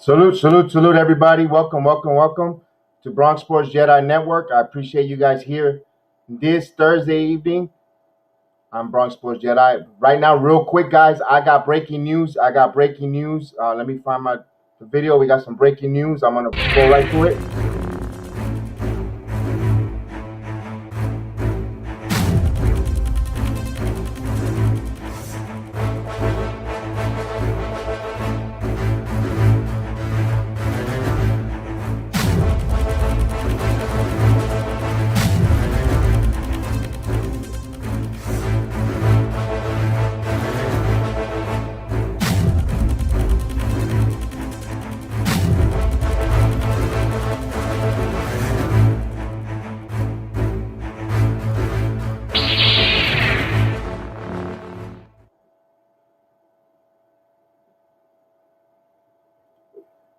Salute, salute, salute, everybody. Welcome, welcome, welcome to Bronx Sports Jedi Network. I appreciate you guys here this Thursday evening. I'm Bronx Sports Jedi. Right now, real quick, guys, I got breaking news. Let me find the video. We got some breaking news. I'm going to go right to it.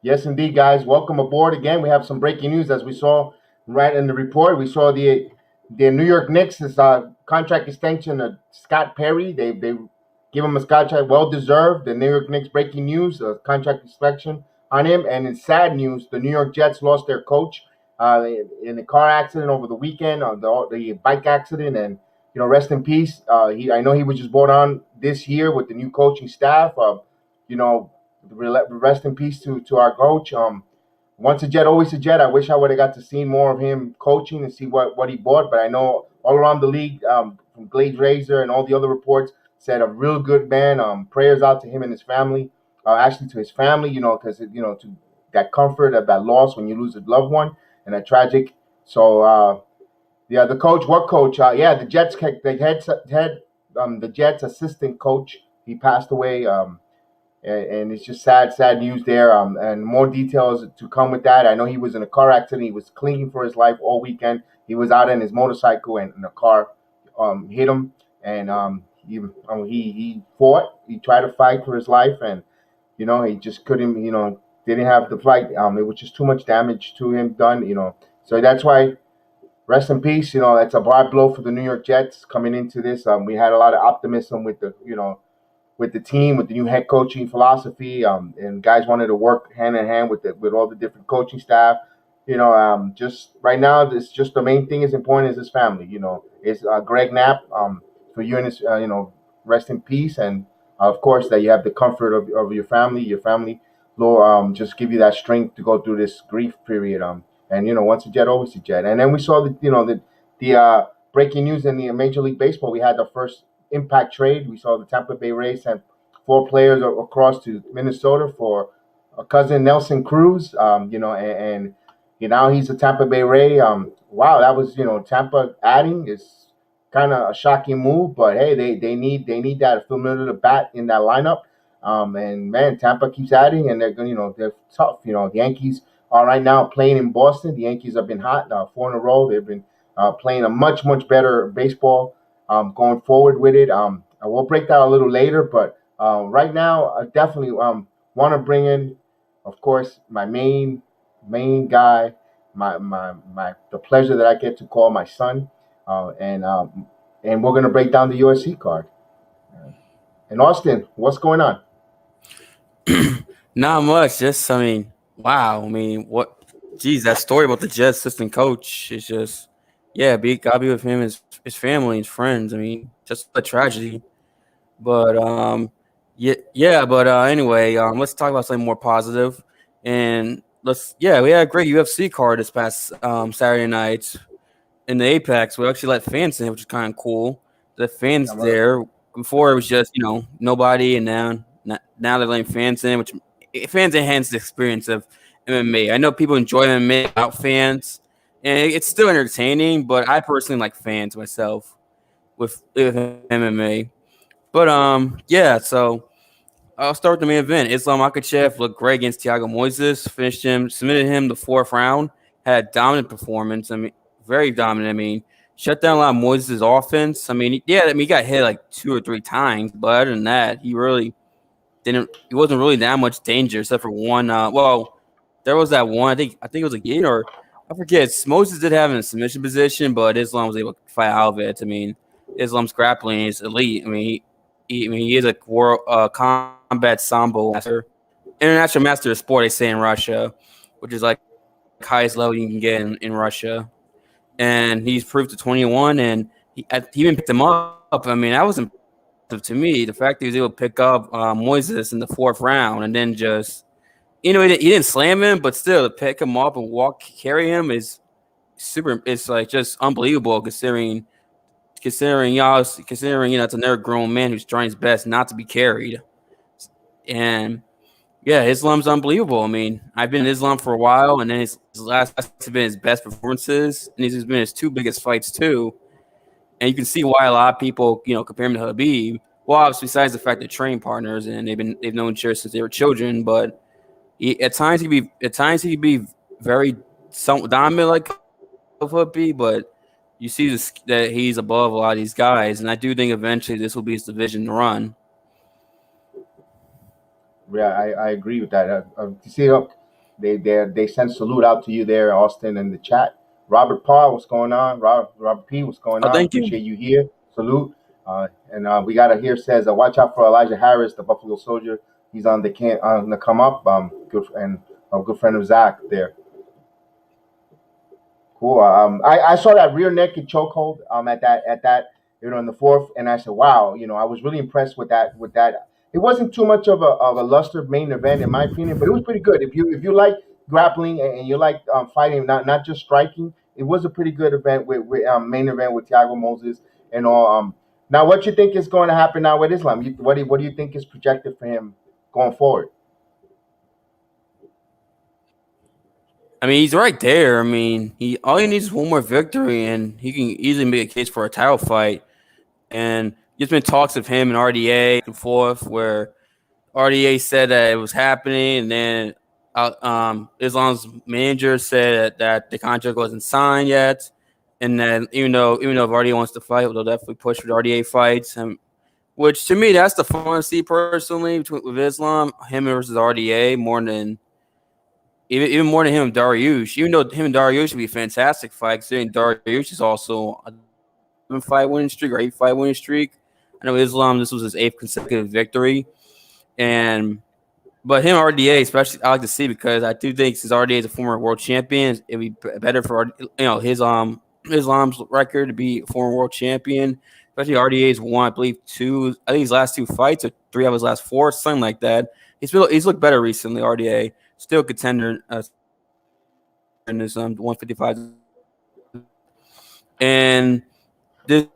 Yes, indeed, guys. Welcome aboard again. We have some breaking news, as we saw right in the report. We saw the New York Knicks' contract extension of Scott Perry. They give him a contract, well deserved. The New York Knicks breaking news, a contract extension on him. And in sad news, the New York Jets lost their coach in a car accident over the weekend, the bike accident. And rest in peace. I know he was just brought on this year with the new coaching staff. You know Rest in peace to our coach. Once a Jet, always a Jet. I wish I would have got to see more of him coaching and see what he bought. But I know all around the league, from Glade Razor and all the other reports, said a real good man. Prayers out to him and his family. Actually, to his family, because to that comfort of that loss when you lose a loved one and that tragic. So yeah, the coach. What coach? Yeah, the Jets. The Jets assistant coach. He passed away. And it's just sad news there. And more details to come with that. I know he was in a car accident. He was clinging for his life all weekend. He was out on his motorcycle, and a car hit him. And he fought. He tried to fight for his life, and he just couldn't. Didn't have the fight. It was just too much damage to him done. So that's why. Rest in peace. That's a bad blow for the New York Jets coming into this. We had a lot of optimism with the team, with the new head coaching philosophy, and guys wanted to work hand in hand with all the different coaching staff. Just right now, it's just the main thing is important is his family. Is Greg Knapp, for you and his, rest in peace, and of course that you have the comfort of your family. Your family, Lord, just give you that strength to go through this grief period. And once a Jet, always a Jet. And then we saw the breaking news in the Major League Baseball. We had the first impact trade. We saw the Tampa Bay Rays sent 4 players across to Minnesota for a cousin Nelson Cruz. And now he's a Tampa Bay Ray. Wow, that was Tampa adding is kind of a shocking move, but hey, they need that familiar bat in that lineup. And man, Tampa keeps adding, and they're they're tough. The Yankees are right now playing in Boston. The Yankees have been hot 4 in a row. They've been playing a much better baseball. Going forward with it. I will break that a little later, but right now I definitely want to bring in, of course, my main guy, my the pleasure that I get to call my son, and we're gonna break down the USC card. And Austin, what's going on? Not much. Just, wow. What? Geez, that story about the Jets assistant coach is just, yeah, gotta be with him, his family, his friends. Just a tragedy. But yeah. But anyway, let's talk about something more positive. And we had a great UFC card this past Saturday night in the Apex. We actually let fans in, which is kind of cool. The fans there. Before it was just nobody, and now they're letting fans in, which fans enhance the experience of MMA. I know people enjoy MMA without fans, and it's still entertaining. But I personally like fans myself with MMA. But yeah. So I'll start with the main event. Islam Makhachev looked great against Thiago Moises. Submitted him the 4th round. Had a dominant performance. Very dominant. Shut down a lot of Moises' offense. He got hit like 2 or 3 times, but other than that, he really didn't. He wasn't really that much danger, except for one. There was that one. I think it was a game, or I forget. Moses did have him in a submission position, but Islam was able to fight out of it. Islam's grappling is elite. He is a world combat sambo master, international master of sport. They say in Russia, which is like highest level you can get in Russia. And he's proved to 21, and he even picked him up. I mean, that was impressive to me. The fact that he was able to pick up Moises in the fourth round, and then just he didn't slam him, but still to pick him up and carry him is super. It's like just unbelievable considering it's another grown man who's trying his best not to be carried. And yeah, Islam's unbelievable. I mean, I've been in Islam for a while, and then his last fights have been his best performances, and these have been his two biggest fights too. And you can see why a lot of people, compare him to Habib. Well, obviously, besides the fact they're training partners and they've known each other since they were children, but at times he could be very dominant like Habib, but you see that he's above a lot of these guys, and I do think eventually this will be his division to run. Yeah, I agree with that. You see, they send salute out to you there, Austin, in the chat. Robert Paul, what's going on? Robert P, what's going Oh, on? thank you. Appreciate you here. Salute. And we got it here says, watch out for Elijah Harris, the Buffalo Soldier. He's on the come up. Good and a good friend of Zach there. Cool. I saw that rear naked chokehold at that in the fourth, and I said, wow, I was really impressed with that. It wasn't too much of a luster main event in my opinion, but it was pretty good. If you like grappling and you like fighting, not just striking, it was a pretty good event with main event with Thiago Moses and all. Now, what you think is going to happen now with Islam? What do you think is projected for him going forward? I mean, he's right there. I mean, he all he needs is one more victory, and he can easily make a case for a title fight. And there's been talks of him and RDA and forth where RDA said that it was happening, and then Islam's manager said that the contract wasn't signed yet, and then even though if RDA wants to fight, they'll definitely push for the RDA fights. Which to me, that's the fun to see personally with Islam, him versus RDA even more than him and Dariush. Even though him and Dariush would be a fantastic fight, considering Dariush is also a 7-fight winning streak or 8-fight winning streak. I know Islam, this was his 8th consecutive victory. And but him RDA, especially, I like to see because I do think since RDA is a former world champion, it'd be better for his Islam's record to be a former world champion. Especially RDA's won, I believe, I think his last 2 fights or 3 of his last 4, something like that. He's looked better recently. RDA still contender in this 155, and this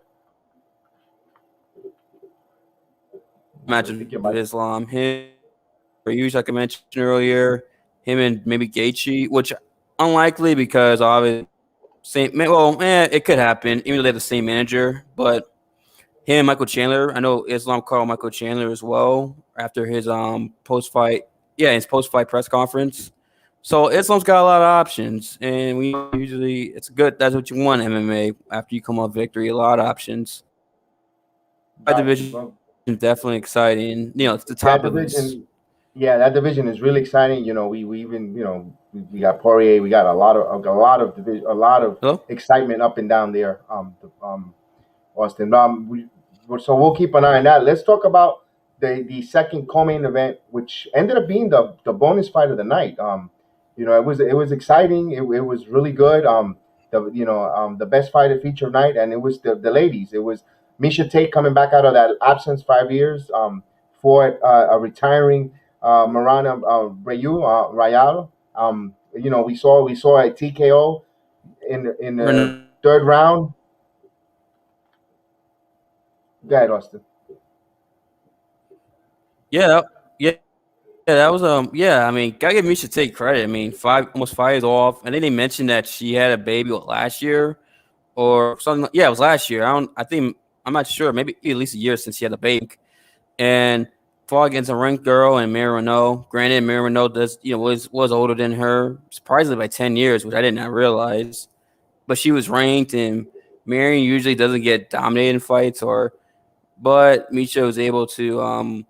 I matchup think your with mic. Islam, him, usually like I mentioned earlier, him and maybe Gaethje, which unlikely because obviously it could happen even though they have the same manager, but him and Michael Chandler, I know Islam called Michael Chandler as well after his his post fight press conference. So Islam's got a lot of options, and we usually it's good. That's what you want in MMA after you come off victory. A lot of options. That Got you. division Well, is definitely exciting. It's the that top of this. division, yeah, that division is really exciting. We even we got Poirier, we got a lot of Hello. excitement up and down there. Austin. So we'll keep an eye on that. Let's talk about the second co-main event, which ended up being the bonus fight of the night. It was exciting. It was really good. The best fight of feature night, and it was the ladies. It was Misha Tate coming back out of that absence 5 years for a retiring Marana Rayal. We saw a TKO in the third round. Go ahead, Austin. Yeah, that was yeah. I mean, gotta give Misha Tate credit. I mean, almost 5 years off. I think they mentioned that she had a baby last year or something. Yeah, it was last year. I'm not sure. Maybe at least a year since she had a baby. And fought against a ranked girl and Mary Renault. Granted, Mary Renault was older than her, surprisingly by 10 years, which I did not realize. But she was ranked, and Mary usually doesn't get dominated in fights, but Misha was able to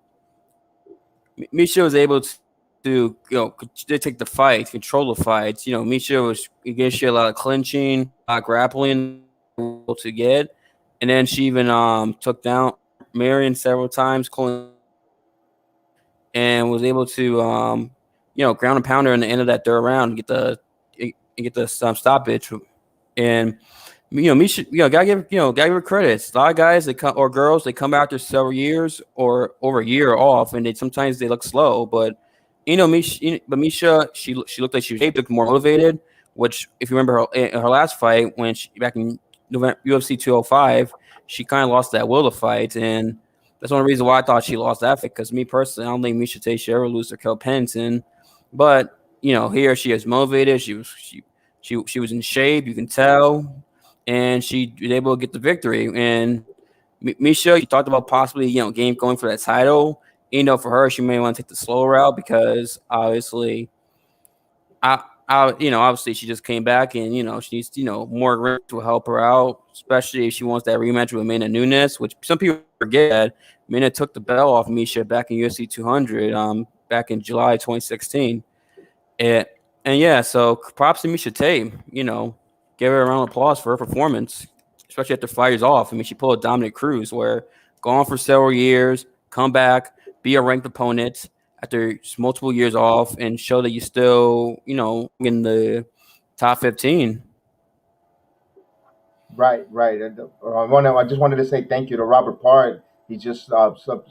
take the fight, control the fights. Misha was against you a lot of clinching, a lot of grappling able to get, and then she even took down Marion several times, and was able to ground and pounder in the end of that third round and get the stoppage. And Misha, gotta give her credits. A lot of guys they come or girls they come after several years or over a year off, and sometimes they look slow. But Misha, she looked like she was shaped, looked more motivated. Which, if you remember her last fight when back in November, UFC 205, she kind of lost that will to fight, and that's one of the reasons why I thought she lost that fight. Because me personally, I don't think Misha Tate should ever lose to Kel Pennington. But here she is motivated. She was in shape. You can tell, and she was able to get the victory. And Misha, you talked about possibly game going for that title. For her, she may want to take the slow route because obviously, obviously she just came back and she needs more grip to help her out, especially if she wants that rematch with Amanda Nunes, which some people forget that Amanda took the belt off Misha back in UFC 200, back in July 2016. And, and yeah, so props to Misha Tate. Give her a round of applause for her performance, especially after 5 years off. I mean, she pulled a Dominic Cruz, where gone for several years, come back, be a ranked opponent after multiple years off, and show that you still, in the top 15. Right, right. I just wanted to say thank you to Robert Parr. He just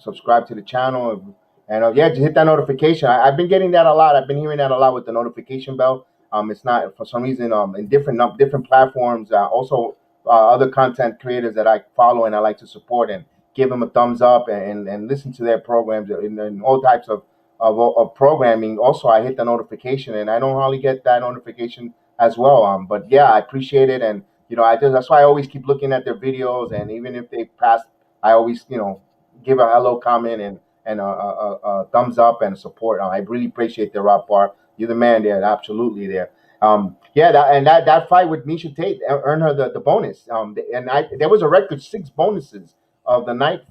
subscribed to the channel, and yeah, just hit that notification. I've been getting that a lot. I've been hearing that a lot with the notification bell. It's not for some reason in different platforms. Also, other content creators that I follow and I like to support and give them a thumbs up and listen to their programs and all types of programming. Also, I hit the notification, and I don't hardly get that notification as well. But yeah, I appreciate it, and that's why I always keep looking at their videos, and even if they pass, I always give a hello comment and a thumbs up and support. I really appreciate the Rob Bar. You're the man there, absolutely there. Yeah, that fight with Misha Tate earned her the bonus. There was a record 6 bonuses of the night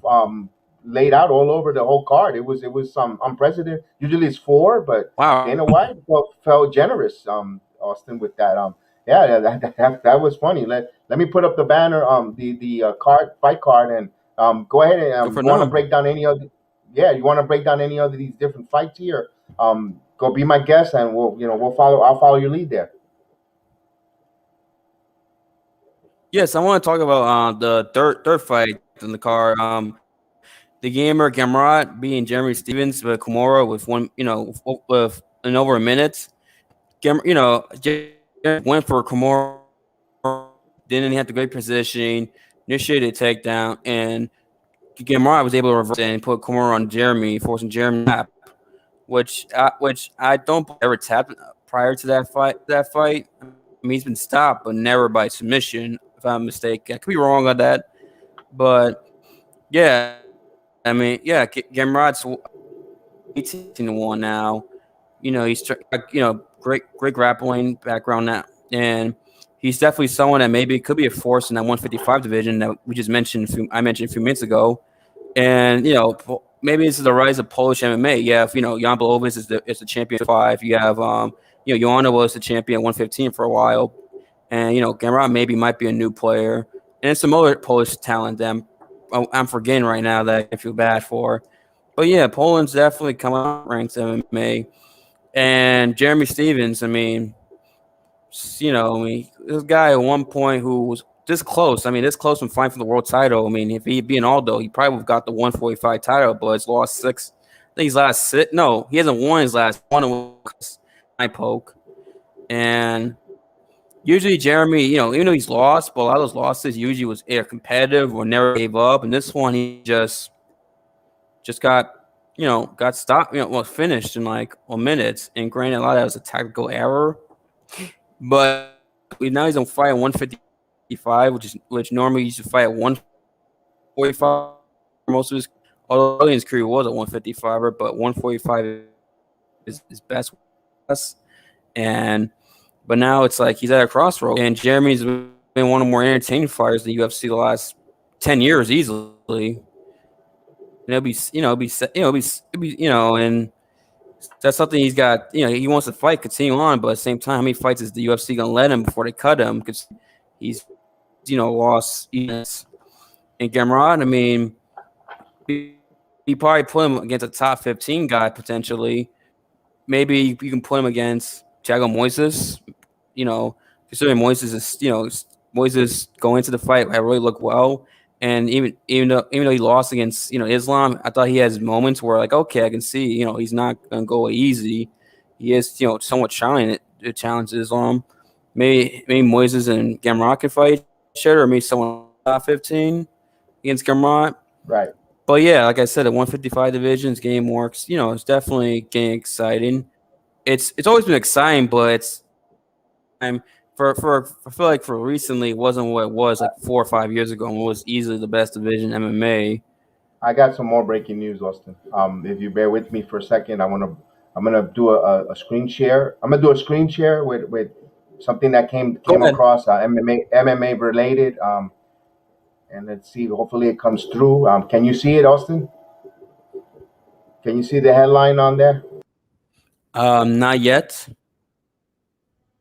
laid out all over the whole card. It was some unprecedented. Usually it's 4, but Wow. Dana White felt generous, Austin, with that. Yeah, that was funny. Let me put up the banner, the fight card, and go ahead and Good for you want to them. break down any other. Yeah, you want to break down any other these different fights here? Go be my guest, and we'll follow. I'll follow your lead there. Yes, I want to talk about the third fight in the card. The gamer Gamrot beating Jeremy Stevens with Kimura with with in over a minute. Jeremy went for Kimura, didn't have the great positioning, initiated a takedown, and Gamrot was able to reverse it and put Kimura on Jeremy, forcing Jeremy to tap, which I don't believe ever tapped prior to that fight. I mean, he's been stopped, but never by submission, if I'm mistaken. I could be wrong on that, but yeah, I mean, yeah, Gamrot's 18-1 now. Great grappling background now, and he's definitely someone that maybe could be a force in that 155 division that we just mentioned. I mentioned a few minutes ago, and maybe this is the rise of Polish MMA. Yeah, if Jan Blachowicz is the champion at 5. You have Joanna was the champion at 115 for a while, and Gamrot maybe might be a new player, and some other Polish talent that I'm forgetting right now that I feel bad for. But yeah, Poland's definitely coming up ranks MMA. And Jeremy Stevens, I mean, this guy at one point who was this close. I mean, this close from fighting for the world title. I mean, if he'd be an Aldo, he probably would have got the 145 title, but he's lost 6. I think he's lost 6. No, he hasn't won his last one. I poke. And usually Jeremy, even though he's lost, but a lot of those losses usually was either competitive or never gave up. And this one, he just got stopped, finished in like minutes. And granted, a lot of that was a tactical error. But now he's on fight at 155, which normally he used to fight at 145. Most of his, although his career was at 155, but 145 is his best. And but now it's like he's at a crossroad. And Jeremy's been one of the more entertaining fighters in the UFC the last 10 years easily. And and that's something he's got. He wants to fight, continue on, but at the same time, how many fights is the UFC gonna let him before they cut him? Because he's lost. And Gamrot, I mean, you probably put him against a top 15 guy potentially. Maybe you can put him against Thiago Moises. You know, considering Moises is Moises going into the fight, I really looked well. And even though he lost against Islam, I thought he has moments where like okay, I can see he's not gonna go easy. He is somewhat trying to challenge Islam. Maybe Moises and Gamrot can fight each other, or maybe someone else in the top 15 against Gamrot. Right. But yeah, like I said, the 155 divisions game works. It's definitely getting exciting. It's always been exciting, but it's time for I feel like for recently it wasn't what it was like 4 or 5 years ago and it was easily the best division MMA. I got some more breaking news, Austin. If you bear with me for a second, I'm gonna do a screen share. I'm gonna do a screen share with something that Go came ahead. across MMA related. And let's see. Hopefully, it comes through. Can you see it, Austin? Can you see the headline on there? Not yet.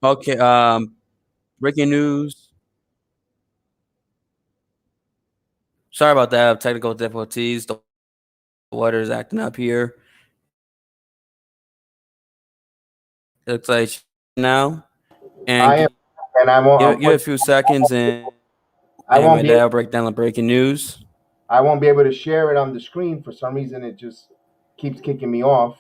Okay. Breaking news. Sorry about that. Technical difficulties. The water's acting up here. It looks like now. And I am, and I won't. give it a few Unfortunately, seconds, I and won't my be. dad will break down the breaking news. I won't be able to share it on the screen for some reason. It just keeps kicking me off.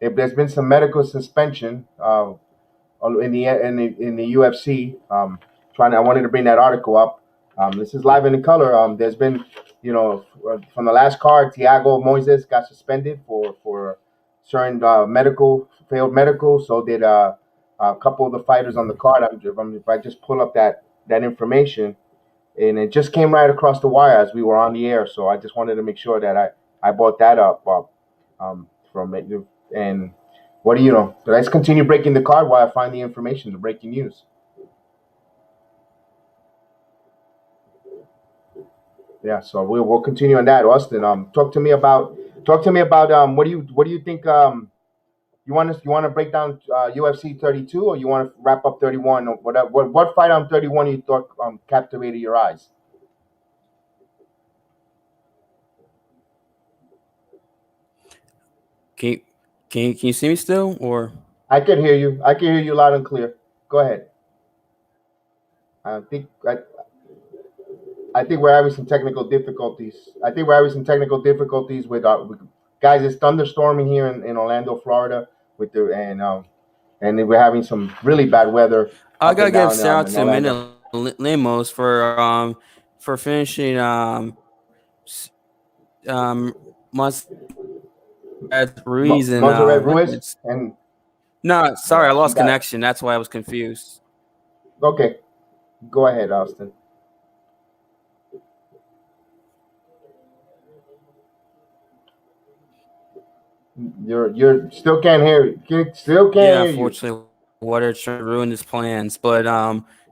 If there's been some medical suspension in the UFC. I wanted to bring that article up. This is live and in color. There's been, from the last card, Thiago Moises got suspended for certain failed medical. So did a couple of the fighters on the card. If I just pull up that information, and it just came right across the wire as we were on the air. So I just wanted to make sure that I brought that up from it. And what do you know? Let's continue breaking the card while I find the information, the breaking news. Yeah, so we'll continue on that. Austin, talk to me about what do you think you want to break down UFC 32, or you want to wrap up 31, or what fight on 31 you thought captivated your eyes? Can you, can you see me still or? I can hear you. I can hear you loud and clear. Go ahead. I think I, I think we're having some technical difficulties. I think we're having some technical difficulties with guys. It's thunderstorming here in Orlando, Florida, with the and we're having some really bad weather I up gotta and give down shout out in to Orlando. Amanda Lemos for finishing Must Ruiz and Monterrey what Ruiz, it's and no sorry yeah, I she lost got connection. That's why I was confused. okay. Go ahead, Austin. You're still can't hear still can't Yeah, hear you. unfortunately, water trying to ruin his plans. But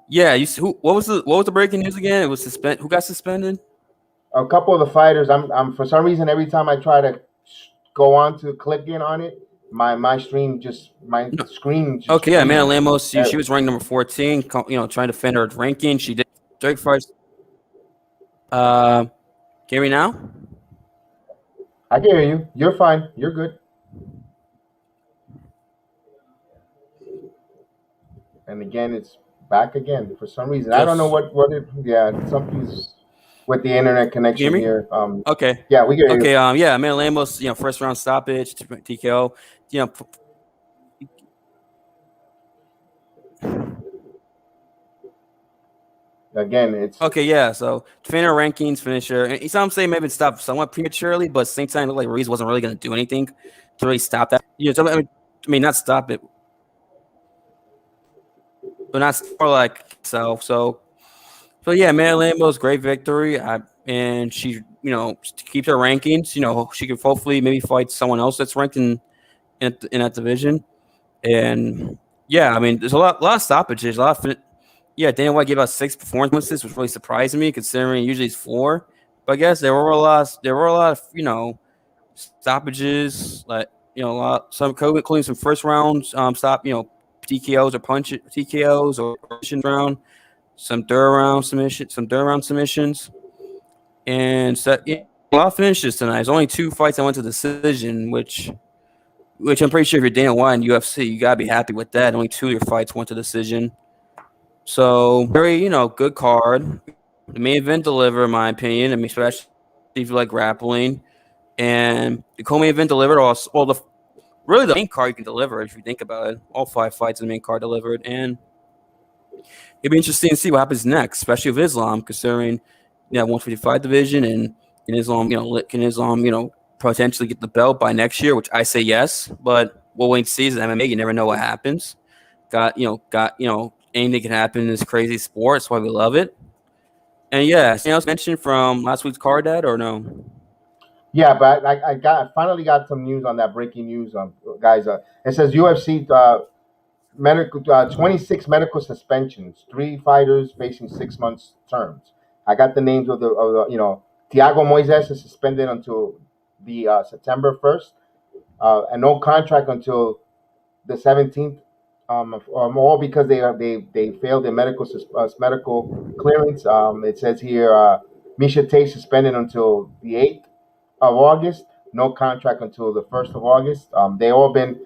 yeah, what was the breaking news again? It was who got suspended? A couple of the fighters. I'm for some reason every time I try to go on to click in on it, my No. screen just Okay, yeah, Amanda freezes. Lemos. She Er, was ranked number 14. Trying to defend her ranking. She did straight fights. Uh, can you hear me now? I can hear you. You're fine. You're good. And again, it's back again for some reason. I don't know Just what it. Yeah, something's with the internet you hear connection me? here. Okay. Yeah, we can hear Okay. you. Yeah, Amanda Lemos. First round stoppage, TKO. You know, Again, it's Okay, yeah. So defender rankings, finisher. And some say maybe it stopped somewhat prematurely, but at the same time, it looked like Ruiz wasn't really going to do anything to really stop that. Not stop it, but not more like so. So yeah, Amanda Lambo's great victory. And she, keeps her rankings. She could hopefully maybe fight someone else that's ranked in that division. And yeah, I mean, there's a lot of stoppages, a lot of yeah, Dana White gave us 6 performances, which really surprised me considering usually it's 4. But I guess there were a lot of stoppages, like a lot some including some first rounds TKOs or TKOs or round, some third round submissions, and so yeah, a lot of finishes tonight. There's only two fights that went to decision, which I'm pretty sure if you're Dana White and UFC, you gotta be happy with that. Only two of your fights went to decision. So very, good card. The main event delivered, in my opinion. I mean, especially if you like grappling. And the co-main event delivered also. Well, really the main card you can deliver if you think about it. All five fights in the main card delivered, and it'd be interesting to see what happens next, especially with Islam, considering 155 division and in Islam, can Islam, potentially get the belt by next year, which I say yes, but we'll wait and see. As MMA, you never know what happens. Anything can happen in this crazy sport. That's why we love it. And yeah, anything else mentioned from last week's card, Dad, or no? Yeah, but I finally got some news on that breaking news, guys. It says UFC medical 26 medical suspensions, three fighters facing 6 months terms. I got the names of the Tiago Moises is suspended until the September 1st, and no contract until the 17th. All because they failed their medical clearance. It says here Misha Tate suspended until the 8th of August. No contract until the 1st of August. They all been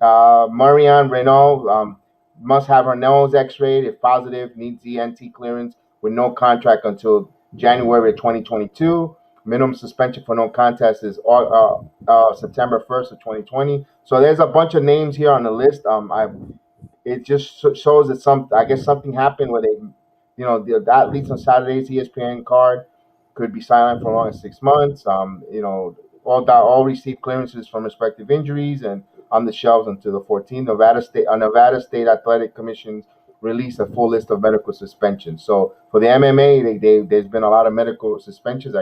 Marianne Renault must have her nose x-rayed. If positive, needs ENT clearance with no contract until January of 2022. Minimum suspension for no contest is September 1st of 2020. So there's a bunch of names here on the list. It just shows that I guess something happened where the athletes on Saturday's ESPN card could be silent for as long as 6 months. All received clearances from respective injuries and on the shelves until the 14th. Nevada State Athletic Commission released a full list of medical suspensions. So for the MMA, there's been a lot of medical suspensions.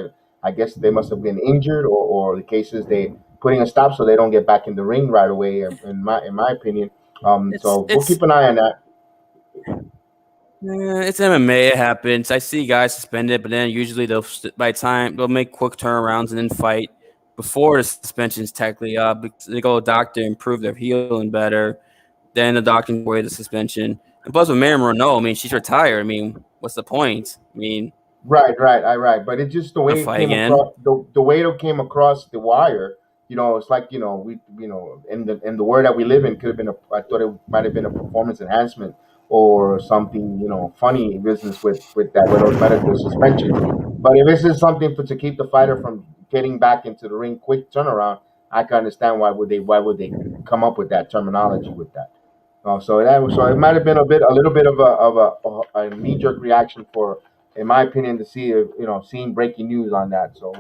I guess they must have been injured, or the cases they putting a stop so they don't get back in the ring right away. In my opinion, It's so we'll it's keep an eye on that. it's MMA. It happens. I see guys suspended, but then usually by the time they'll make quick turnarounds and then fight before the suspension's technically up because they go to the doctor and prove they're healing better. Then the doctor can away the suspension. And plus with Mary Renault, I mean, she's retired. I mean, what's the point? I mean, Right. But it's just the gonna way it fight came again. across. The way it came across the wire. It's like we in the world that we live in could have been I thought it might have been a performance enhancement or something funny business with those medical suspensions. But if this is something to keep the fighter from getting back into the ring quick turnaround, I can understand why would they come up with that terminology with that. So it might have been a little bit of a knee jerk reaction for, in my opinion, to see if, seeing breaking news on that. So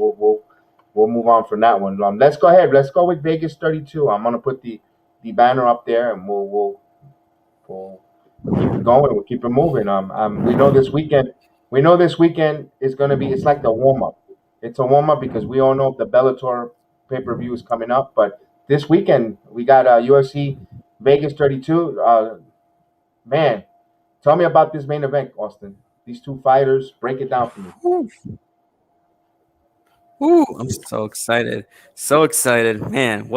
we'll move on from that one. Let's go ahead. Let's go with Vegas 32. I'm gonna put the banner up there, and we'll keep it going. We'll keep it moving. We know this weekend. We know this weekend is gonna be. It's like the warm up. It's a warm up because we all know the Bellator pay-per-view is coming up, but this weekend we got UFC Vegas 32. Man, tell me about this main event, Austin. These two fighters. Break it down for me. Woo, woo, I'm so excited. So excited. Man,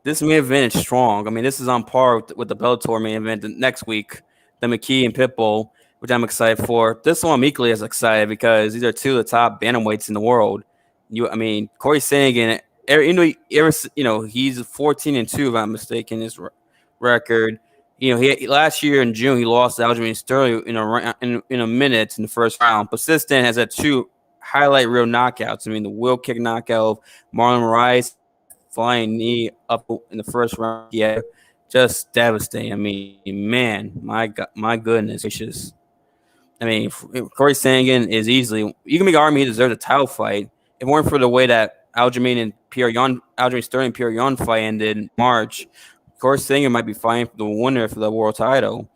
this main event is strong. I mean, this is on par with the Bellator main event next week, the McKee and Pitbull, which I'm excited for. This one I'm equally as excited because these are two of the top bantamweights in the world. I mean, Corey Sandhagen, he's 14-2 if I'm mistaken. His record. He last year in June he lost to Aljamain Sterling in a minute in the first round. But since then has had two highlight reel knockouts. I mean, the wheel kick knockout of Marlon Rice, flying knee up in the first round. Yeah, just devastating. I mean, man, my goodness gracious. I mean, Corey Sandhagen is easily. You can make an argument he deserves a title fight. If it weren't for the way that Aljamain Sterling and Pierre Yon fight ended in March, Corey Sandhagen might be fighting for the winner for the world title.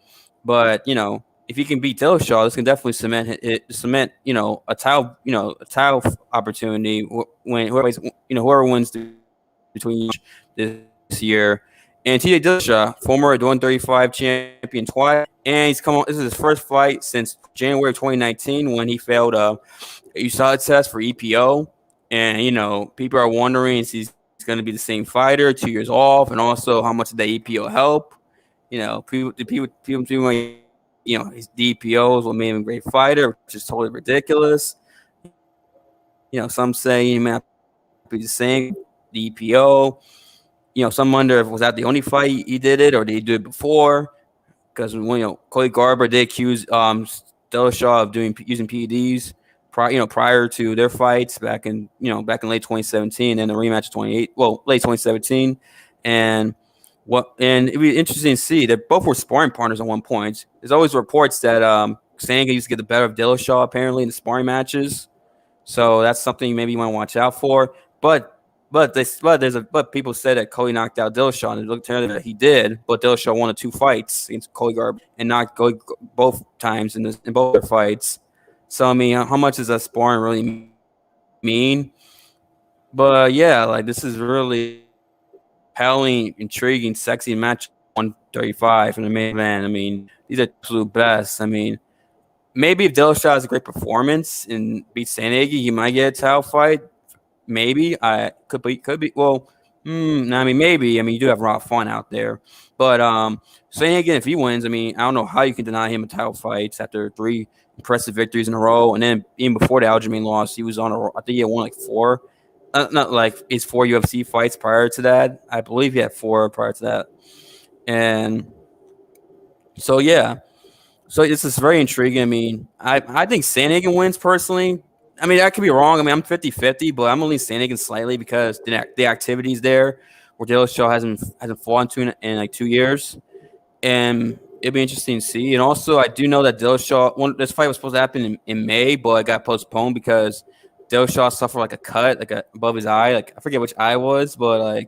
But if he can beat Dillashaw, this can definitely cement a title opportunity when whoever wins between this year. And TJ Dillashaw, former 135 champion twice, and he's come on. This is his first fight since January of 2019 when he failed a USADA test for EPO. And people are wondering if he's going to be the same fighter 2 years off, and also how much did that EPO help? People his DPOs will make him a great fighter, which is totally ridiculous. Some say he might be the same the EPO. Some wonder if was that the only fight he did it or did he do it before? Because Cody Garber did accuse Dillashaw of doing using PEDs prior to their fights back in late 2017 and the rematch of late 2017, and it'd be interesting to see that both were sparring partners at one point. There's always reports that Sanga used to get the better of Dillashaw apparently in the sparring matches, so that's something maybe you want to watch out for. But people said that Cody knocked out Dillashaw, and it looked turns that he did. But Dillashaw won the two fights against Cody Garber and knocked Cody both times in both their fights. So I mean, how much does that sparring really mean? But yeah, like this is really compelling, intriguing, sexy match. 135 in the main event. I mean, these are absolute best. I mean, maybe if Dillashaw has a great performance and beats Sandhagen, he might get a title fight. Maybe I could be. Well, I mean, maybe. I mean, you do have a lot of fun out there, but saying again, if he wins, I mean, I don't know how you can deny him a title fights after 3 impressive victories in a row, and then even before the Aljamain loss, he was on a. I think he had won like 4, not like his 4 UFC fights prior to that. I believe he had 4 prior to that, and so yeah. So this is very intriguing. I mean, I think Sandhagen wins personally. I mean, I could be wrong. I mean, I'm 50-50, but I'm only Sandhagen slightly because the activities there where Dillashaw hasn't fought in like 2 years, and it'd be interesting to see. And also, I do know that this fight was supposed to happen in May, but it got postponed because Dillashaw suffered like a cut above his eye. Like I forget which eye it was, but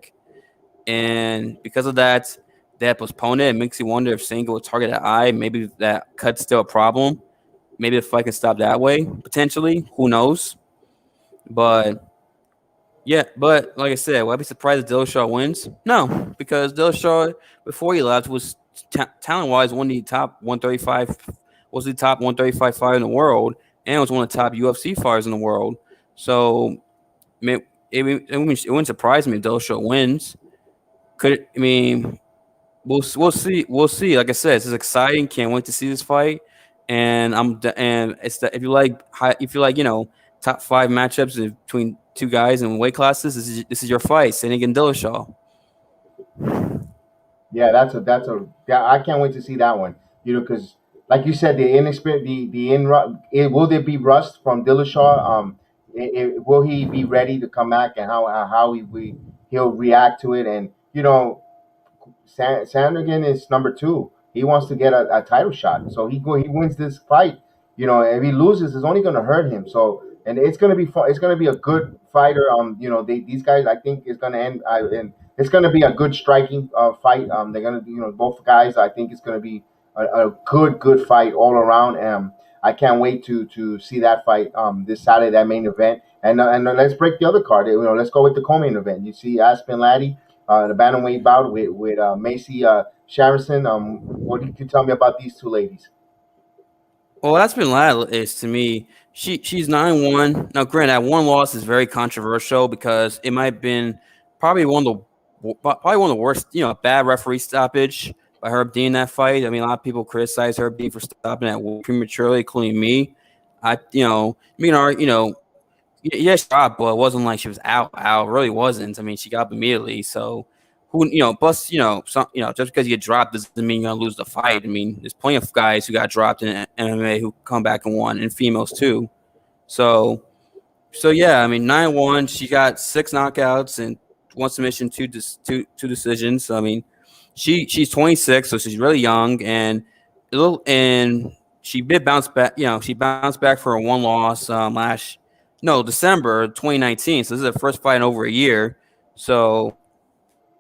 and because of that, they had postponed it. It makes you wonder if Sanga will target that eye. Maybe that cut's still a problem. Maybe the fight can stop that way, potentially. Who knows? But yeah, but like I said, will I be surprised if Dillashaw wins? No, because Dillashaw, before he left, was talent-wise was the top 135 fighter in the world, and was one of the top UFC fighters in the world. So it wouldn't surprise me if Dillashaw wins. I mean, we'll see. We'll see. Like I said, this is exciting. Can't wait to see this fight. And it's that if you like top 5 matchups between two guys in weight classes, this is your fight. Sandhagen and Dillashaw. Yeah, yeah. I can't wait to see that one. Because like you said, the inexperience, will there be rust from Dillashaw? Will he be ready to come back, and how he'll react to it? And Sandhagen is number 2. He wants to get a title shot, so he wins this fight. If he loses, it's only going to hurt him. So, and it's going to be fun. It's going to be a good fighter. These guys, I think, is going to end. And it's going to be a good striking fight. They're going to, both guys. I think it's going to be a good fight all around. I can't wait to see that fight this Saturday, that main event. And let's break the other card. Let's go with the co-main event. You see Aspen Laddie, the bantamweight bout with Macy Sharrison. What can you tell me about these two ladies? Well, that's been Lad is to me. She's 9-1. Now, granted, that one loss is very controversial because it might have been probably one of the worst, bad referee stoppage by Herb Dean that fight. I mean, a lot of people criticize Herb Dean for stopping that prematurely, including me. Yeah, she dropped, but it wasn't like she was out. Out, it really wasn't. I mean, she got up immediately. So, plus, just because you get dropped doesn't mean you're gonna lose the fight. I mean, there's plenty of guys who got dropped in MMA who come back and won, and females too. So, yeah, I mean, 9-1. She got 6 knockouts and 1 submission, two decisions. So, I mean, she's 26, so she's really young, and she did bounce back. She bounced back for a 1 loss December 2019. So this is her first fight in over a year. So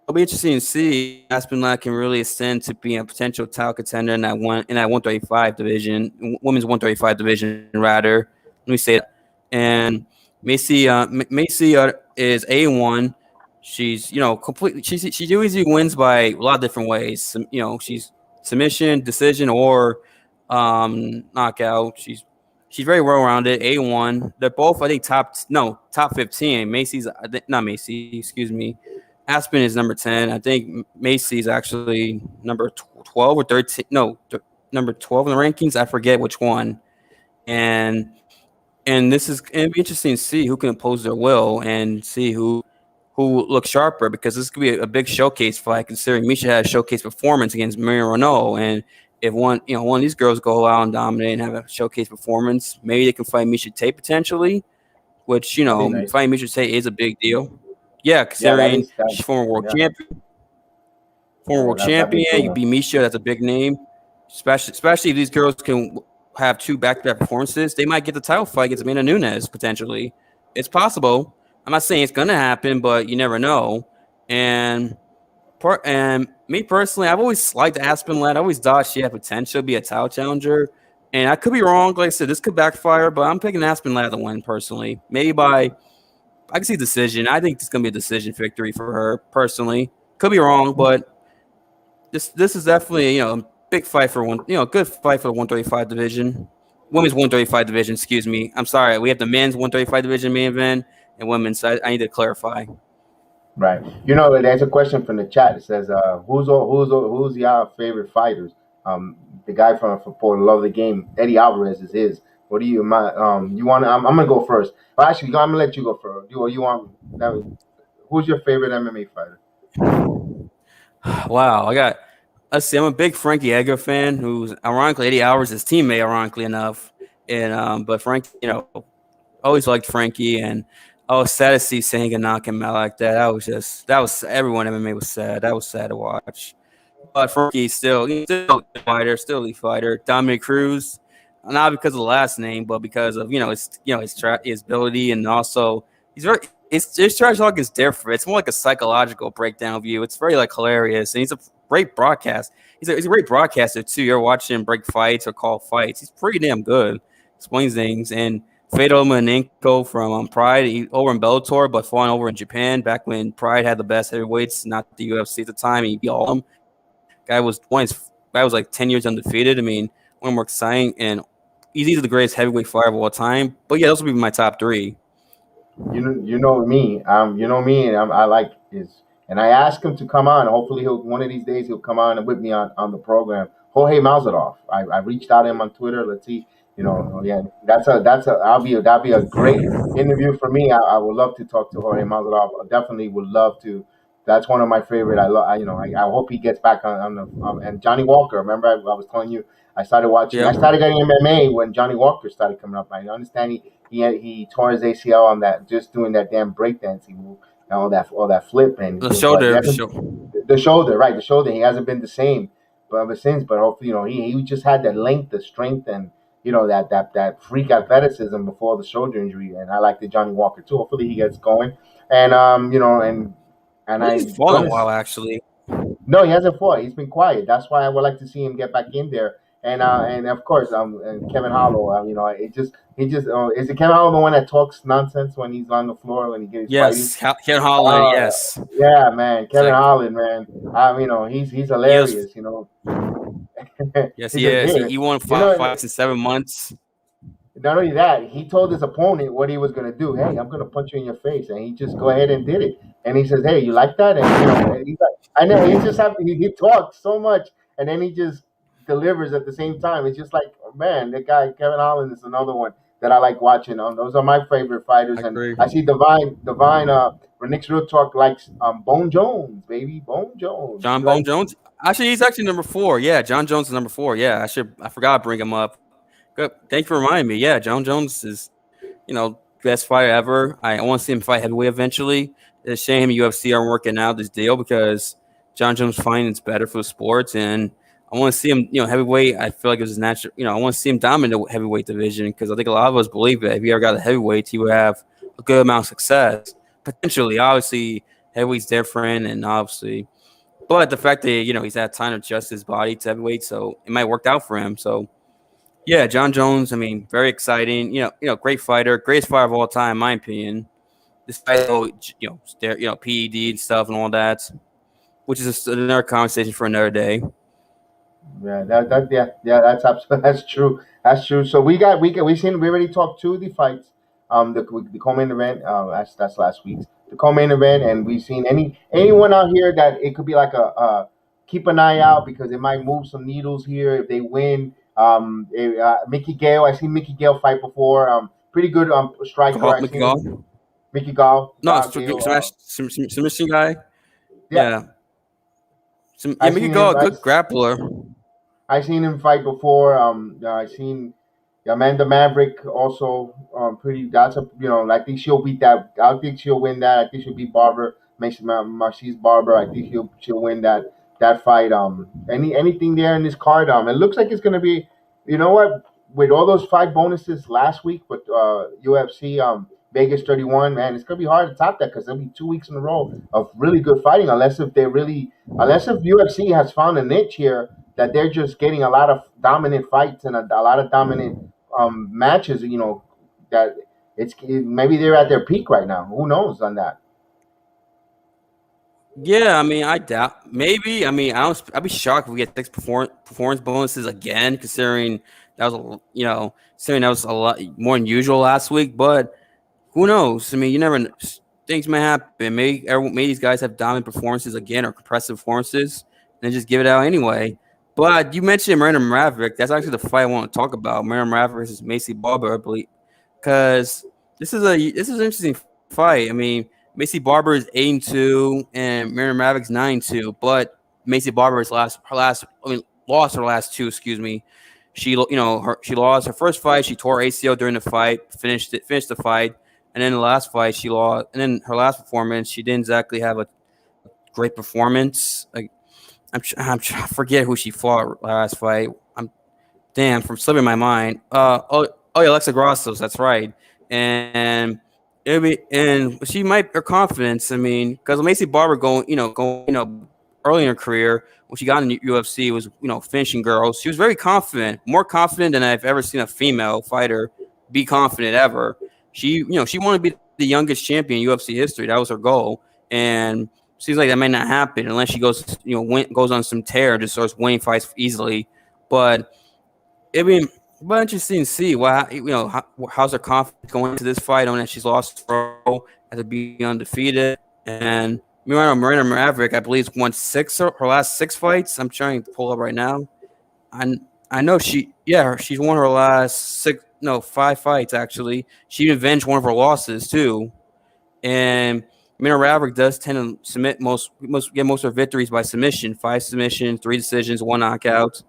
it'll be interesting to see Aspen Ladd can really ascend to being a potential title contender in that 135 division, women's 135 division rather. Let me say that. And Macy is A1. She's completely. She usually wins by a lot of different ways. She's submission, decision, or knockout. She's very well rounded. A1. They're both, I think, top 15. Macy's not Macy. Excuse me. Aspen is number 10. I think Macy's actually number 12 or 13. No, number 12 in the rankings. I forget which one. And and this is it'd be interesting to see who can impose their will and see who looks sharper because this could be a big showcase fight. Considering Misha had a showcase performance against Miriam Renault, and if one of these girls go out and dominate and have a showcase performance, maybe they can fight Misha Tate potentially, which That'd be nice. fighting Misha Tate is a big deal. Yeah, Yeah, that considering is that. she's former world Yeah, champion, yeah, that'd be a good you one. beat Misha, that's a big name. Especially if these girls can have two back-to-back performances, they might get the title fight against Amanda Nunes potentially. It's possible. I'm not saying it's gonna happen, but you never know. And and me personally, I've always liked Aspen Ladd. I always thought she had potential to be a title challenger. And I could be wrong. Like I said, this could backfire, but I'm picking Aspen Ladd to win personally. Maybe by I can see decision. I think it's gonna be a decision victory for her personally. Could be wrong, but this is definitely a big fight for one. Good fight for the 135 division, women's 135 division. Excuse me. I'm sorry. We have the men's 135 division main event and women's. So I need to clarify. Right. There's a question from the chat. It says, who's your favorite fighters? The guy from for Love the Game, Eddie Alvarez is his. What do you you want? I'm gonna go first. Well, actually, I'm gonna let you go first. You want? Who's your favorite MMA fighter? Wow, I got. Let's see. I'm a big Frankie Edgar fan, who's ironically 80 Hours his teammate, ironically enough. And but Frank, always liked Frankie, and I was sad to see Sanga knock him out like that. That was everyone MMA was sad. That was sad to watch. But Frankie's still a fighter, still elite fighter. Dominic Cruz, not because of the last name, but because of his ability, and also he's very his trash talk is different. It's more like a psychological breakdown view. It's very like hilarious, and he's a great broadcast. He's a great broadcaster too. You're watching him break fights or call fights. He's pretty damn good. Explains things. And Fedor Emelianenko from Pride over in Bellator, but fought over in Japan back when Pride had the best heavyweights, not the UFC at the time. He beat all of them. Guy was like 10 years undefeated. I mean, one more exciting, and he's easily the greatest heavyweight fighter of all time. But yeah, those would be my top three. You know me, and I like his. And I asked him to come on. Hopefully, he'll one of these days he'll come on and with me on the program. Jorge Masvidal. I reached out to him on Twitter. Let's see. Yeah, that'll be a great interview for me. I would love to talk to Jorge Masvidal. I definitely would love to. That's one of my favorite. I love. I hope he gets back on the and Johnny Walker. Remember, I was telling you I started watching. I Yep. started getting MMA when Johnny Walker started coming up. I understand he tore his ACL on that just doing that damn breakdancing move and all that flip and The but he shoulder. hasn't the shoulder, right, the shoulder, he hasn't been the same but ever since. But hopefully he just had the length, the strength, and that freak athleticism before the shoulder injury. And I like the Johnny Walker too. Hopefully he gets going. And and He's I'm fallen a gonna while actually. no, he hasn't fought. He's been quiet. That's why I would like to see him get back in there. And of course, and Kevin Hollow. Is it Kevin Hollow the one that talks nonsense when he's on the floor when he's fighting? Yes, Kevin Holland. Uh, Yes, yeah, man, Kevin exactly. Holland, man. He's He was. hilarious. Yes, He he says, is. "Hey, He won you five know, fights in 7 months. not only that, he told his opponent what he was going to do. Hey, I'm going to punch you in your face, and he just go ahead and did it. And he says, "Hey, you like that?" And and he's like, I know he just have he talks so much, and then he just delivers at the same time. It's just like, oh, man, that guy Kevin Holland is another one that I like watching. Those are my favorite I fighters, and agree. I see Divine. Renix Real Talk likes Bone Jones, baby, Bone Jones. He John Bone likes. Jones. Actually, he's actually number 4. Yeah, John Jones is number 4. Yeah, I forgot to bring him up. Good. Thanks for reminding me. Yeah, John Jones is best fighter ever. I want to see him fight heavyweight eventually. It's a shame UFC aren't working out this deal because John Jones fighting is better for the sports, and I want to see him. Heavyweight. I feel like it was his natural. I want to see him dominate the heavyweight division because I think a lot of us believe that if he ever got a heavyweight, he would have a good amount of success. Potentially, obviously, heavyweight's different, and obviously, but the fact that he's had time to adjust his body to heavyweight, so it might work out for him. So yeah, John Jones. I mean, very exciting. Great fighter, greatest fighter of all time, in my opinion. Despite PED and stuff and all that, which is just another conversation for another day. Yeah, yeah, that's absolutely that's true. That's true. So we already talked two of the fights. The co-main event. That's last week's the co-main event, and we've seen anyone out here that it could be like keep an eye out because it might move some needles here if they win. Mickey Gale. I seen Mickey Gale fight before. pretty good striker. I Mickey seen him, Gall. Mickey Gall, No, Gale. submission guy. Yeah, Yeah, I Mickey seen him. Gall, a good grappler. I seen him fight before. I seen Amanda Maverick also. Pretty. That's a I think she'll beat that. I think she'll win that. I think she'll beat Barber. Marcy's Barber. I think she'll win that fight. Anything there in this card. It looks like it's gonna be. You know what? With all those fight bonuses last week with UFC Vegas 31, man, it's gonna be hard to top that because there'll be 2 weeks in a row of really good fighting. Unless if UFC has found a niche here that they're just getting a lot of dominant fights and a lot of dominant matches. That maybe they're at their peak right now. Who knows on that? Yeah, I mean, I doubt. Maybe. I mean, I'd be shocked if we get six performance bonuses again, considering that was a lot more than usual last week. But who knows? I mean, you never. Things may happen. Maybe these guys have dominant performances again or compressive performances, and then just give it out anyway. But you mentioned Miranda Maverick. That's actually the fight I want to talk about. Miranda Maverick versus Macy Barber, I believe, because this is an interesting fight. I mean, Macy Barber is 8-2, and Miranda Maverick's 9-2. But Macy Barber's lost her last two. Excuse me. She lost her first fight. She tore ACL during the fight. Finished the fight. And then the last fight she lost, and then her last performance she didn't exactly have a great performance. Like I forget who she fought last fight. I'm damn from slipping my mind. Yeah, Alexa Grassos, that's right. And she might her confidence. I mean, because Macy Barber going early in her career when she got in the UFC was finishing girls. She was very confident, more confident than I've ever seen a female fighter be confident ever. She wanted to be the youngest champion in UFC history. That was her goal, and seems like that may not happen unless she goes on some tear and just starts winning fights easily. But I mean, but interesting to see how's her confidence going into this fight, on that she's lost throw after being undefeated. And Miranda Maverick, I believe, won her last six fights. I'm trying to pull up right now. I know she's won her last five fights actually. She avenged one of her losses too. And Miranda Maverick does tend to get most of her victories by submission. 5 submissions, 3 decisions, 1 knockout.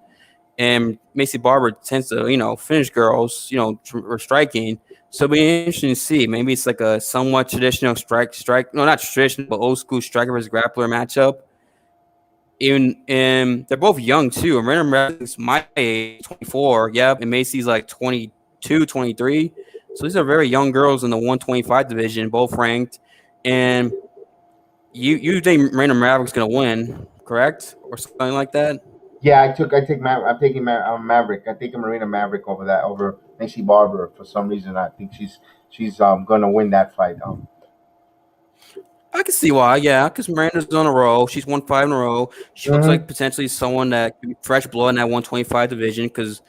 And Macy Barber tends to, finish girls, or striking. So it'll be interesting to see. Maybe it's like a somewhat traditional no, not traditional, but old school striker versus grappler matchup. And they're both young too. Miranda Maverick's my age, 24. Yep, and Macy's like 22, 23. So these are very young girls in the 125 division, both ranked. And you think Miranda Maverick's gonna win, correct, or something like that? Yeah, I'm taking Maverick. I think Marina Maverick over Macy Barber for some reason. I think she's gonna win that fight. I can see why, yeah, because Miranda's on a roll. She's won 5 in a row. She looks like Mm-hmm. potentially someone that could be fresh blood in that 125 division, because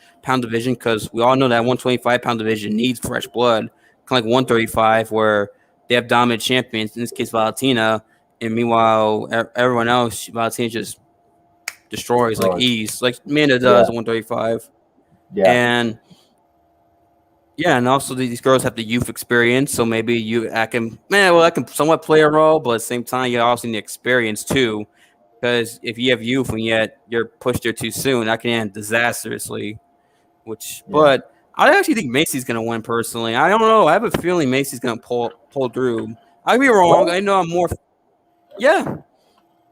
we all know that 125-pound division needs fresh blood, kind of like 135, where they have dominant champions, in this case, Valentina, and meanwhile, everyone else, Valentina just destroys like Right. ease, like Amanda does Yeah. at 135. Yeah. And yeah, and also these girls have the youth experience, so maybe I can somewhat play a role, but at the same time, you also need the experience too. Because if you have youth and yet you're pushed there too soon, that can end disastrously. Yeah. But I actually think Macy's gonna win personally. I don't know. I have a feeling Macy's gonna pull through. I could be wrong. I Well, know I'm more. Yeah,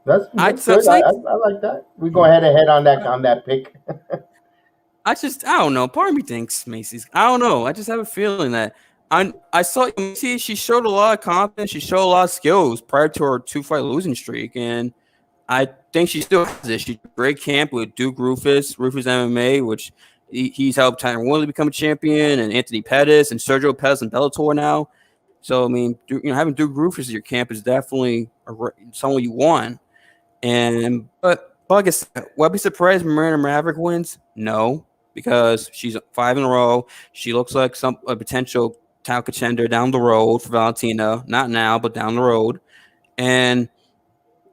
that's I good. think I like that. We go ahead on that pick. I don't know. Part of me thinks Macy's. I don't know. I just have a feeling that I saw Macy. She showed a lot of confidence. She showed a lot of skills prior to her 2-fight losing streak, and I think she still has it. She's a great camp with Duke Rufus MMA, which he's helped Tyron Woodley become a champion, and Anthony Pettis and Sergio Pettis and Bellator now. So I mean, having Duke Rufus in your camp is definitely someone you want. But like I said, will I be surprised if Miranda Maverick wins? No, because she's 5 in a row. She looks like a potential title contender down the road for Valentina. Not now, but down the road. And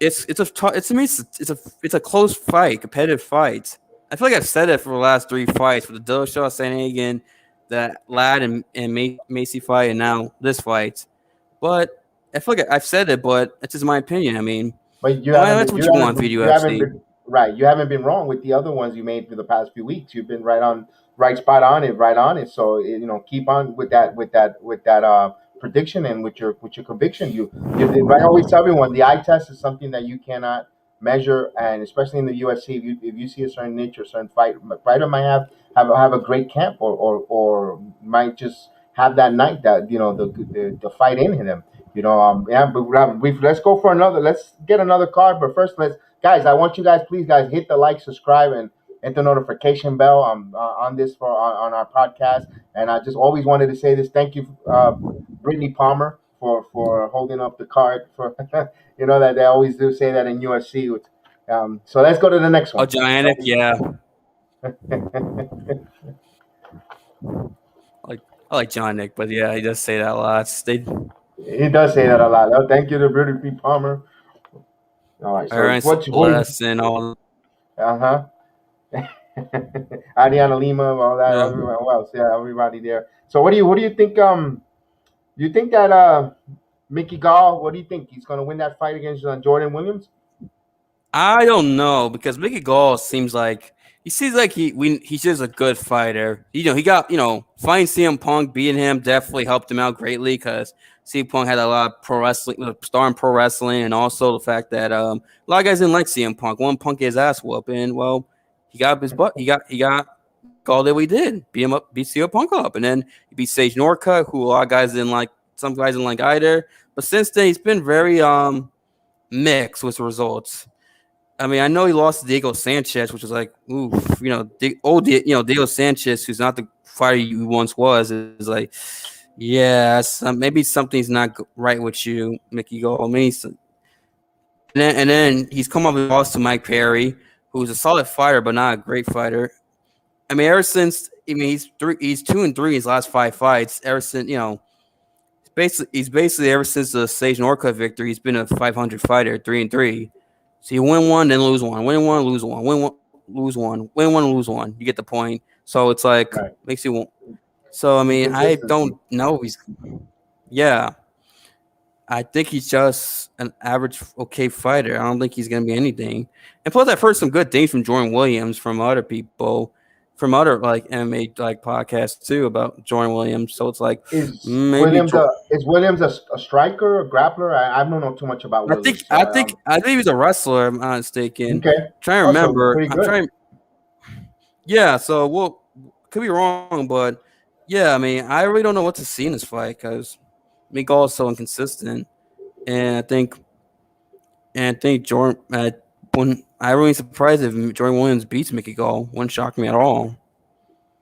it's a close fight, competitive fight. I feel like I've said it for the last 3 fights with the Dillashaw Sandhagen that Lad and Macy fight, and now this fight. But I feel like I've said it, but it's just my opinion. I mean, But you well, haven't that's been, what you want for you haven't UFC. been right. You haven't been wrong with the other ones you made for the past few weeks. You've been right on, right spot on it, right on it. So keep on with that, prediction and with your conviction. You did right. I always tell everyone the eye test is something that you cannot measure, and especially in the UFC, if you see a certain niche or certain fighter might have a great camp, or might just have that night that the fight in him. Yeah, but let's go for another. Let's get another card, but first, guys. I want you guys, please, guys, hit the like, subscribe, and hit the notification bell on this on our podcast. And I just always wanted to say this. Thank you, Brittany Palmer, for holding up the card for that they always do say that in UFC. So let's go to the next Oh, one. Giannic, yeah. Like I like Giannic, but yeah, he does say that a lot. They He does say that a lot. Oh, thank you to Brittany Palmer. All right. So Aaron what do you? Celeste and all. Uh huh. Adriana Lima, all that, Yeah. everyone else, yeah, everybody there. So what do you think? You think that Mickey Gall? What do you think he's going to win that fight against Jordan Williams? I don't know because Mickey Gall seems like he's just a good fighter. He got fighting CM Punk, beating him definitely helped him out greatly because CM Punk had a lot of pro wrestling, star in pro wrestling, and also the fact that a lot of guys didn't like CM Punk. One Punk his ass whooping. Well, he got his butt. He got Gall did what he did, beat him up, beat CM Punk up, and then he beat Sage Norcutt, who a lot of guys didn't like. Some guys didn't like either. But since then, he's been very mixed with results. I mean, I know he lost to Diego Sanchez, which was like, oof, Diego Sanchez, who's not the fighter he once was, is like, yeah, maybe something's not right with you, Mickey Gall. I mean, and then he's come up with lost to Mike Perry, who's a solid fighter but not a great fighter. I mean, he's 2-3 in his last 5 fights. Ever since he's basically ever since the Sage Norcutt victory, he's been a 500 fighter, 3-3. So you win one, then lose one, win one, lose one, win one, lose one, win one, lose one. You get the point. So it's like Right, makes you. So I mean, I inconsistency. don't know. Yeah. I think he's just an average, okay fighter. I don't think he's gonna be anything. And plus, I've heard some good things from Jordan Williams, from other people, from other like MMA like podcasts too about Jordan Williams. So it's like maybe Is Williams a striker, a grappler? I don't know too much about I think Williams. I think I think he's a wrestler. I'm not mistaken. Okay, Trying to also remember. pretty I'm good. trying. Yeah. So well, could be wrong, but yeah. I mean, I really don't know what to see in this fight because Miguel is so inconsistent, and I think Jordan. When I really surprised if Jordan Williams beats Mickey Gall, wouldn't shock me at all.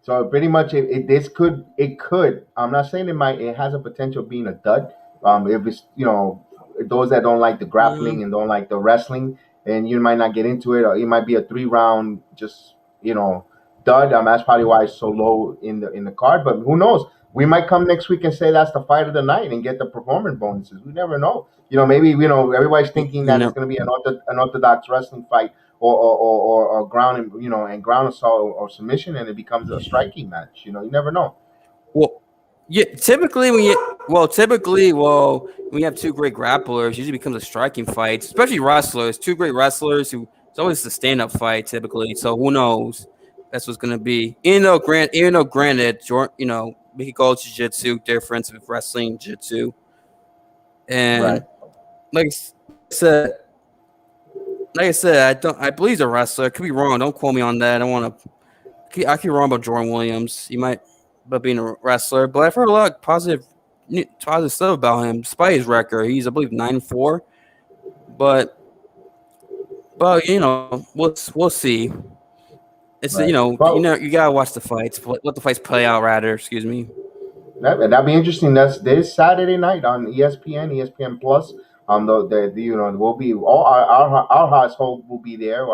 So pretty much, it could. I'm not saying it might. It has a potential of being a dud. If it's those that don't like the Mm, grappling and don't like the wrestling, and you might not get into it, or it might be a 3 round just dud. That's probably why it's so low in the card. But who knows? We might come next week and say that's the fight of the night and get the performance bonuses. We never know. Maybe everybody's thinking you that it's know, going to be an orthodox wrestling fight or ground and ground assault or submission, and it becomes a striking match. You never know. well, yeah. When you have two great grapplers, usually becomes a striking fight, especially wrestlers. Two great wrestlers who it's always a stand up fight typically. So who knows? That's what's gonna be. Granted, Mickey Gall's jiu-jitsu difference with wrestling jiu-jitsu, Right. and like I said, I don't. I believe he's a wrestler. I could be wrong. Don't quote me on that. I don't want to. I could be wrong about Jordan Williams. He might, but being a wrestler. But I've heard a lot of positive stuff about him, despite his record. He's, I believe, 9-4. But we'll see. It's Right. Well, you gotta watch the fights. Let the fights play out. Rather, excuse me. that'd be interesting. That's this Saturday night on ESPN, ESPN Plus. The we'll be all our household will be there.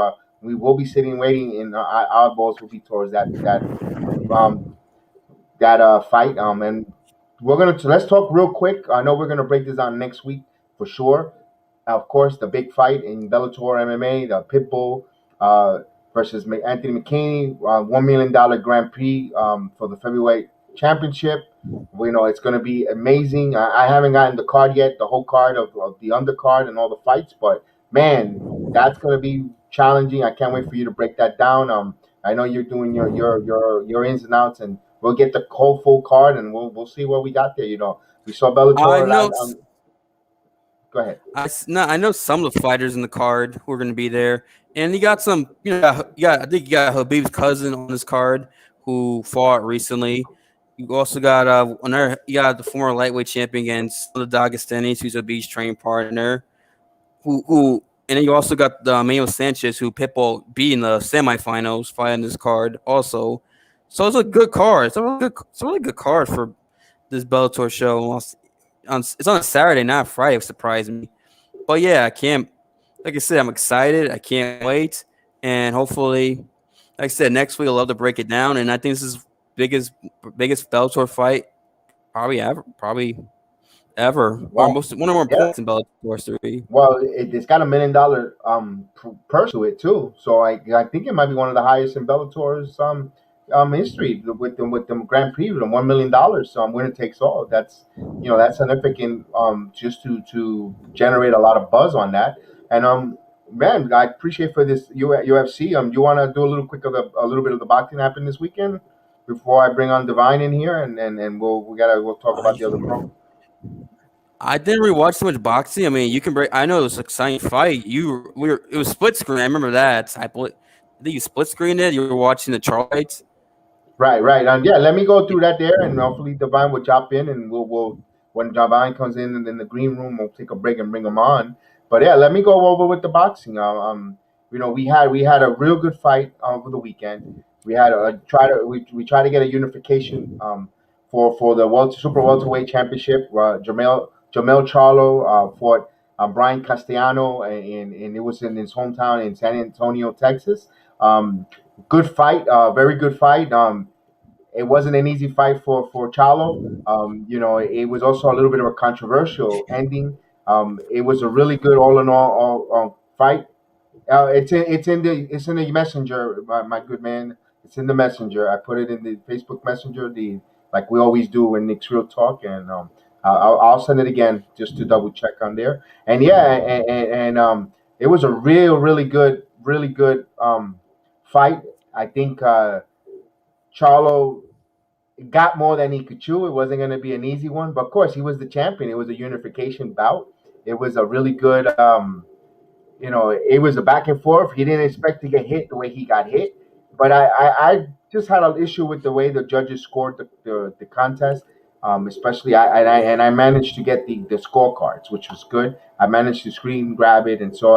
We will be sitting waiting, and our balls will be towards um fight. And we're gonna let's talk real quick. I know we're gonna break this down next week for sure. Of course, the big fight in Bellator MMA, the Pitbull uh, versus Anthony McKinney, $1 million Grand Prix for the featherweight championship. We know it's going to be amazing. I haven't gotten the card yet, the whole card of the undercard and all the fights, but man, that's going to be challenging. I can't wait for you to break that down. I know you're doing your ins and outs, and we'll get the whole full card, and we'll see what we got there. We saw I Bellator. know. Go ahead. No, I know some of the fighters in the card who are going to be there, and you got some. You got. I think you got Habib's cousin on this card who fought recently. You also got another. You got the former lightweight champion against the Dagestanis, who's Habib's training partner. And then you also got the Manuel Sanchez, who Pitbull beat in the semifinals, fighting this card also. So it's a good card. It's a really good card for this Bellator show. It's on a Saturday, not Friday, which surprised me. But yeah, I can't. Like I said, I'm excited. I can't wait, and hopefully, like I said, next week I'll love to break it down. And I think this is biggest Bellator fight probably ever, or Wow. most one of more Yeah. points in Bellator history. Well, it's got $1 million purse to it too. So I think it might be one of the highest in Bellator's history with the Grand Prix, the $1 million winner takes all. That's significant just to generate a lot of buzz on that. And man, I appreciate for this UFC. You want to do a little quick of a little bit of the boxing happened this weekend before I bring on Divine in here, and we'll talk about the other pro. I didn't really watch too much boxing. I mean, you can break. I know it was an exciting fight. It was split screen. I remember that. I think you split screened it. You were watching the Charles fights. Right, right. Yeah, let me go through that there, and hopefully Divine will drop in, and we'll when Divine comes in the green room, we'll take a break and bring him on. But yeah, let me go over with the boxing. We had a real good fight over the weekend. We try to get a unification for the super welterweight championship. Jamel Charlo fought Brian Castellano, and it was in his hometown in San Antonio, Texas. Good fight, very good fight. It wasn't an easy fight for Chalo. It was also a little bit of a controversial ending. It was a really good all in all fight. It's in the messenger, my good man. It's in the messenger. I put it in the Facebook messenger, the like we always do when Nick's Real Talk, and I'll send it again just to double check on there. And yeah, and it was a really good fight. I think Charlo got more than he could chew. It wasn't going to be an easy one, but of course he was the champion. It was a unification bout. It was a really good. It was a back and forth. He didn't expect to get hit the way he got hit, but I just had an issue with the way the judges scored the contest. Especially I managed to get the scorecards, which was good. I managed to screen grab it, and so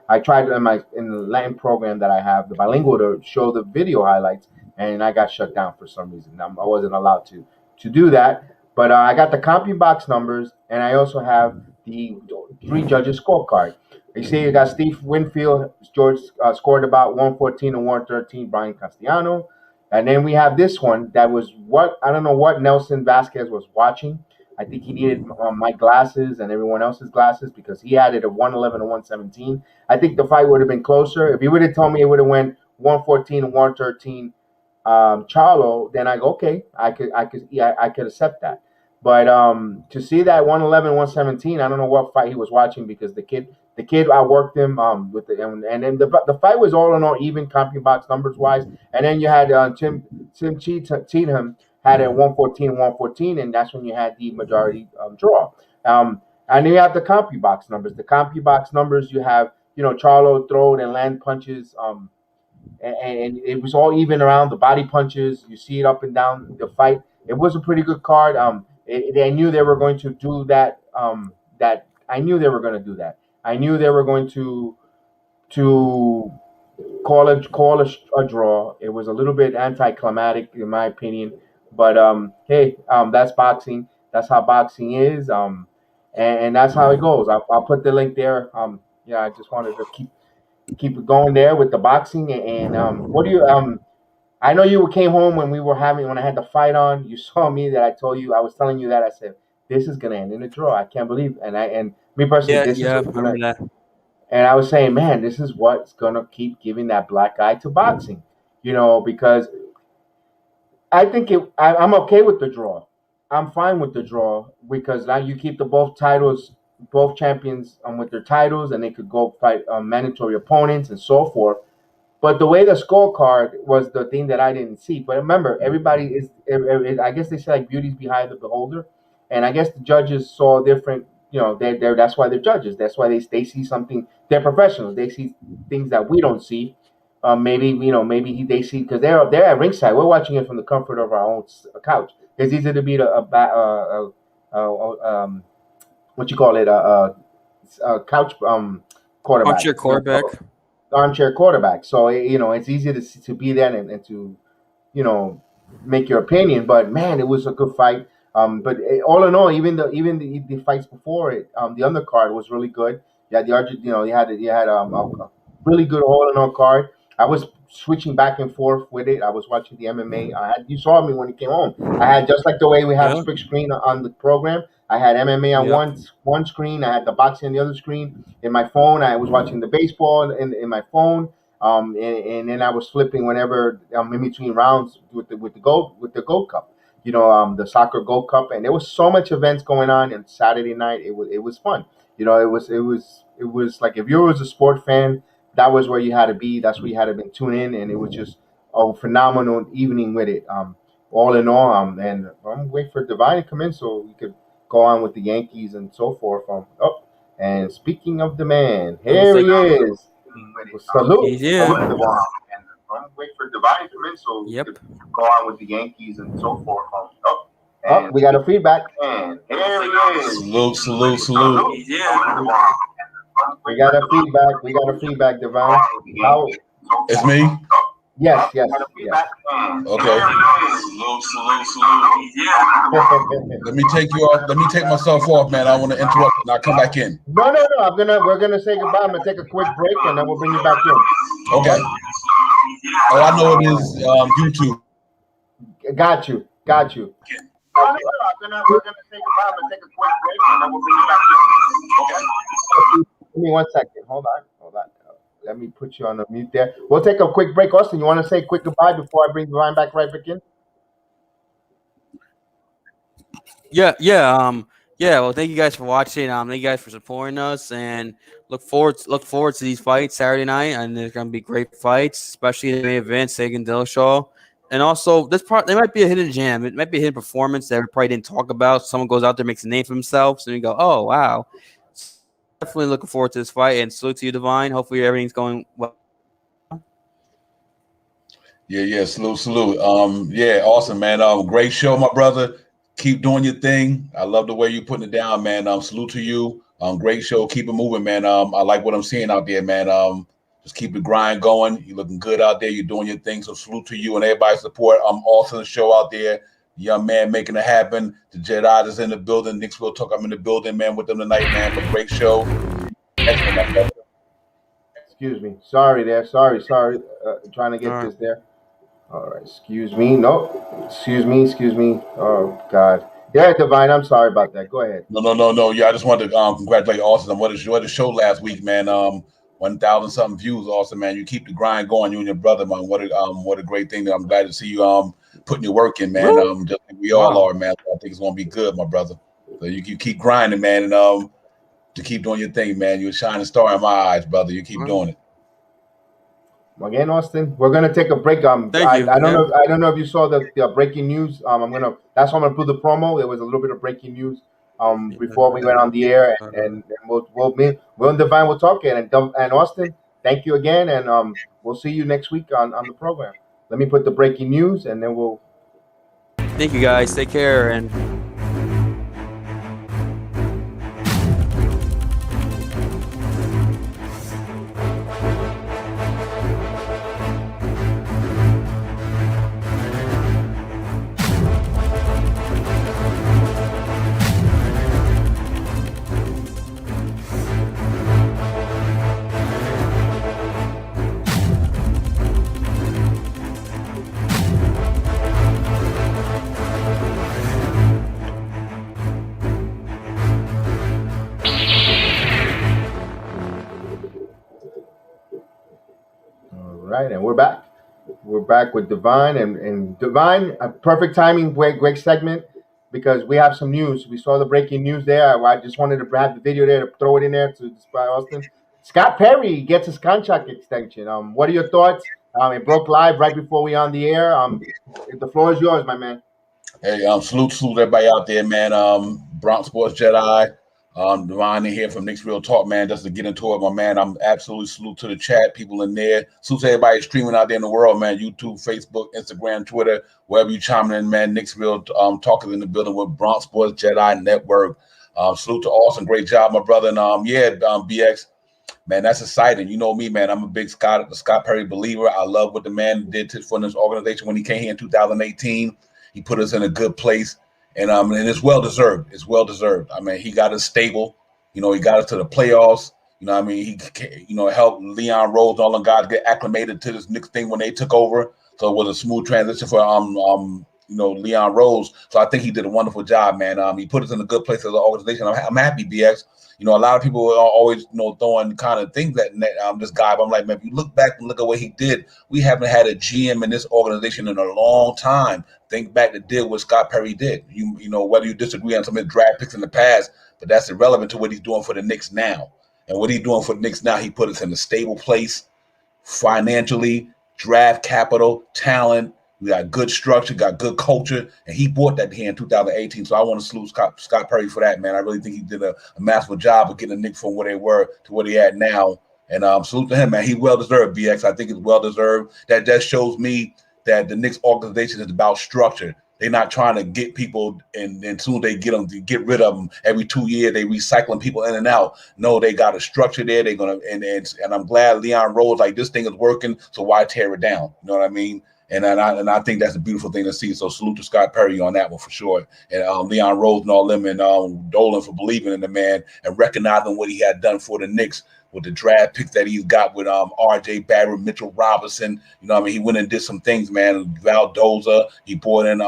I tried in the Latin program that I have, the bilingual, to show the video highlights, and I got shut down for some reason. I wasn't allowed to do that, but I got the CompuBox numbers, and I also have the three judges scorecard. You see, you got Steve Winfield. George scored about 114 and 113. Brian Castellano. And then we have this one that was what I don't know what Nelson Vasquez was watching. I think he needed my glasses and everyone else's glasses because he had it at 111 and 117. I think the fight would have been closer. If he would have told me it would have went 114 and 113 Charlo, then I go, okay, I could accept that. But to see that 111, 117, I don't know what fight he was watching because the kid outworked him with and then the fight was all in all even CompuBox numbers wise. And then you had Tim Cheatham had it 114, 114, and that's when you had the majority draw. And then you have the CompuBox numbers. The CompuBox numbers you have, Charlo throw and land punches. And it was all even around the body punches. You see it up and down the fight. It was a pretty good card. They knew they were going to do that. That I knew they were going to do that. I knew they were going to call a draw. It was a little bit anticlimactic in my opinion, but hey, that's boxing. That's how boxing is. And that's how it goes. I'll put the link there. Yeah, I just wanted to keep it going there with the boxing. And what do you I know you came home when I had the fight on. You saw me that I was telling you that I said this is gonna end in a draw. I can't believe, and me personally, Yeah, this is yeah, what's I gonna. remember that. And I was saying, man, this is what's gonna keep giving that black eye to boxing, because I think I'm okay with the draw. I'm fine with the draw because now you keep the both titles, both champions with their titles, and they could go fight mandatory opponents and so forth. But the way the scorecard was the thing that I didn't see. But remember, everybody is. I guess they say like beauty's behind the beholder, and I guess the judges saw different. They're that's why they're judges. That's why they see something. They're professionals. They see things that we don't see. Maybe they see because they're at ringside. We're watching it from the comfort of our own couch. It's easy to beat a what you call it a couch quarterback. Armchair quarterback. Armchair quarterback. So it's easy to be there and to you know make your opinion. But man, it was a good fight. But all in all, even the fights before it, the undercard was really good. You had the Argent, you had a really good all in all card. I was switching back and forth with it. I was watching the MMA. You saw me when you came home. I had just like the way we have Yeah. split screen on the program. I had MMA on Yep. one screen. I had the boxing on the other screen. In my phone, I was watching the baseball in my phone. And then I was flipping whenever in between rounds with the Gold Cup, the soccer Gold Cup, and there was so much events going on. And Saturday night, it was fun. It was like if you was a sport fan, that was where you had to be. That's where you had to tune in, and it was just a phenomenal evening with it. All in all, and I'm waiting for Divine to come in so we could go on with the Yankees and so forth. And speaking of the man, Oh, here he is. Salute. He's here. Salute Devon. And I'm waiting for Divine to come in so we Yep. could go on with the Yankees and so forth. We got a feedback. And here he is. Salute. He's here. We got a feedback. Divine. How? It's me? Yes. Okay. He's here. Let me take you off. Let me take myself off, man. I want to interrupt and I'll come back in. No. We're gonna say goodbye. I'm gonna take a quick break and then we'll bring you back in. Okay. Oh, I know it is YouTube. Got you. No. We're gonna say goodbye. I'm gonna take a quick break and then we'll bring you back in. Okay. Give me 1 second. Hold on. Let me put you on the mute there. We'll take a quick break. Austin, you want to say a quick goodbye before I bring Divine back in? Yeah. Well, thank you guys for watching. Thank you guys for supporting us, and look forward to these fights Saturday night. And there's gonna be great fights, especially in the main event, Sagan Dillashaw. And also, there might be a hidden gem. It might be a hidden performance that we probably didn't talk about. Someone goes out there, makes a name for themselves, and you go, "Oh, wow!" Definitely looking forward to this fight. And salute to you, Divine. Hopefully, everything's going well. Yeah. Salute. Yeah, awesome, man. Great show, my brother. Keep doing your thing. I love the way you're putting it down, man. Salute to you. Great show. Keep it moving, man. I like what I'm seeing out there, man. Just keep the grind going. You're looking good out there. You're doing your thing. So salute to you and everybody's support. Also the show out there. Young man making it happen. The Jedi is in the building. Nick's will talk. I'm in the building, man, with them tonight, man. But great show. Excellent, my brother. Excuse me. Sorry there. Sorry. Trying to get this there. All right. Excuse me. No. Excuse me. Oh, God. Yeah, Divine. I'm sorry about that. Go ahead. No. Yeah, I just wanted to congratulate Austin on what a show last week, man. 1,000 something views, Austin, man. You keep the grind going, you and your brother, man. What a great thing. I'm glad to see you putting your work in, man. Just like we all are, man. I think it's gonna be good, my brother. So you keep grinding, man, and to keep doing your thing, man. You're a shining star in my eyes, brother. You keep doing it. Again, Austin, we're gonna take a break. Thank you. I don't know if you saw the breaking news. That's why I'm gonna put the promo. There was a little bit of breaking news before we went on the air, and Will and Divine will talk. And Austin, thank you again, and we'll see you next week on the program. Let me put the breaking news, and then we'll. Thank you, guys. Take care, and. All right, and we're back. We're back with Divine and Divine. Perfect timing, great segment because we have some news. We saw the breaking news there. I just wanted to have the video there to throw it in there to by Austin. Scott Perry gets his contract extension. What are your thoughts? It broke live right before we on the air. The floor is yours, my man. Hey, salute everybody out there, man. Bronx Sports Jedi. Divine in here from Knicks Real Talk, man. Just to get into it, my man. I'm absolutely salute to the chat, people in there. Salute to everybody streaming out there in the world, man. YouTube, Facebook, Instagram, Twitter, wherever you chiming in, man. Knicks Real Talk is in the building with Bronx Sports Jedi Network. Salute to Austin, great job, my brother. And BX, man, that's exciting. You know me, man. I'm a big Scott Perry believer. I love what the man did for this organization when he came here in 2018. He put us in a good place, and it's well deserved. It's well deserved. I mean, he got us stable. You know, he got us to the playoffs. You know, I mean, helped Leon Rose, all them guys get acclimated to this Knicks thing when they took over. So it was a smooth transition for Leon Rose. So I think he did a wonderful job, man. He put us in a good place as an organization. I'm happy, BX. You know, a lot of people are always, throwing kind of things at this guy. But I'm like, man, if you look back and look at what he did, we haven't had a GM in this organization in a long time. Think back to deal what Scott Perry did. You know, whether you disagree on some of his draft picks in the past, but that's irrelevant to what he's doing for the Knicks now. And what he's doing for the Knicks now, he put us in a stable place financially, draft capital, talent. We got good structure, got good culture, and he brought that here in 2018. So I want to salute Scott Perry for that, man. I really think he did a masterful job of getting the Knicks from where they were to where they at now. And salute to him, man. He well deserved, BX. I think it's well deserved. That just shows me that the Knicks organization is about structure. They're not trying to get people, and soon they get them, to get rid of them every 2 years. They recycling people in and out. No, they got a structure there. They're gonna, and I'm glad Leon Rose, like, this thing is working. So why tear it down? You know what I mean? And I think that's a beautiful thing to see. So salute to Scott Perry on that one for sure. And Leon Rose and all them, and Dolan for believing in the man and recognizing what he had done for the Knicks with the draft picks that he's got with R.J. Barrett, Mitchell Robinson. You know what I mean? He went and did some things, man. Valdoza. He brought in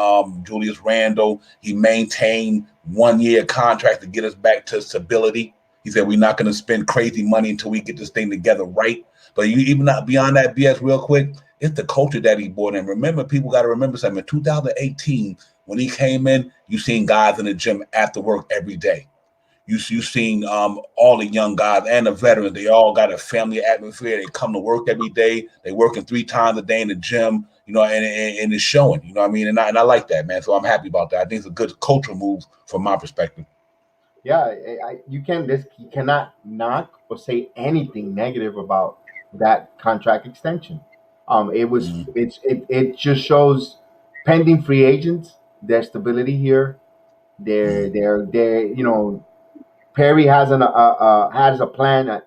Julius Randle. He maintained 1 year contract to get us back to stability. He said, we're not going to spend crazy money until we get this thing together right. But you even not beyond that, BS, real quick, it's the culture that he brought in. Remember, people got to remember something. In 2018, when he came in, you seen guys in the gym after work every day. You seen all the young guys and the veterans. They all got a family atmosphere. They come to work every day. They working 3 times a day in the gym, and it's showing. You know what I mean? And I like that, man. So I'm happy about that. I think it's a good cultural move from my perspective. Yeah, you cannot knock or say anything negative about that contract extension. It just shows pending free agents, their stability here. They're Perry has a plan,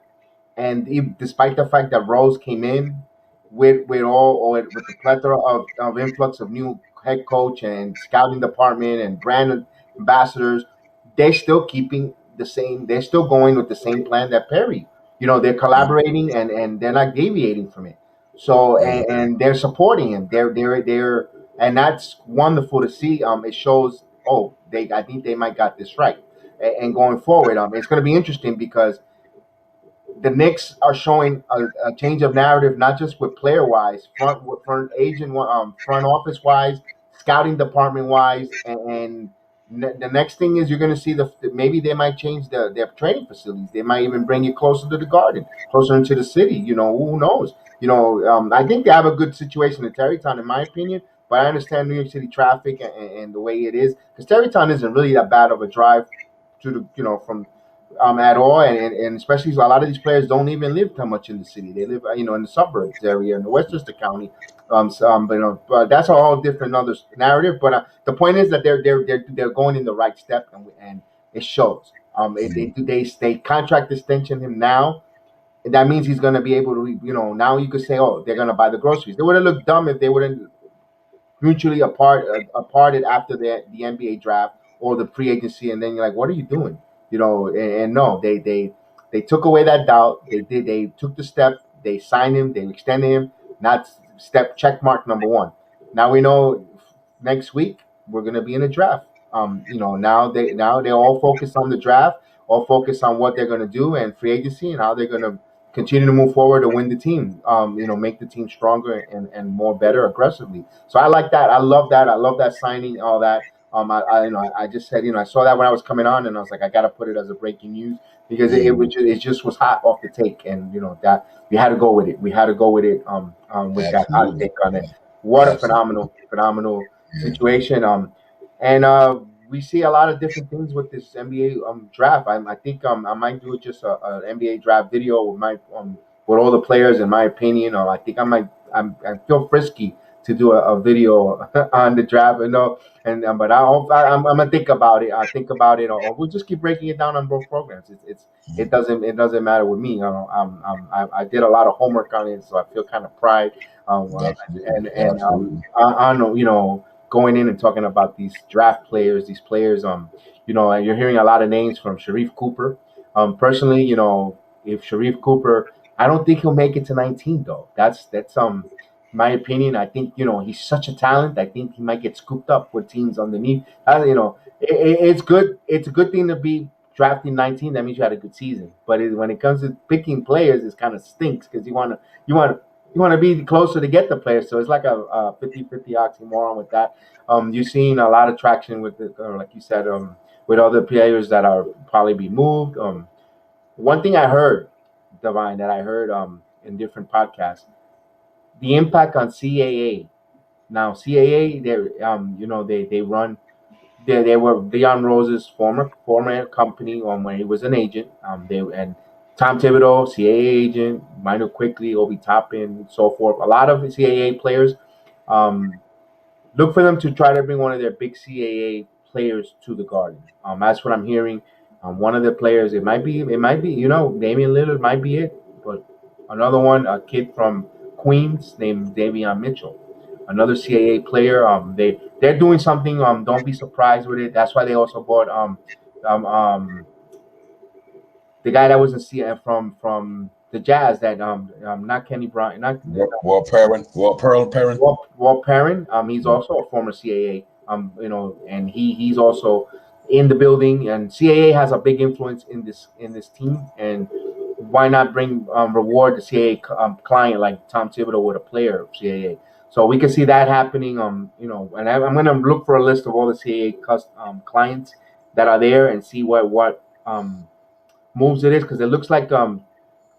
and despite the fact that Rose came in with the plethora of influx of new head coach and scouting department and brand ambassadors, they're still keeping the same. They're still going with the same plan that Perry. They're collaborating and they're not deviating from it. So and they're supporting him. They're and that's wonderful to see. It shows. Oh, I think they might got this right. And going forward, it's going to be interesting because the Knicks are showing a change of narrative, not just with player wise, front agent, front office wise, scouting department wise, and the next thing is you're going to see maybe they might change their training facilities. They might even bring you closer to the Garden, closer into the city. Who knows? I think they have a good situation in Terrytown, in my opinion. But I understand New York City traffic and the way it is, because Terrytown isn't really that bad of a drive to from at all, and especially a lot of these players don't even live that much in the city. They live, in the suburbs area in the Westchester County. But that's a whole different other narrative. But the point is that they're going in the right step, and it shows. They contract extension him now. And that means he's going to be able to, now you could say, oh, they're going to buy the groceries. They would have looked dumb if they wouldn't mutually aparted after the NBA draft or the free agency, and then you're like, what are you doing? And no, they took away that doubt. They took the step. They signed him. They extended him. Not step check mark number one. Now we know next week we're gonna be in a draft. Now they're all focused on the draft, all focused on what they're gonna do and free agency and how they're gonna continue to move forward to win the team. Make the team stronger and more better aggressively. So I like that. I love that. I love that signing, all that. I just said, I saw that when I was coming on, and I was like, I got to put it as a breaking news because it just was hot off the take, and that we had to go with it. We had to go with it. With that hot Absolutely. take on it. What a Absolutely. phenomenal Yeah. situation. And we see a lot of different things with this NBA draft. I think I might do just a NBA draft video with all the players. In my opinion, I think I feel frisky to do a video on the draft. But I'm gonna think about it. I think about it, or we'll just keep breaking it down on both programs. It doesn't matter with me. I did a lot of homework on it, so I feel kind of pride. Absolutely. And Absolutely. I know, going in and talking about these players, and you're hearing a lot of names from Sharif Cooper. Personally, if Sharif Cooper, I don't think he'll make it to 19 though. That's my opinion. I think he's such a talent. I think he might get scooped up with teams underneath. It's good. It's a good thing to be drafting 19. That means you had a good season. But when it comes to picking players, it kind of stinks because you want to be closer to get the players. So it's like a 50-50 oxymoron with that. You're seeing a lot of traction with like you said, with other players that are probably be moved. One thing I heard, Divine, that I heard in different podcasts, the impact on CAA. Now CAA, they run. They were Deion Rose's former company when he was an agent. They and Tom Thibodeau, CAA agent, Minor Quickly, Obi Toppin, so forth. A lot of CAA players. Um, Look for them to try to bring one of their big CAA players to the Garden. That's what I'm hearing. One of the players, it might be, Damian Lillard might be it, but another one, a kid from Queens named Davion Mitchell, another CAA player. They're doing something. Don't be surprised with it. That's why they also bought um, um the guy that was in CAA from the Jazz that not Kenny Bryant, not Pearl Perrin. Walt Perrin, he's also a former CAA. And he's also in the building. And CAA has a big influence in this team. And why not bring reward the CAA client like Tom Thibodeau with a player of CAA? So we can see that happening. And I'm going to look for a list of all the CAA clients that are there and see what moves it is because it looks like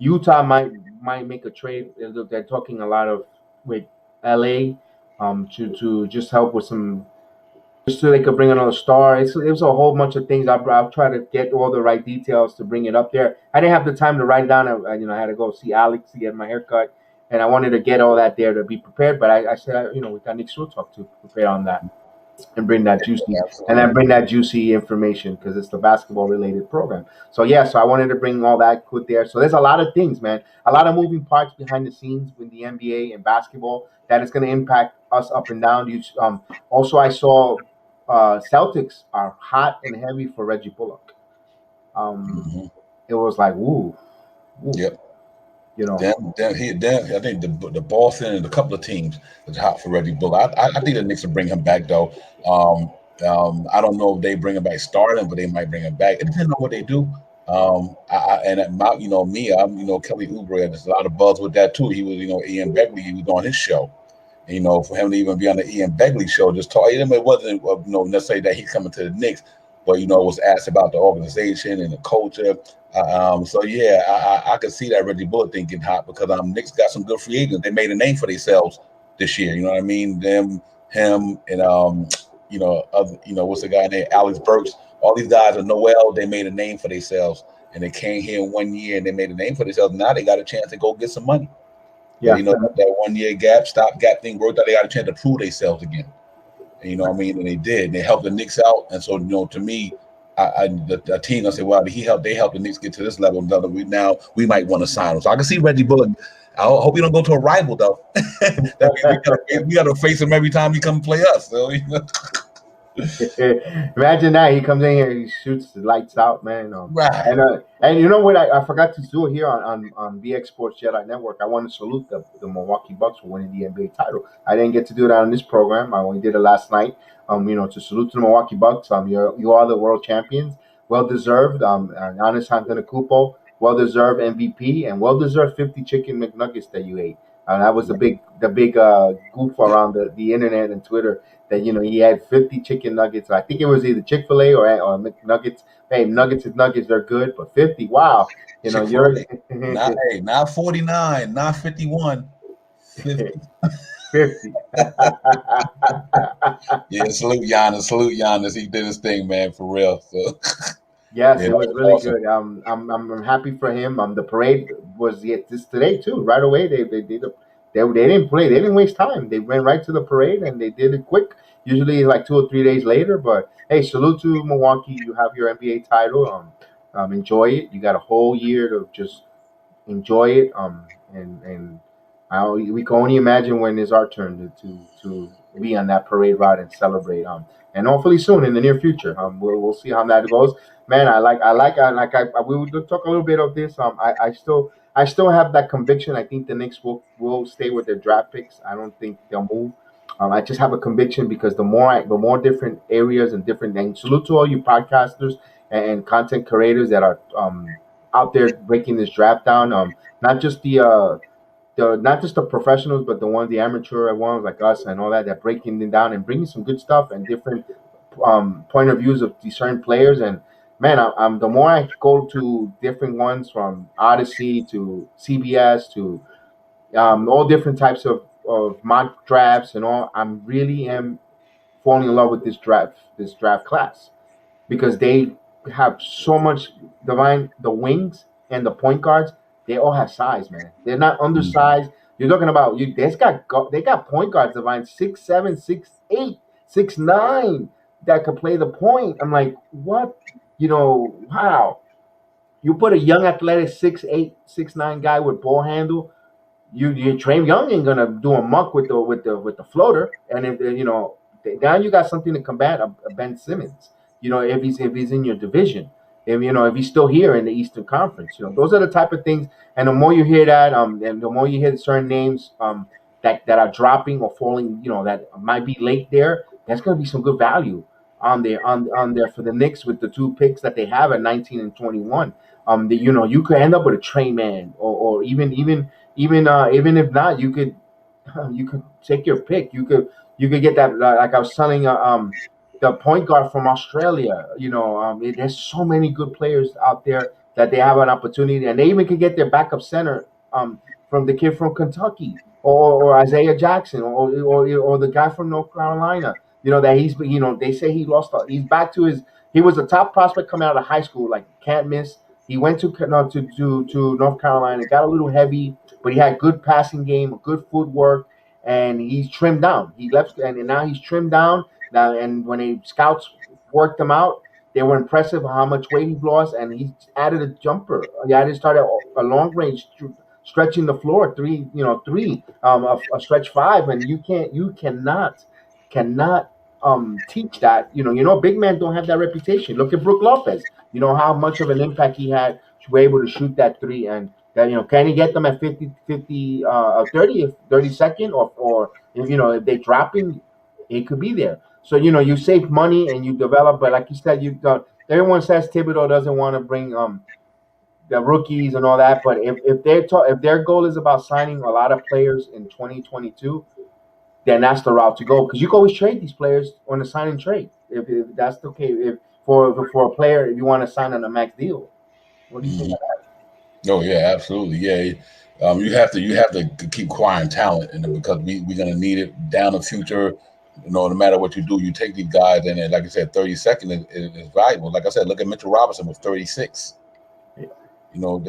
Utah might make a trade. They're talking a lot of with LA to just help with some just so they could bring another star. It was a whole bunch of things. I'll try to get all the right details to bring it up there. I didn't have the time to write it down. I had to go see Alex to get my haircut, and I wanted to get all that there to be prepared. But I said, we got Nick Talk to prepare on that and bring that juicy and then Absolutely. bring that juicy information because it's the basketball related program. So yeah, so I wanted to bring all that put there. So there's a lot of things, man, a lot of moving parts behind the scenes with the NBA and basketball that is going to impact us up and down. Also, I saw Celtics are hot and heavy for Reggie Bullock. Um, Hmm. it was like woo, woo, Yep. you know. Damn, I think the Boston and a couple of teams is hot for Reggie Bullock. I think the Knicks will bring him back though. Um, I don't know if they bring him back starting, but they might bring him back. It depends on what they do. And at my, me, I'm Kelly Oubre. There's a lot of buzz with that too. He was Ian Begley. He was on his show. And, for him to even be on the Ian Begley show, just talk. It wasn't necessarily that he's coming to the Knicks, but was asked about the organization and the culture. So yeah, I could see that Reggie Bullock thing getting hot because Knicks got some good free agents. They made a name for themselves this year. You know what I mean? Him, and what's the guy named Alex Burks? All these guys are Noel. They made a name for themselves, and they came here in 1 year and they made a name for themselves. Now they got a chance to go get some money. Because Yeah, that 1 year stopgap thing worked out. They got a chance to prove themselves again. And, you know what I mean? And they did. And they helped the Knicks out. And so, to me, the team, I say, well, they helped the Knicks get to this level. We might want to sign him. So I can see Reggie Bullock. I hope he don't go to a rival though. That means we gotta face him every time he come play us. So Imagine that he comes in here, he shoots the lights out, man. right. And you know what? I forgot to do here on BX Sports Jedi Network. I want to salute the Milwaukee Bucks for winning the NBA title. I didn't get to do that on this program. I only did it last night. To salute to the Milwaukee Bucks. You are the world champions, well deserved. Giannis Antetokounmpo well deserved MVP and well deserved 50 chicken McNuggets that you ate. That was the big goof around the internet and Twitter that he had 50 chicken nuggets. I think it was either Chick-fil-A or McNuggets. Hey, nuggets is nuggets, they're good, but 50, wow. You're Chick-fil-A. Not 49, not 51, 50. 50. Yeah, salute Giannis. He did his thing, man, for real. So Yes, yeah, it that was was really awesome. good. I'm happy for him. The parade was just today too. Right away, they did they didn't play. They didn't waste time. They went right to the parade and they did it quick. Usually like 2 or 3 days later. But hey, salute to Milwaukee. You have your NBA title. Enjoy it. You got a whole year to just enjoy it. And we can only imagine when it's our turn to be on that parade route and celebrate. And hopefully soon in the near future. We'll see how that goes. Man, we would talk a little bit of this. I still have that conviction. I think the Knicks will stay with their draft picks. I don't think they'll move. I just have a conviction because the more different areas and different things. Salute to all you podcasters and content creators that are out there breaking this draft down. Not just the professionals, but the amateur ones like us and all that breaking it down and bringing some good stuff and different point of views of these certain players. And man, the more I go to different ones from Odyssey to CBS to all different types of mock drafts and all, I'm really am falling in love with this draft class because they have so much divine the wings and the point guards. They all have size, man. They're not Mhm. undersized. You're talking about you. They got point guards divine 6'7", 6'8", 6'9" that could play the point. I'm like, what? Wow. You put a young athletic 6'8", 6'9" guy with ball handle. You Trey Young ain't gonna do a muck with the floater, and if now you got something to combat a Ben Simmons. If he's in your division, if he's still here in the Eastern Conference, those are the type of things. And the more you hear that, and the more you hear certain names, that are dropping or falling, that might be late there. That's gonna be some good value on there for the Knicks with the two picks that they have at 19 and 21. You could end up with a Trey Man or even if not, you could take your pick. You could get that like I was telling the point guard from Australia. There's so many good players out there that they have an opportunity, and they even could get their backup center from the kid from Kentucky or Isaiah Jackson or the guy from North Carolina. That they say he's back to his. He was a top prospect coming out of high school, like can't miss. He went no, to North Carolina, got a little heavy, but he had good passing game, good footwork, and he's trimmed down. He left, and now he's trimmed down. Now, and when the scouts worked him out, they were impressive how much weight he lost, and he added a jumper. He added started a long range, stretching the floor, three, a stretch five, and you cannot teach that. Big men don't have that reputation. Look at Brook Lopez. You know how much of an impact he had to be able to shoot that three, and that can he get them at 30 second, or if they dropping, it could be there. So you save money and you develop, but like you said, everyone says Thibodeau doesn't want to bring the rookies and all that, but if their goal is about signing a lot of players in 2022, then that's the route to go because you can always trade these players on a sign and trade if that's okay. If for a player, if you want to sign on a max deal, what do you think Mhm. of that? Oh yeah, absolutely. Yeah, you have to keep acquiring talent, and because we're gonna need it down the future. No matter what you do, you take these guys, and then, like I said, 30 seconds is valuable. Like I said, look at Mitchell Robinson with 36. Talent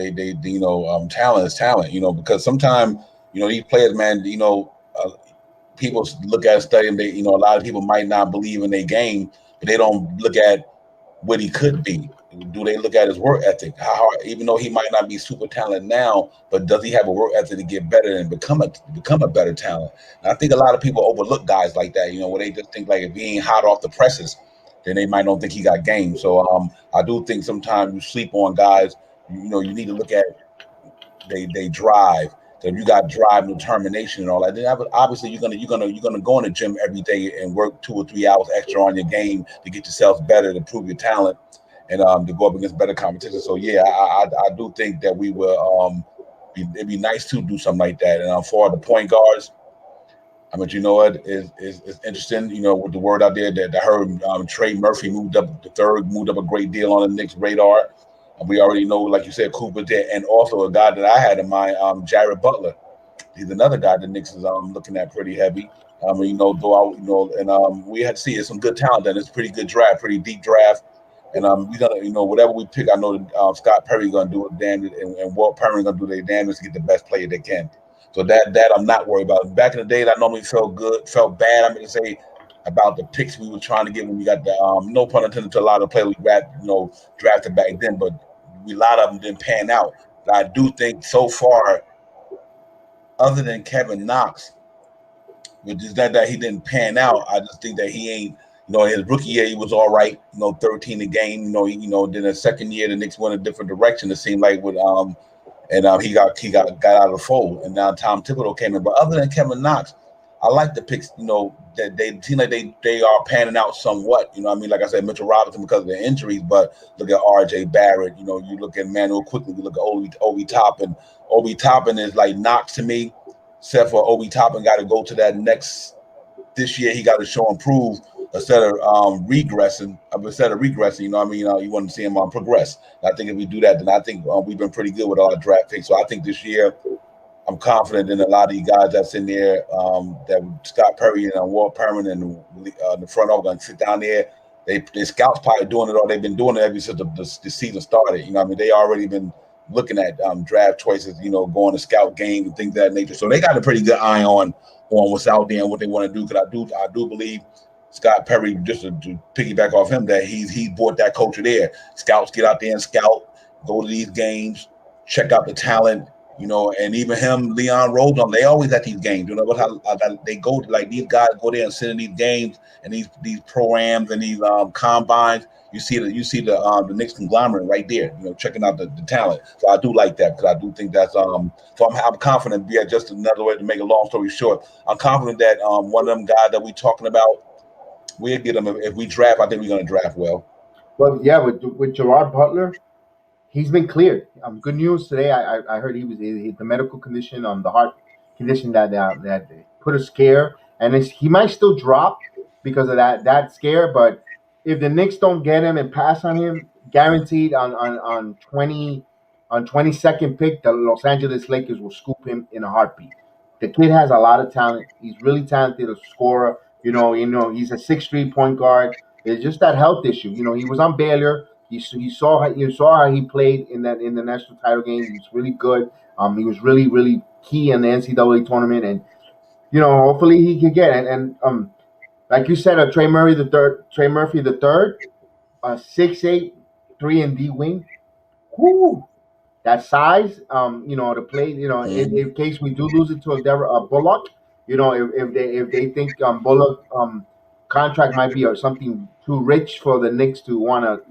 is talent. Because sometimes these players, man. People look at studying. A lot of people might not believe in their game, but they don't look at what he could be. Do they look at his work ethic? Even though he might not be super talented now, but does he have a work ethic to get better and become a better talent? And I think a lot of people overlook guys like that. Where they just think like if he ain't hot off the presses, then they might not think he got game. So I do think sometimes you sleep on guys. You need to look at they drive. So if you got drive and determination and all that, then obviously you're gonna go in the gym every day and work 2 or 3 hours extra on your game to get yourself better to prove your talent and to go up against better competition. So yeah, I do think that we will. It'd be nice to do something like that. And for the point guards, I mean, you know what is interesting. You know, with the word out there that I heard Trey Murphy moved up the third, moved up a great deal on the Knicks radar. And we already know, like you said, Cooper there, and also a guy that I had in mind, Jared Butler. He's another guy the Knicks is looking at pretty heavy. Though and we had to see it's some good talent. And it's a pretty good draft, pretty deep draft. And we gonna, whatever we pick, I know that Scott Perry gonna do it damn it, and Walt Perry gonna do their damnedest to get the best player they can. So that I'm not worried about. Back in the day, I normally felt bad. I'm gonna say about the picks we were trying to get when we got the no pun intended to a lot of players we drafted back then, but a lot of them didn't pan out. But I do think so far, other than Kevin Knox, which is that he didn't pan out. I just think that he ain't. His rookie year he was all right. 13 a game. Then the second year the Knicks went a different direction. It seemed like with and he got out of the fold. And now Tom Thibodeau came in. But other than Kevin Knox, I like the picks. That they seem like they are panning out somewhat. I mean, like I said, Mitchell Robinson because of their injuries. But look at R.J. Barrett. You look at Manuel quickly. You look at Obi Toppin. Obi Toppin is like Knox to me. Except for Obi Toppin got to go to that next. This year he got to show improve instead of regressing. You know what I mean? You want to see him progress. And I think if we do that, then I think we've been pretty good with our draft picks. So I think this year I'm confident in a lot of these guys that's in there. That Scott Perry and Walt Perman and the front office going to sit down there. They scouts probably doing it, or they've been doing it ever since the season started. I mean, they already been looking at draft choices, going to scout games and things of that nature. So they got a pretty good eye on what's out there and what they want to do. Because I do believe Scott Perry, just to piggyback off him, that he brought that culture there. Scouts get out there and scout, go to these games, check out the talent, and even him, Leon Rose, they always at these games. How they go to, like, these guys go there and sit in these games and these pro-ams and these combines. You see the Knicks conglomerate right there, checking out the talent. So I do like that because I do think that's so I'm confident. Yeah, just another way to make a long story short, I'm confident that one of them guys that we talking about, we'll get them if we draft. I think we're gonna draft well. Well, yeah, with Gerard Butler, he's been cleared. Good news today. I heard the medical condition, the heart condition that put a scare, and he might still drop because of that scare. But if the Knicks don't get him and pass on him, guaranteed on 22nd pick, the Los Angeles Lakers will scoop him in a heartbeat. The kid has a lot of talent. He's really talented, a scorer. He's a 6'3" point guard. It's just that health issue. He was on Baylor. You saw how he played in the national title game. He was really good. He was really really key in the NCAA tournament, and hopefully he could get it. And like you said, Trey Murphy the third, 6'8", 3-and-D wing. Whoo, that size. To play. In case we do lose it to a Bullock. If they think Bullock contract might be or something too rich for the Knicks to want to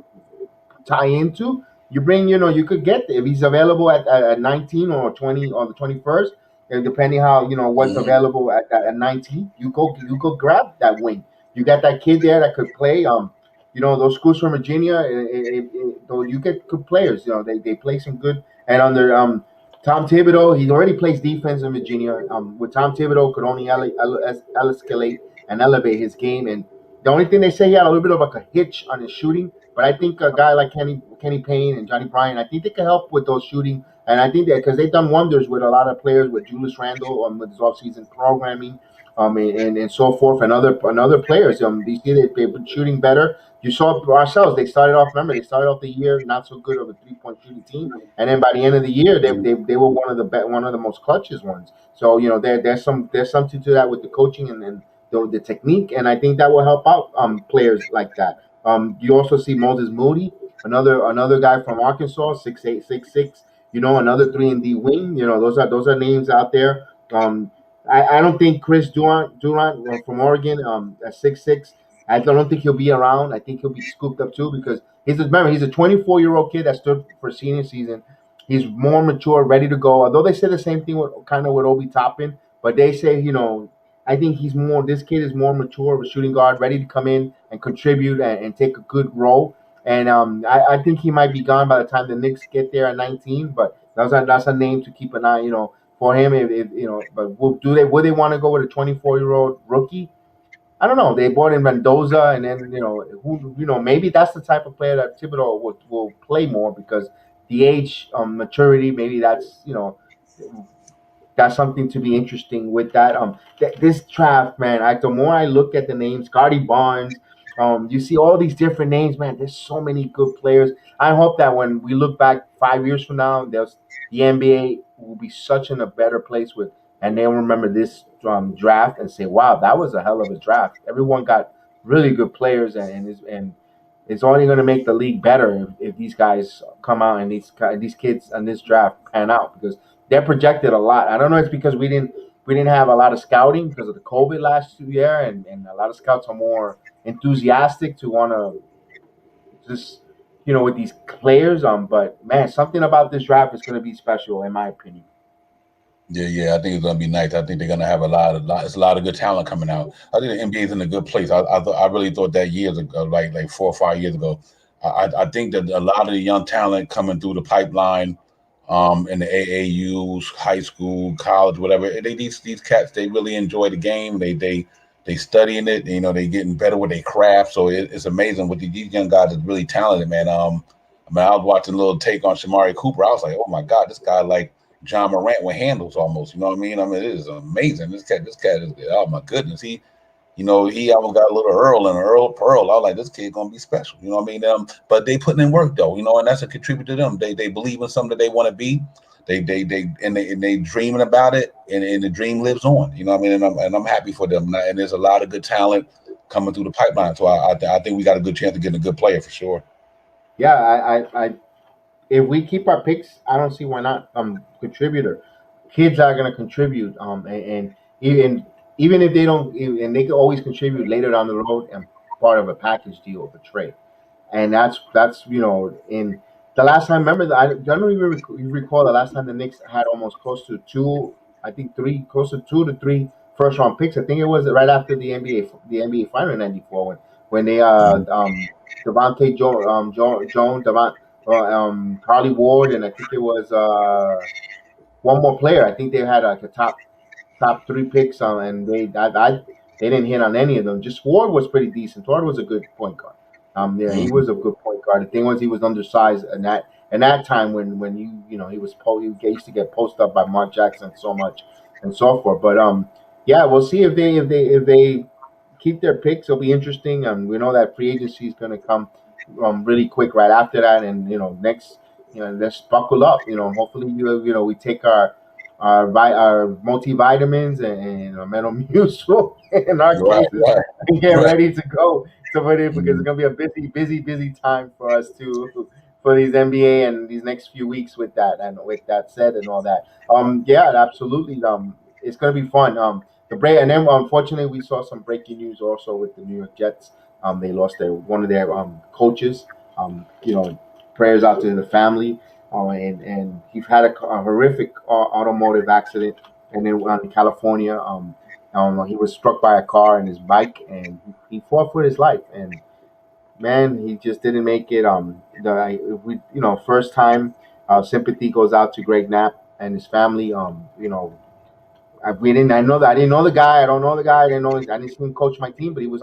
tie into. You bring, you could get if he's available at 19 or 20 on the 21st, and depending how what's Mm-hmm. available at 19, you go grab that wing. You got that kid there that could play. Those schools from Virginia, though you get good players. They play some good. And under Tom Thibodeau, he already plays defense in Virginia. With Tom Thibodeau, could only escalate and elevate his game. And the only thing they say he had a little bit of like a hitch on his shooting, but I think a guy like Kenny Payne and Johnny Bryant, I think they can help with those shooting. And I think that because they've done wonders with a lot of players, with Julius Randle, with his offseason programming, and so forth, and other players. You see they've been shooting better. You saw ourselves. They started off. Remember, they started off the year not so good of a 3-point shooting team, and then by the end of the year, they were one of the most clutches ones. So there's something to that with the coaching and the technique, and I think that will help out players like that. You also see Moses Moody, another guy from Arkansas, 6'8", 6'6". Another 3-and-D wing. Those are names out there. I don't think Chris Durant from Oregon, at 6'6". I don't think he'll be around. I think he'll be scooped up too because he's a 24-year-old kid that stood for senior season. He's more mature, ready to go. Although they say the same thing with Obi Toppin, but they say I think he's more. This kid is more mature, of a shooting guard, ready to come in and contribute and take a good role. and I think he might be gone by the time the Knicks get there at 19. But that's a name to keep an eye, for him. If but would they want to go with a 24-year-old rookie? I don't know. They brought in Mendoza, and then maybe that's the type of player that Thibodeau will play more because the age, maturity. Maybe that's something to be interesting with that. This draft, man. The more I look at the names, Scotty Barnes, you see all these different names, man. There's so many good players. I hope that when we look back 5 years from now, the NBA will be such in a better place and they'll remember this draft and say, "Wow, that was a hell of a draft." Everyone got really good players, and it's only going to make the league better if these guys come out and these kids on this draft pan out because they're projected a lot. I don't know. It's because we didn't have a lot of scouting because of the COVID last year, and a lot of scouts are more enthusiastic to want to just with these players. But man, something about this draft is going to be special in my opinion. Yeah, I think it's gonna be nice. I think they're gonna have it's a lot of good talent coming out. I think the NBA is in a good place. I really thought that years ago, like 4 or 5 years ago. I think that a lot of the young talent coming through the pipeline, in the AAUs, high school, college, whatever. These cats, they really enjoy the game. They studying it. They getting better with their craft. So it's amazing what these young guys is really talented, man. I mean, I was watching a little take on Shamari Cooper. I was like, oh my God, this guy like John Morant with handles almost. You know what I mean? I mean, it is amazing. This cat is, oh my goodness. He almost got a little Earl and Earl Pearl. I was like, this kid gonna be special. You know what I mean? But they putting in work though, and that's a contributor to them. They believe in something that they want to be. They dreaming about it, and the dream lives on. You know what I mean? And I'm happy for them. And there's a lot of good talent coming through the pipeline. So I think we got a good chance of getting a good player for sure. Yeah, I if we keep our picks, I don't see why not. Contributor, kids are gonna contribute. And even if they don't, and they can always contribute later down the road and part of a package deal of a trade. And that's in the last time. Remember, I don't even recall the last time the Knicks had almost close to two, I think three, close to 2 to 3 first round picks. I think it was right after the NBA final in '94 when they Mhm. Devontae Jones, Carly Ward, and I think it was one more player. I think they had like a top 3 picks on, and they didn't hit on any of them. Just Ward was pretty decent. Ward was a good point guard. Yeah, he Mhm. was a good point guard. The thing was, he was undersized, and that time when he was he used to get posted up by Mark Jackson so much and so forth. But yeah, we'll see if they keep their picks. It'll be interesting. We know that free agency is going to come really quick right after that, and next, let's buckle up. Hopefully, we take our multivitamins and our Metamucil in our Right, cases right, and get right. ready to go. Because it's Mhm. gonna be a busy, busy, busy time for us for these NBA and these next few weeks with that. And with that said and all that, yeah, absolutely. It's gonna be fun. The break, and then unfortunately we saw some breaking news also with the New York Jets. They lost one of their coaches. Prayers out to the family. And he had a horrific automotive accident, and then in California, he was struck by a car in his bike, and he fought for his life. And man, he just didn't make it. First time, sympathy goes out to Greg Knapp and his family. We didn't. I know that I didn't know the guy. I don't know the guy. I didn't see him coach my team, but he was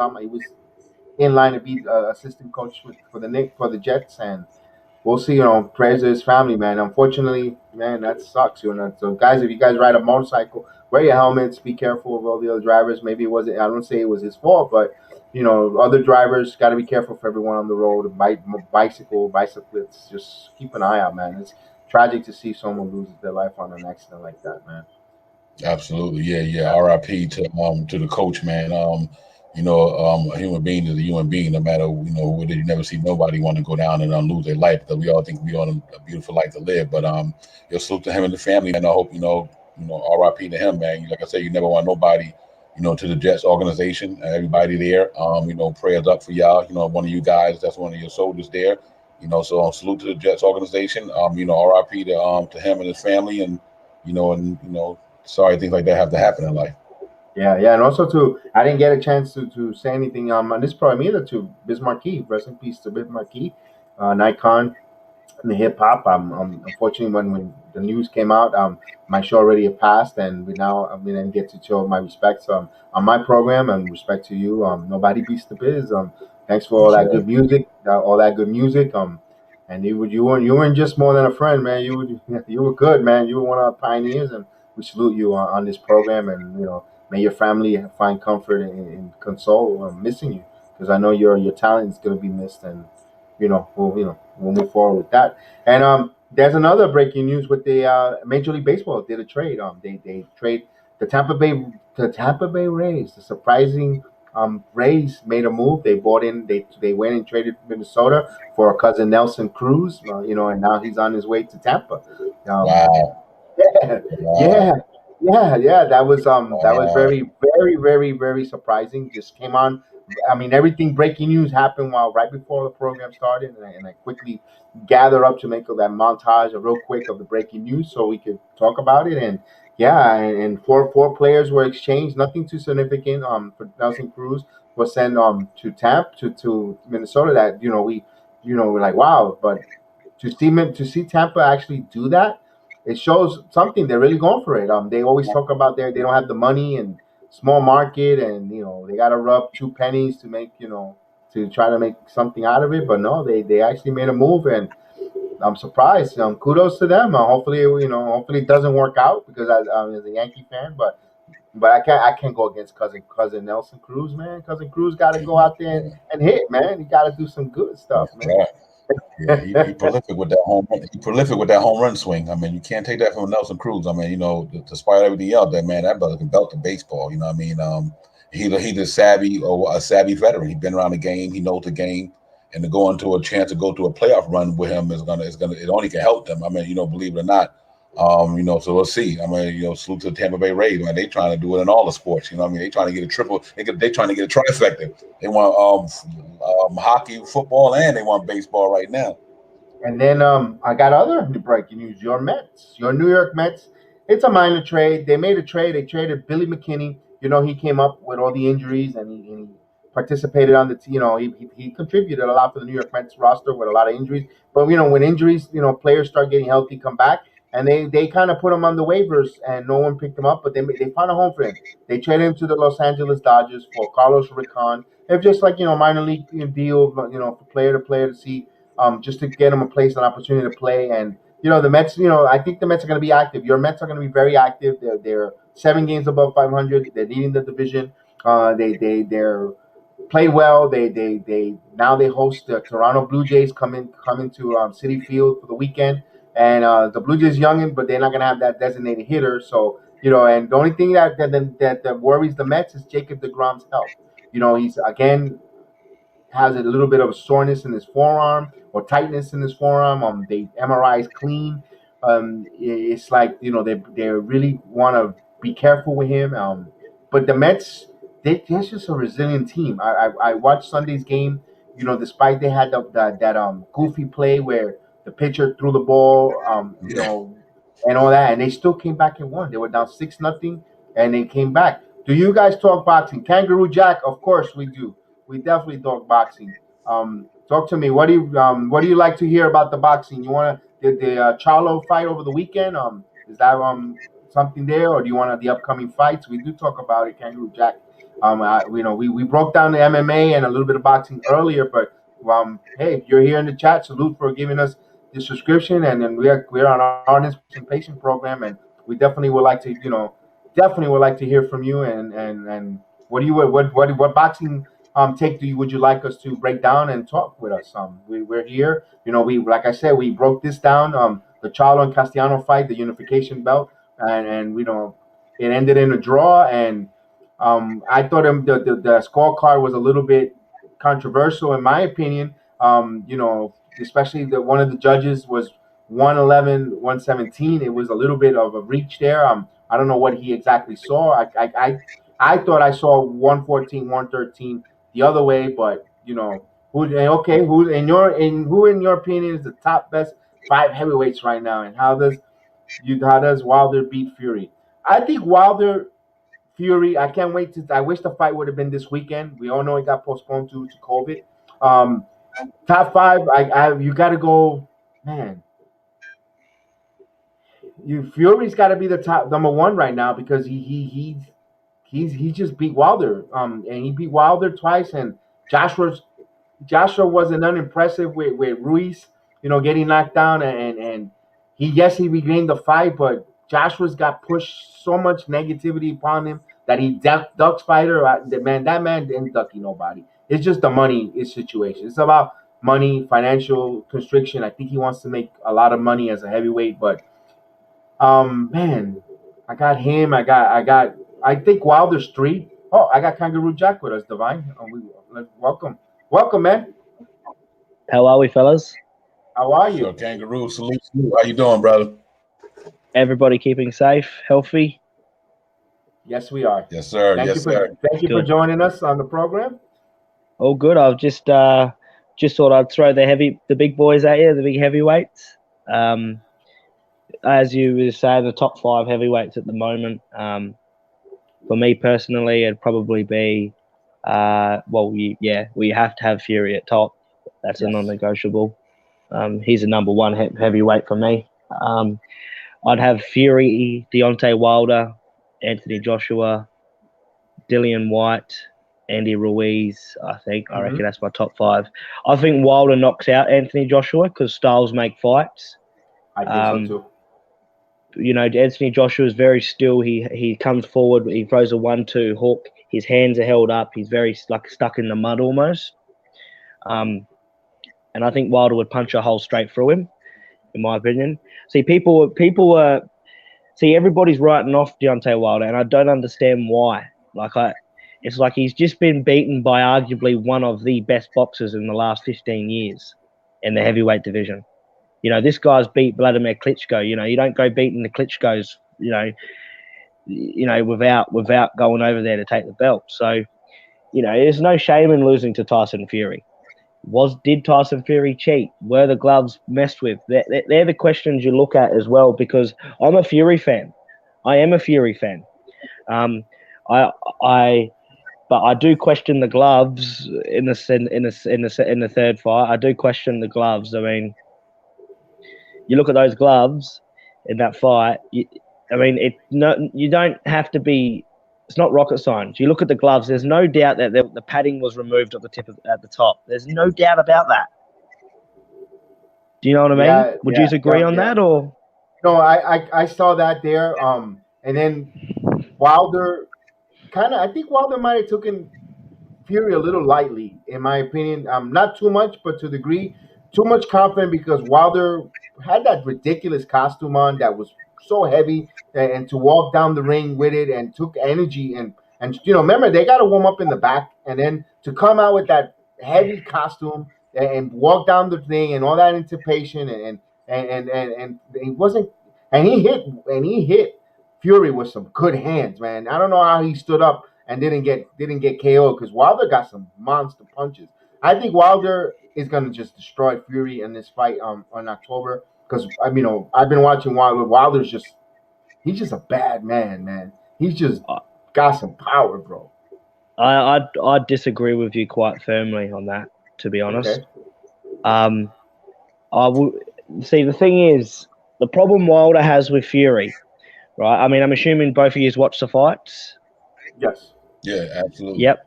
in line to be assistant coach for the Jets, and we'll see. Prayers to his family, man. Unfortunately, man, that sucks. So guys, if you guys ride a motorcycle, wear your helmets. Be careful of all the other drivers. Maybe it wasn't. I don't say it was his fault, but other drivers got to be careful for everyone on the road. Bicyclists, just keep an eye out, man. It's tragic to see someone lose their life on an accident like that, man. Absolutely, yeah. R.I.P. to the coach, man. A human being is a human being, no matter whether you never see nobody want to go down and lose their life because we all think we on a beautiful life to live. But salute to him and the family, man. I hope R.I.P. to him, man. Like I said, you never want nobody, to the Jets organization, everybody there. Prayers up for y'all. One of you guys, that's one of your soldiers there. So salute to the Jets organization. R.I.P. to him and his family, and sorry things like that have to happen in life. Yeah, yeah, and also I didn't get a chance to say anything on this program either to Biz Marquee. Rest in peace to Biz Marquee. an icon in the hip hop. Unfortunately, when the news came out, my show already had passed, and we now I mean, I get to show my respects on my program and respect to you. Nobody beats the biz. Thanks for all That's that right. good music, all that good music. And you weren't just more than a friend, man. You were good, man. You were one of our pioneers, and we salute you on this program. And may your family find comfort and console missing you, because I know your talent is going to be missed, and we'll move forward with that. And there's another breaking news with the Major League Baseball did a trade. They trade the Tampa Bay Rays. The surprising Rays made a move. They bought in. They went and traded Minnesota for a cousin Nelson Cruz. And now he's on his way to Tampa. Um, Wow. yeah, yeah, Wow. yeah. That was Wow. very, very, very, very surprising. Just came on. I mean, everything breaking news happened while right before the program started, and I quickly gathered up to make that montage, a real quick of the breaking news, so we could talk about it. And yeah, and four players were exchanged. Nothing too significant. For Nelson Cruz was sent to to Minnesota. That we're like, wow, but to see Tampa actually do that, it shows something. They're really going for it. They always talk about they don't have the money and small market, and they got to rub two pennies to make to try to make something out of it. But no, they actually made a move, and I'm surprised. Kudos to them. Hopefully it doesn't work out, because as a Yankee fan, but I can't go against cousin Nelson Cruz, man. Cousin Cruz got to go out there Yeah. and hit, man. He got to do some good stuff, That's man. right. Yeah, he prolific with that home run. He prolific with that home run swing. I mean, you can't take that from Nelson Cruz. I mean, despite everything else, that brother can belt the baseball. You know what I mean? He's a savvy veteran. He's been around the game. He knows the game, and to go into a chance to go to a playoff run with him is gonna it only can help them. I mean, believe it or not. So we'll see. I mean, salute to the Tampa Bay Rays. Man, they trying to do it in all the sports. You know what I mean? They trying to get a triple. They trying to get a trifecta. They want hockey, football, and they want baseball right now. And then I got other breaking news. Your Mets, your New York Mets. It's a minor trade. They made a trade. They traded Billy McKinney. He came up with all the injuries, and he participated on the he contributed a lot for the New York Mets roster with a lot of injuries. But when injuries, players start getting healthy, come back, and they kind of put him on the waivers, and no one picked him up. But they found a home for him. They traded him to the Los Angeles Dodgers for Carlos Ricon. It's just like minor league deal, for player to player to see, just to get him a place, an opportunity to play. And the Mets, I think the Mets are going to be active. Your Mets are going to be very active. They're 7 games above 500. They're leading the division. They're played well. They now they host the Toronto Blue Jays. Come into City Field for the weekend. And the Blue Jays youngin, but they're not going to have that designated hitter. So and the only thing that worries the Mets is Jacob DeGrom's health. He's again has a little bit of a soreness in his forearm or tightness in his forearm. The MRI is clean. It's like they really want to be careful with him. But the Mets, they're just a resilient team. I watched Sunday's game. Despite they had that goofy play where the pitcher threw the ball, Yeah. and all that, and they still came back and won. They were down 6-0, and they came back. Do you guys talk boxing? Kangaroo Jack, of course we do. We definitely talk boxing. Talk to me. What do you like to hear about the boxing? You want the Charlo fight over the weekend? Is that something there, or do you want the upcoming fights? We do talk about it, Kangaroo Jack. We broke down the MMA and a little bit of boxing earlier, but hey, if you're here in the chat, salute for giving us the subscription, and then we're on our patient program, and we definitely would like to hear from you, and what boxing take would you like us to break down and talk with us? We're here. We like I said, we broke this down. The Charlo and Castellano fight, the unification belt, and it ended in a draw. And I thought the scorecard was a little bit controversial in my opinion. Especially one of the judges was 111, 117. It was a little bit of a reach there. I don't know what he exactly saw. I thought I saw 114, 113 the other way, but who in your opinion is the top best five heavyweights right now, and how does Wilder beat Fury? I think Wilder Fury. I can't wait to. I wish the fight would have been this weekend. We all know it got postponed due to COVID. Um, Top five, you got to go, man. Fury's got to be the top number one right now because he just beat Wilder. And he beat Wilder twice, and Joshua wasn't unimpressive with Ruiz, getting knocked down, and he regained the fight, but Joshua's got pushed so much negativity upon him that he ducks fighter. That man didn't ducky nobody. It's just the money situation. It's about money, financial constriction. I think he wants to make a lot of money as a heavyweight, but man, I got him. I think Wilder's three. Oh, I got Kangaroo Jack with us, Divine. Welcome, man. How are we, fellas? How are you? So, Kangaroo, salute. How you doing, brother? Everybody keeping safe, healthy? Yes, we are. Yes, sir. Thank you for joining us on the program. All good. I've just thought I'd throw the big boys at you, the big heavyweights. As you were saying, the top 5 heavyweights at the moment. For me personally, it'd probably be we have to have Fury at top. That's a non-negotiable. He's a number 1 heavyweight for me. I'd have Fury, Deontay Wilder, Anthony Joshua, Dillian White, Andy Ruiz. I reckon that's my top 5. I think Wilder knocks out Anthony Joshua because styles make fights. I think so too. Anthony Joshua is very still. He comes forward. He throws a 1-2 hook. His hands are held up. He's very stuck in the mud almost. And I think Wilder would punch a hole straight through him, in my opinion. See, everybody's writing off Deontay Wilder, and I don't understand why. It's like he's just been beaten by arguably one of the best boxers in the last 15 years in the heavyweight division. This guy's beat Vladimir Klitschko. You don't go beating the Klitschkos, without going over there to take the belt. So, there's no shame in losing to Tyson Fury. Did Tyson Fury cheat? Were the gloves messed with? They're the questions you look at as well, because I'm a Fury fan. I am a Fury fan. But I do question the gloves in the third fight. I do question the gloves. I mean, you look at those gloves in that fight. You don't have to be. It's not rocket science. You look at the gloves. There's no doubt that the padding was removed at the top. There's no doubt about that. Do you know what I mean? Would you agree on that, or? No, I saw that there. And then Wilder, I think Wilder might have taken Fury a little lightly, in my opinion. Not too much, but to the degree, too much confident, because Wilder had that ridiculous costume on that was so heavy, and to walk down the ring with it and took energy and remember, they got to warm up in the back, and then to come out with that heavy costume and walk down the thing and all that anticipation and he wasn't, and he hit Fury with some good hands, man. I don't know how he stood up and didn't get KO, because Wilder got some monster punches. I think Wilder is gonna just destroy Fury in this fight on October, because I've been watching Wilder. Wilder's he's just a bad man. He's just got some power, bro. I disagree with you quite firmly on that, to be honest. Okay. I will see. The thing is, the problem Wilder has with Fury, right? I mean, I'm assuming both of you watch the fights. Yes. Yeah, absolutely. Yep.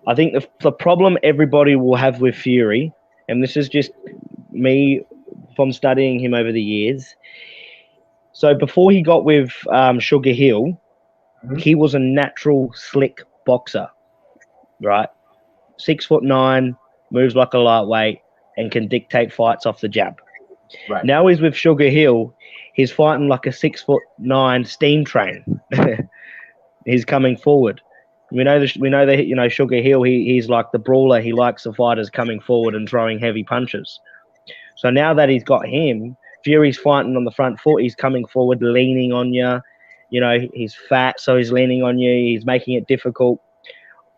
I think the problem everybody will have with Fury, and this is just me from studying him over the years. So before he got with Sugar Hill, he was a natural slick boxer, right? 6'9", moves like a lightweight, and can dictate fights off the jab. Right. Now he's with Sugar Hill, he's fighting like a 6'9" steam train. He's coming forward. We know that Sugar Hill, he's like the brawler. He likes the fighters coming forward and throwing heavy punches. So now that he's got him, Fury's fighting on the front foot. He's coming forward, leaning on you. He's fat, so he's leaning on you. He's making it difficult.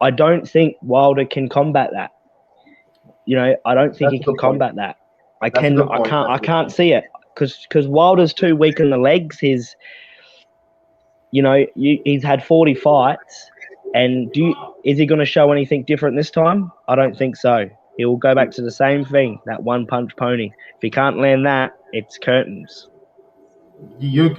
I don't think Wilder can combat that. I don't think he can combat that. I can't see it, because Wilder's too weak in the legs. He's had 40 fights, and is he going to show anything different this time? I don't think so. He will go back to the same thing, that one punch pony. If he can't land that, it's curtains. You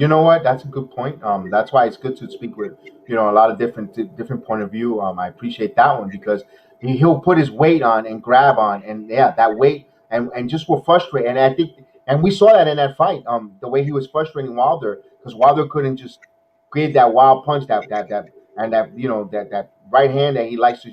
know what? That's a good point. That's why it's good to speak with a lot of different point of view. I appreciate that one because he'll put his weight on and grab on, and yeah, that weight and just will frustrate. And I think and we saw that in that fight. The way he was frustrating Wilder because Wilder couldn't just create that wild punch that and that that right hand that he likes to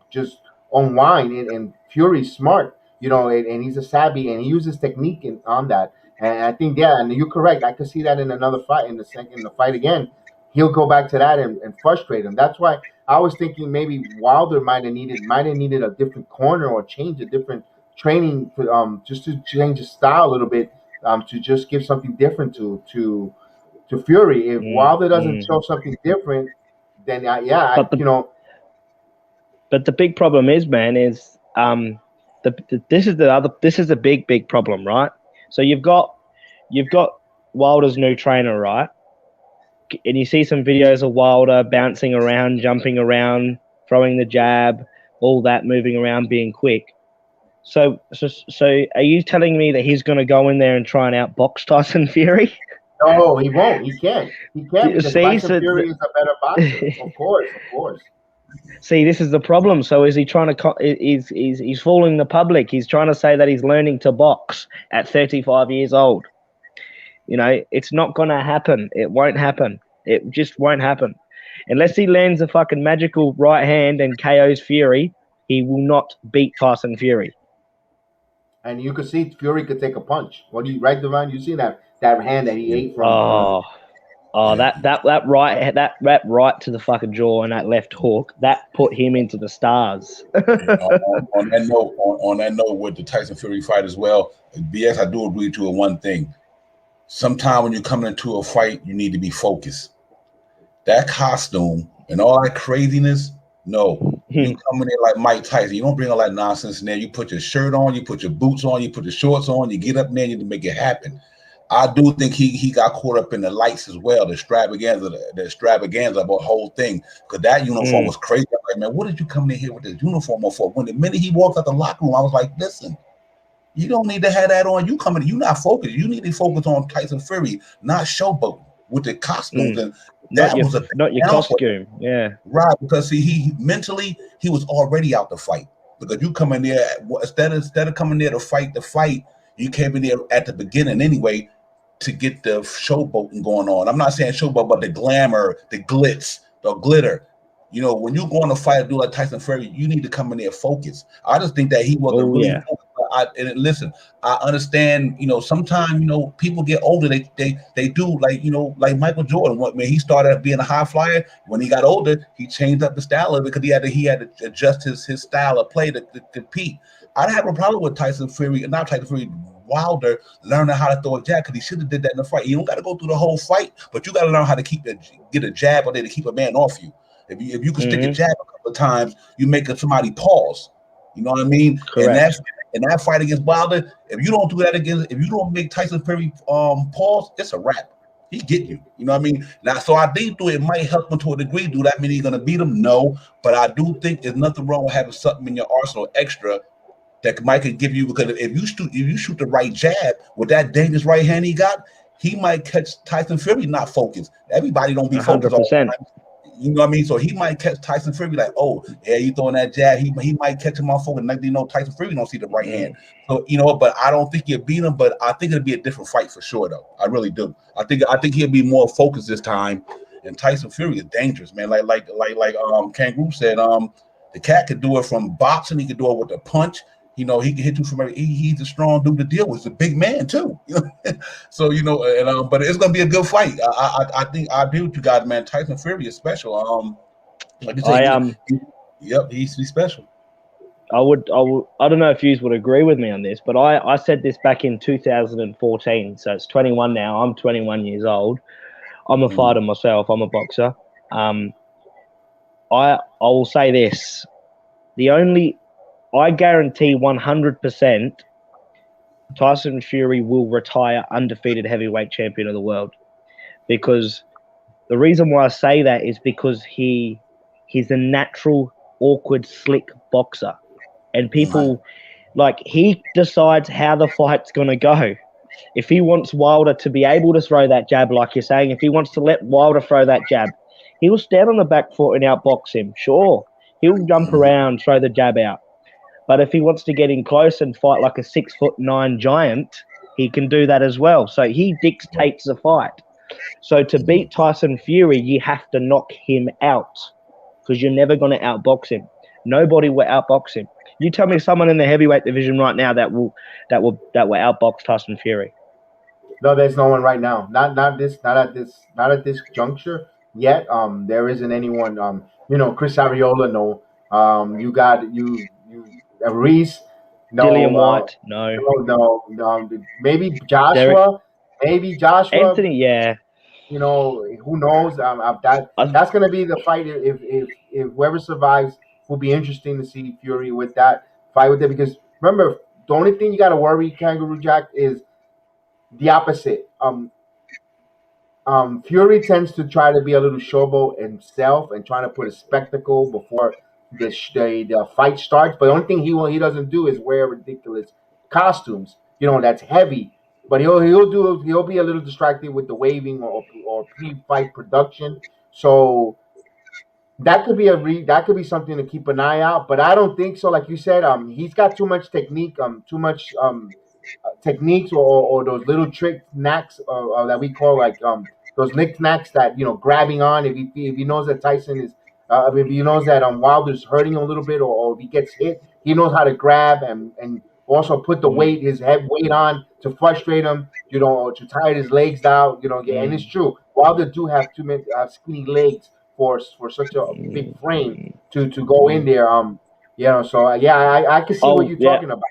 just unwind. And Fury's smart, and he's a savvy, and he uses technique on that. And I think, yeah, and you're correct. I could see that in another fight, in the fight again, he'll go back to that and frustrate him. That's why I was thinking maybe Wilder might have needed a different corner or change a different training, just to change his style a little bit, to just give something different to Fury. If Wilder doesn't show something different, then But the big problem is, man, is this is the big problem, right? So you've got Wilder's new trainer, right? And you see some videos of Wilder bouncing around, jumping around, throwing the jab, all that, moving around, being quick. So are you telling me that he's going to go in there and try and outbox Tyson Fury? No, he won't. He can't. He can't because Tyson Fury is a better boxer. Of course. See, this is the problem. So is he trying to? He's fooling the public. He's trying to say that he's learning to box at 35 years old. It's not going to happen. It won't happen. It just won't happen. Unless he lands a fucking magical right hand and KOs Fury, he will not beat Tyson Fury. And you could see Fury could take a punch. What do you, right, Devon? You see that hand that he ate from? That right to the fucking jaw and that left hook that put him into the stars. on that note, with the Tyson Fury fight as well, BS, I do agree to one thing. Sometime when you're coming into a fight, you need to be focused. That costume and all that craziness, no. You come in there like Mike Tyson. You don't bring all that nonsense in there. You put your shirt on, you put your boots on, you put your shorts on, you get up there and you make it happen. I do think he got caught up in the lights as well, the extravaganza of the whole thing. Because that uniform was crazy. I'm like, man, what did you come in here with this uniform for? When the minute he walked out the locker room, I was like, listen, you don't need to have that on. You coming, you not focused. You need to focus on Tyson Fury, not showboating with the costumes. And that was not your costume. Yeah. Right. Because see, he mentally he was already out the fight. Because you come in there instead of coming there to fight the fight, you came in there at the beginning anyway to get the showboating going on. I'm not saying showboat, but the glamour, the glitz, the glitter. When you go on a fight and do like Tyson Fury, you need to come in there focused. I just think that he wasn't really focused. Listen, I understand, sometimes, people get older, they do like Michael Jordan. When he started being a high flyer, when he got older, he changed up the style of it because he had to adjust his style of play to compete. I don't have a problem with Wilder learning how to throw a jab because he should have did that in the fight. You don't got to go through the whole fight, but you got to learn how to get a jab or there to keep a man off you. If you can stick a jab a couple of times, you make somebody pause. You know what I mean? Correct. And that fight against Wilder, if you don't do that if you don't make Tyson Fury pause, it's a wrap. He get you. You know what I mean? Now, so I think it might help him to a degree. Do that mean he's gonna beat him? No, but I do think there's nothing wrong with having something in your arsenal extra that might could give you, because if you shoot the right jab with that dangerous right hand he got, he might catch Tyson Fury not focused. Everybody don't be focused all the time. You know what I mean? So he might catch Tyson Fury like, oh, yeah, you throwing that jab. He might catch him off focus. Next thing you know, Tyson Fury don't see the right hand. So, but I don't think he'll beat him, but I think it'll be a different fight for sure, though. I really do. I think he'll be more focused this time. And Tyson Fury is dangerous, man. Like Kangaroo said, the cat could do it from boxing. He could do it with a punch. He can hit you from every. He's a strong dude to deal with. He's a big man too. So but it's gonna be a good fight. I think I agree with you guys, man. Tyson Fury is special. Like you say, he's special. I don't know if you would agree with me on this, but I said this back in 2014. So it's 21 now. I'm 21 years old. I'm a fighter myself. I'm a boxer. I will say this: I guarantee 100% Tyson Fury will retire undefeated heavyweight champion of the world. Because the reason why I say that is because he's a natural, awkward, slick boxer. and people like he decides how the fight's gonna go. If he wants Wilder to be able to throw that jab, like you're saying, if he wants to let Wilder throw that jab, he'll stand on the back foot and outbox him. Sure, he'll jump around, throw the jab out. But if he wants to get in close and fight like a 6'9" giant, he can do that as well. So he dictates the fight. So to beat Tyson Fury, you have to knock him out because you're never going to outbox him. Nobody will outbox him. You tell me someone in the heavyweight division right now that will outbox Tyson Fury. No, there's no one right now. Not at this juncture yet. There isn't anyone. Chris Ariola. No. You got Reese. No. Dillian White. No. No. Maybe Joshua. Derek. Maybe Joshua. Anthony. Yeah. Who knows? That's gonna be the fight. If whoever survives, will be interesting to see Fury with that fight with it. Because remember, the only thing you got to worry, Kangaroo Jack, is the opposite. Fury tends to try to be a little showboat himself and trying to put a spectacle before the fight starts. But the only thing he doesn't do is wear ridiculous costumes. That's heavy. But he'll be a little distracted with the waving or pre-fight production. So that could be something to keep an eye out. But I don't think so. Like you said, he's got too much technique, techniques or those little trick knacks that we call those knickknacks that grabbing on. If he knows that Tyson is, if he knows that Wilder's hurting a little bit, or if he gets hit, he knows how to grab and also put the his head weight on to frustrate him, to tire his legs down, and it's true. Wilder do have too many skinny legs for such a big frame to go in there. So I can see what you're talking about.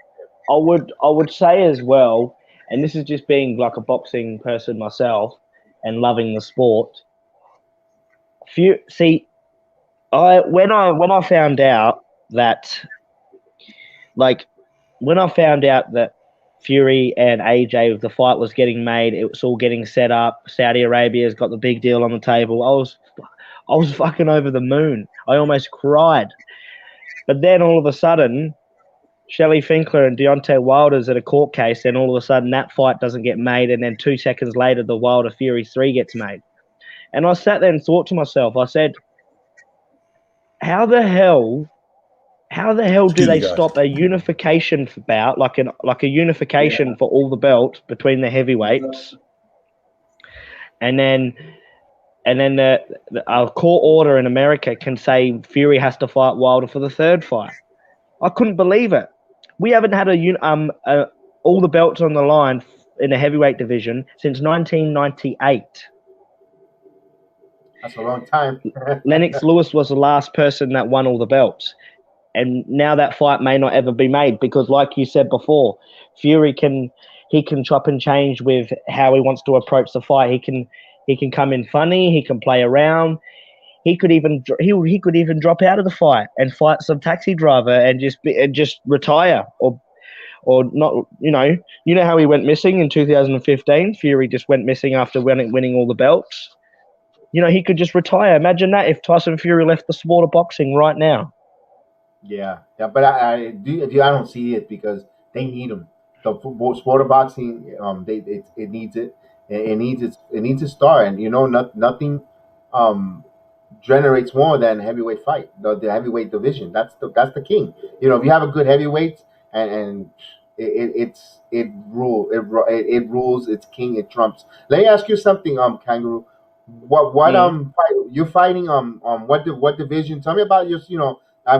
I would say as well, and this is just being like a boxing person myself and loving the sport. When I found out that Fury and AJ, the fight was getting made, it was all getting set up. Saudi Arabia's got the big deal on the table. I was fucking over the moon. I almost cried. But then all of a sudden, Shelley Finkler and Deontay Wilder's at a court case, and all of a sudden that fight doesn't get made, and then 2 seconds later the Wilder Fury 3 gets made. And I sat there and thought to myself, I said, how the hell do they stop a unification bout, like a unification for all the belts between the heavyweights, and then a court order in America can say Fury has to fight Wilder for the 3rd fight? I couldn't believe it. We haven't had all the belts on the line in the heavyweight division since 1998. That's a long time. Lennox Lewis was the last person that won all the belts. And now that fight may not ever be made because, like you said before, Fury can chop and change with how he wants to approach the fight. He can come in funny. He can play around. He could even drop out of the fight and fight some taxi driver and just retire or not. You know how he went missing in 2015. Fury just went missing after winning all the belts. He could just retire. Imagine that if Tyson Fury left the sport of boxing right now. Yeah, but I don't see it because they need him. The sport of boxing, it needs it. It needs a star, and nothing generates more than heavyweight fight. The heavyweight division, that's the king. If you have a good heavyweight and it rules, it's king, it trumps. Let me ask you something, Kangaroo. What you're fighting what division? Tell me about your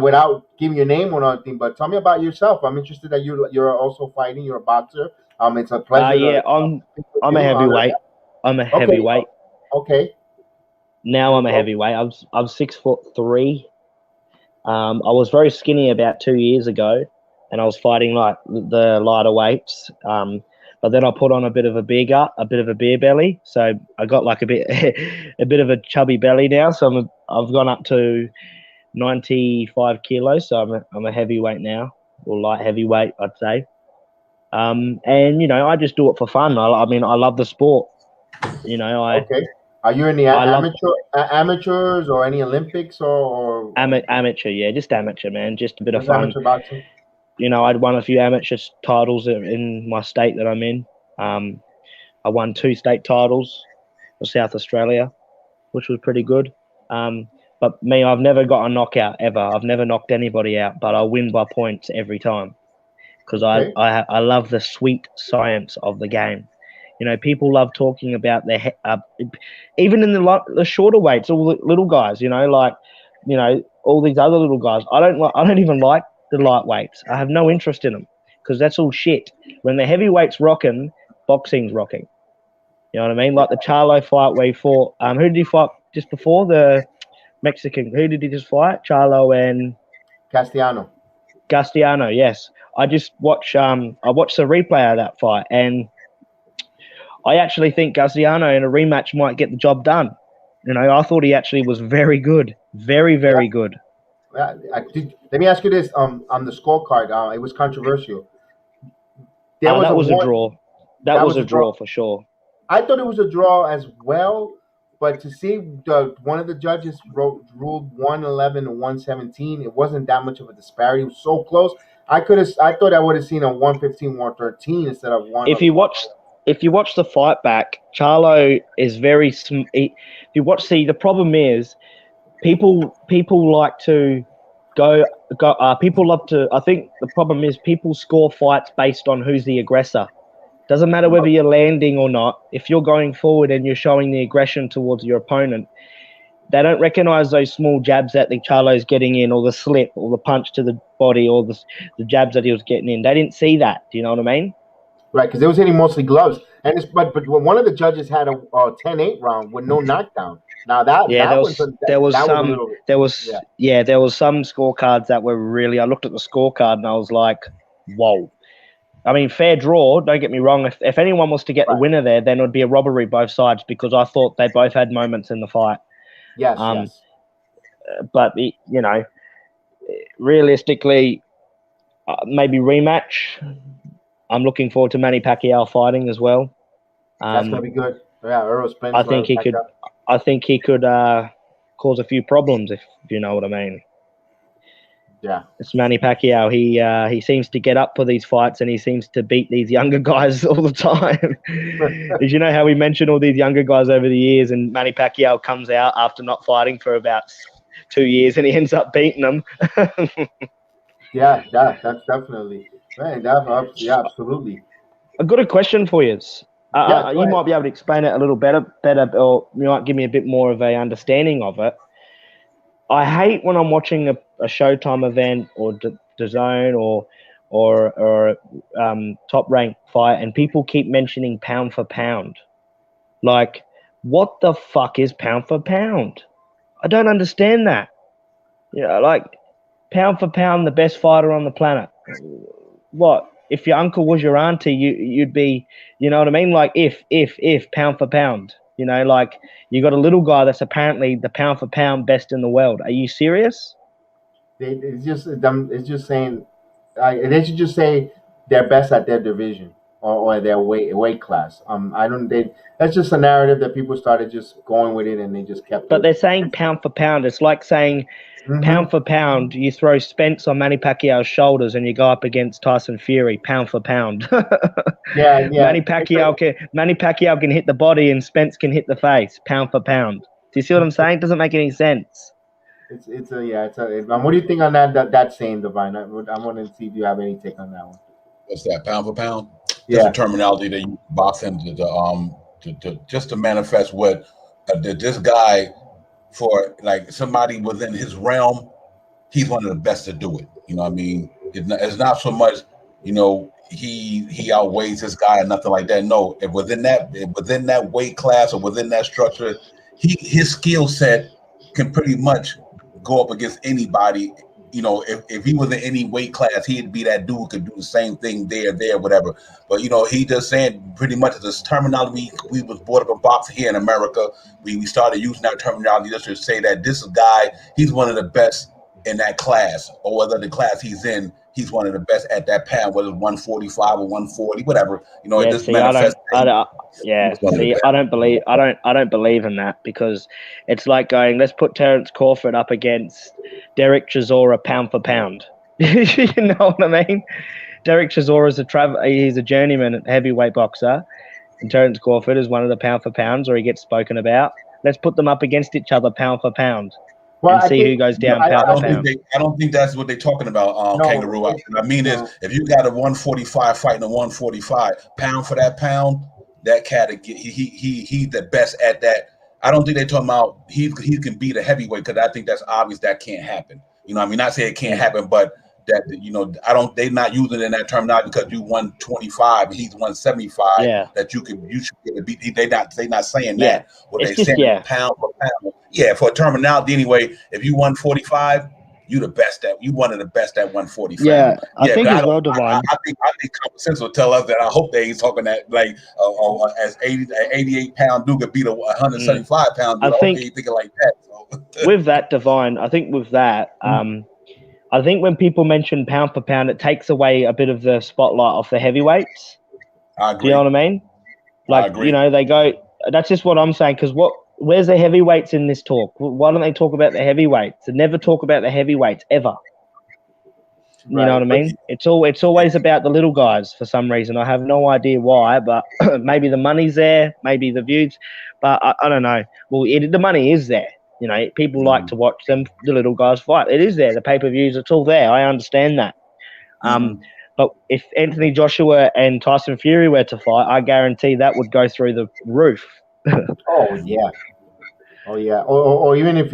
without giving your name or anything, but tell me about yourself. I'm interested that you're also fighting. You're a boxer. It's a pleasure. I'm a heavyweight. I'm a heavyweight. Okay. Now I'm a heavyweight. I'm 6'3". I was very skinny about 2 years ago, and I was fighting like the lighter weights. But then I put on a bit of a beer belly. So I got like a bit of a chubby belly now. So I've gone up to 95 kilos. So I'm a heavyweight now, or light heavyweight, I'd say. And I just do it for fun. I love the sport. Okay. Are you in the amateurs or any Olympics or amateur? Yeah, just amateur, man. Just a bit of fun. Amateur boxing. I'd won a few amateur titles in my state that I'm in. I won 2 state titles for South Australia, which was pretty good. But me, I've never got a knockout ever. I've never knocked anybody out, but I win by points every time because Okay. I love the sweet science of the game. People love talking about even in the shorter weights, all the little guys. All these other little guys. I don't even like the lightweights. I have no interest in them because that's all shit. When the heavyweights rocking, boxing's rocking. You know what I mean? Like the Charlo fight where he fought. Who did he fight just before? The Mexican. Who did he just fight? Charlo and Castellano. Castellano. Yes, I just watched. I watched the replay of that fight, and I actually think Castellano in a rematch might get the job done. I thought he actually was very good, very, very good. Let me ask you this: on the scorecard, it was controversial. That was a draw. That was a draw for sure. I thought it was a draw as well, but to see one of the judges ruled 111 to 117, it wasn't that much of a disparity. It was so close. I thought I would have seen a 115, 113 instead of one. If you watch the fight back, Charlo is very. If you watch, the problem is people like to go. People love to. I think the problem is people score fights based on who's the aggressor. Doesn't matter whether you're landing or not. If you're going forward and you're showing the aggression towards your opponent, they don't recognize those small jabs that the Charlo's getting in, or the slip, or the punch to the body, or the jabs that he was getting in. They didn't see that. Do you know what I mean? Right, because they was hitting mostly gloves, and but one of the judges had a 10-8 round with no knockdown. Now there was some scorecards that were really. I looked at the scorecard and I was like, whoa. I mean, fair draw. Don't get me wrong. If anyone was to get the winner there, then it would be a robbery both sides because I thought they both had moments in the fight. Yes, yes. But realistically, maybe rematch. I'm looking forward to Manny Pacquiao fighting as well. That's gonna be good. Yeah, Earl Spence. I think he could cause a few problems if you know what I mean. Yeah, it's Manny Pacquiao. He seems to get up for these fights and he seems to beat these younger guys all the time. Did you know how we mentioned all these younger guys over the years, and Manny Pacquiao comes out after not fighting for about 2 years and he ends up beating them? Yeah, that's definitely. Man, yeah, absolutely. I've got a question for you. You might be able to explain it a little better, or you might give me a bit more of a understanding of it. I hate when I'm watching a Showtime event or DAZN or Top Rank fight, and people keep mentioning pound for pound. Like, what the fuck is pound for pound? I don't understand that. Like pound for pound, the best fighter on the planet. What? If your uncle was your auntie, you'd be, you know what I mean? Like if pound for pound, like you got a little guy that's apparently the pound for pound best in the world. Are you serious? It's just saying, they should just say they're best at their division or their weight class. That's just a narrative that people started just going with it and they just kept. But they're saying pound for pound. It's like saying. Mm-hmm. Pound for pound, you throw Spence on Manny Pacquiao's shoulders and you go up against Tyson Fury, pound for pound. Yeah. Manny Pacquiao can hit the body and Spence can hit the face, pound for pound. Do you see what I'm saying? It doesn't make any sense. What do you think on that saying, Divine? I want to see if you have any take on that one. What's that, pound for pound? Yeah. That's a terminology that you boxing to manifest what this guy. For like somebody within his realm, he's one of the best to do it. You know what I mean? It's not so much, he outweighs this guy or nothing like that. No, if within that weight class or within that structure, his skill set can pretty much go up against anybody. If he was in any weight class, he'd be that dude who could do the same thing there, whatever. But he just saying pretty much this terminology we was brought up in boxing here in America. We started using that terminology just to say that this guy, he's one of the best in that class, or whether the class he's in, he's one of the best at that pound, whether it's 145 or 140, whatever. It just manifests. I don't believe in that, because it's like going, let's put Terence Crawford up against Derek Chisora pound for pound. You know what I mean? Derek Chisora is he's a journeyman heavyweight boxer, and Terence Crawford is one of the pound for pounds, or he gets spoken about. Let's put them up against each other, pound for pound, Well, and I see who think goes down I, pound I for don't I, think pound. they. I don't think that's what they're talking about, no, Kangaroo. What I mean is, no. if you got a 145 fighting a 145 pound for that pound, that cat he's the best at that. I don't think they're talking about he can beat a heavyweight because I think that's obvious that can't happen. You know, what I mean, not saying it can't happen, but that I don't. They're not using it in that terminology because you 125 and he's 175. Yeah, That you should get a beat. They not saying yeah. that. What It's they just saying pound for pound. Yeah, for terminology anyway. If you 145, you the best at you one of the best at 145. yeah. I Yeah, think but I as don't. well, Divine. I think common sense will tell us that. I hope they ain't talking that like as 88 pound dude could beat a Mm. 175 pound I dude. I hope they think ain't thinking like that. So. with that, Divine. I think with that, I think when people mention pound for pound, it takes away a bit of the spotlight off the heavyweights. I Do you know agree. what I mean? I Like, agree. they go. That's just what I'm saying. Because where's the heavyweights in this talk? Why don't they talk about the heavyweights? They never talk about the heavyweights ever. You know Right, what I but mean? It's always about the little guys for some reason. I have no idea why, but maybe the money's there, maybe the views, but I don't know. Well, the money is there. You know, people like to watch the little guys fight. It is there. The pay-per-views, it's all there. I understand that. Mhm. But if Anthony Joshua and Tyson Fury were to fight, I guarantee that would go through the roof. oh yeah, or even if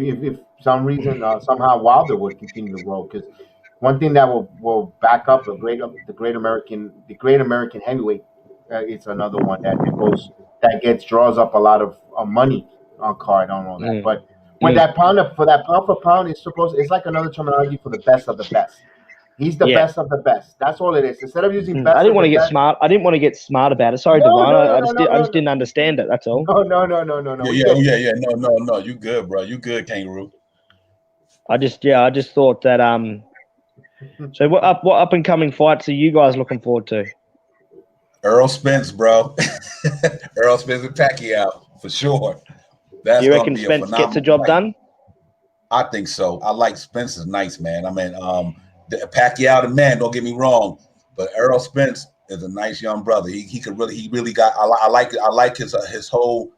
some reason somehow Wilder would continue to grow, because one thing that will back up the great American heavyweight, it's another one that gets draws up a lot of money on card on all that. Mm, But when mm, that pound for pound is it's like another terminology for the best of the best. He's the yeah. best of the best. That's all it is. Instead of using I best didn't of want the to get best, smart. I didn't want to get smart about it. Sorry, no, Divine. no, no, I no, just no, I no, just didn't understand it. That's all. no. Yeah, We yeah, get oh it. yeah, yeah. No. You good, bro. You good, Kangaroo. I just thought that So what up and coming fights are you guys looking forward to? Earl Spence, bro. Earl Spence and Pacquiao for sure. Do That's you gonna reckon be a Spence gets a phenomenal job fight. done? I think so. I like Spence is nice, man. I mean, Pacquiao the man. Don't get me wrong, but Earl Spence is a nice young brother. He really got. I like his whole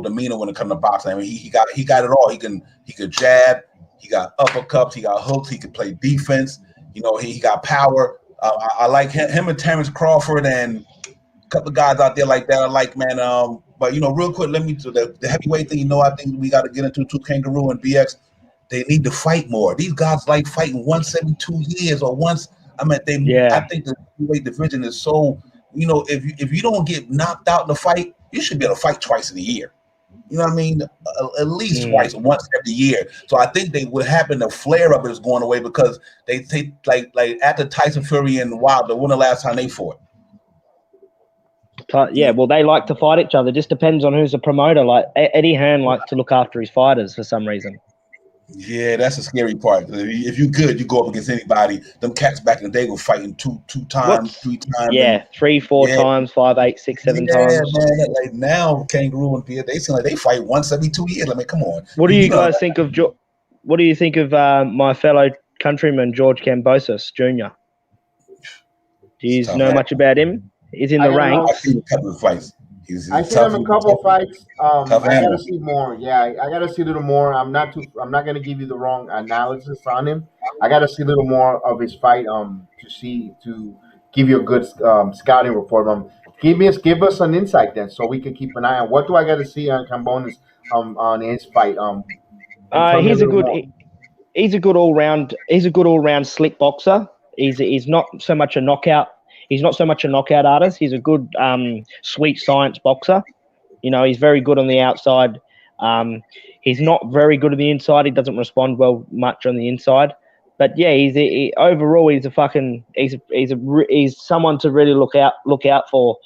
demeanor when it comes to boxing. I mean, he got it all. He could jab. He got uppercuts. He got hooks. He could play defense. He got power. I like him and Terence Crawford and a couple of guys out there like that. I like, man. But real quick, let me to the heavyweight thing. I think we got to get into Kangaroo and BX. They need to fight more. These guys like fighting once every 2 years or once. I mean, I Yeah. think the heavyweight division is so. If you don't get knocked out in the fight, you should be able to fight twice in a year. You know what I mean? At least Mm. twice, once every year. So I think what happened, the flare up is going away because they take like after Tyson Fury and Wilder, when the last time they fought? Yeah, well, they like to fight each other. Just depends on who's the promoter. Like Eddie Hearn likes to look after his fighters for some reason. Yeah, that's the scary part. If you good, you go up against anybody. Them cats back in the day were fighting two times, What's 3 times, and 3, 4 yeah, times, 5, 8, 6, 7 yeah, times. man. Like now, Kangaroo and Pierre, they seem like they fight once every 2 years. I mean, come on. What do you know, guys think of? What do you think of my fellow countryman George Kambosos Jr.? Do you know much about him? He's in the I've I've ranks. seen a couple of fights. He's seen him tough. a He's a couple tough, of fights. tough I gotta animal. see more. Yeah, I gotta see a little more. I'm not gonna give you the wrong analysis on him. I gotta see a little more of his fight. To give you a good scouting report. Give us an insight then, so we can keep an eye on. What do I gotta see on Cambones on his fight? And tell me a He's a little good. more. He's a good all round. He's a good all round slick boxer. He's not so much a knockout. He's not so much a knockout artist. He's a good sweet science boxer. He's very good on the outside. He's not very good on the inside. He doesn't respond well much on the inside. But yeah, overall he's a fucking he's someone to really look out for.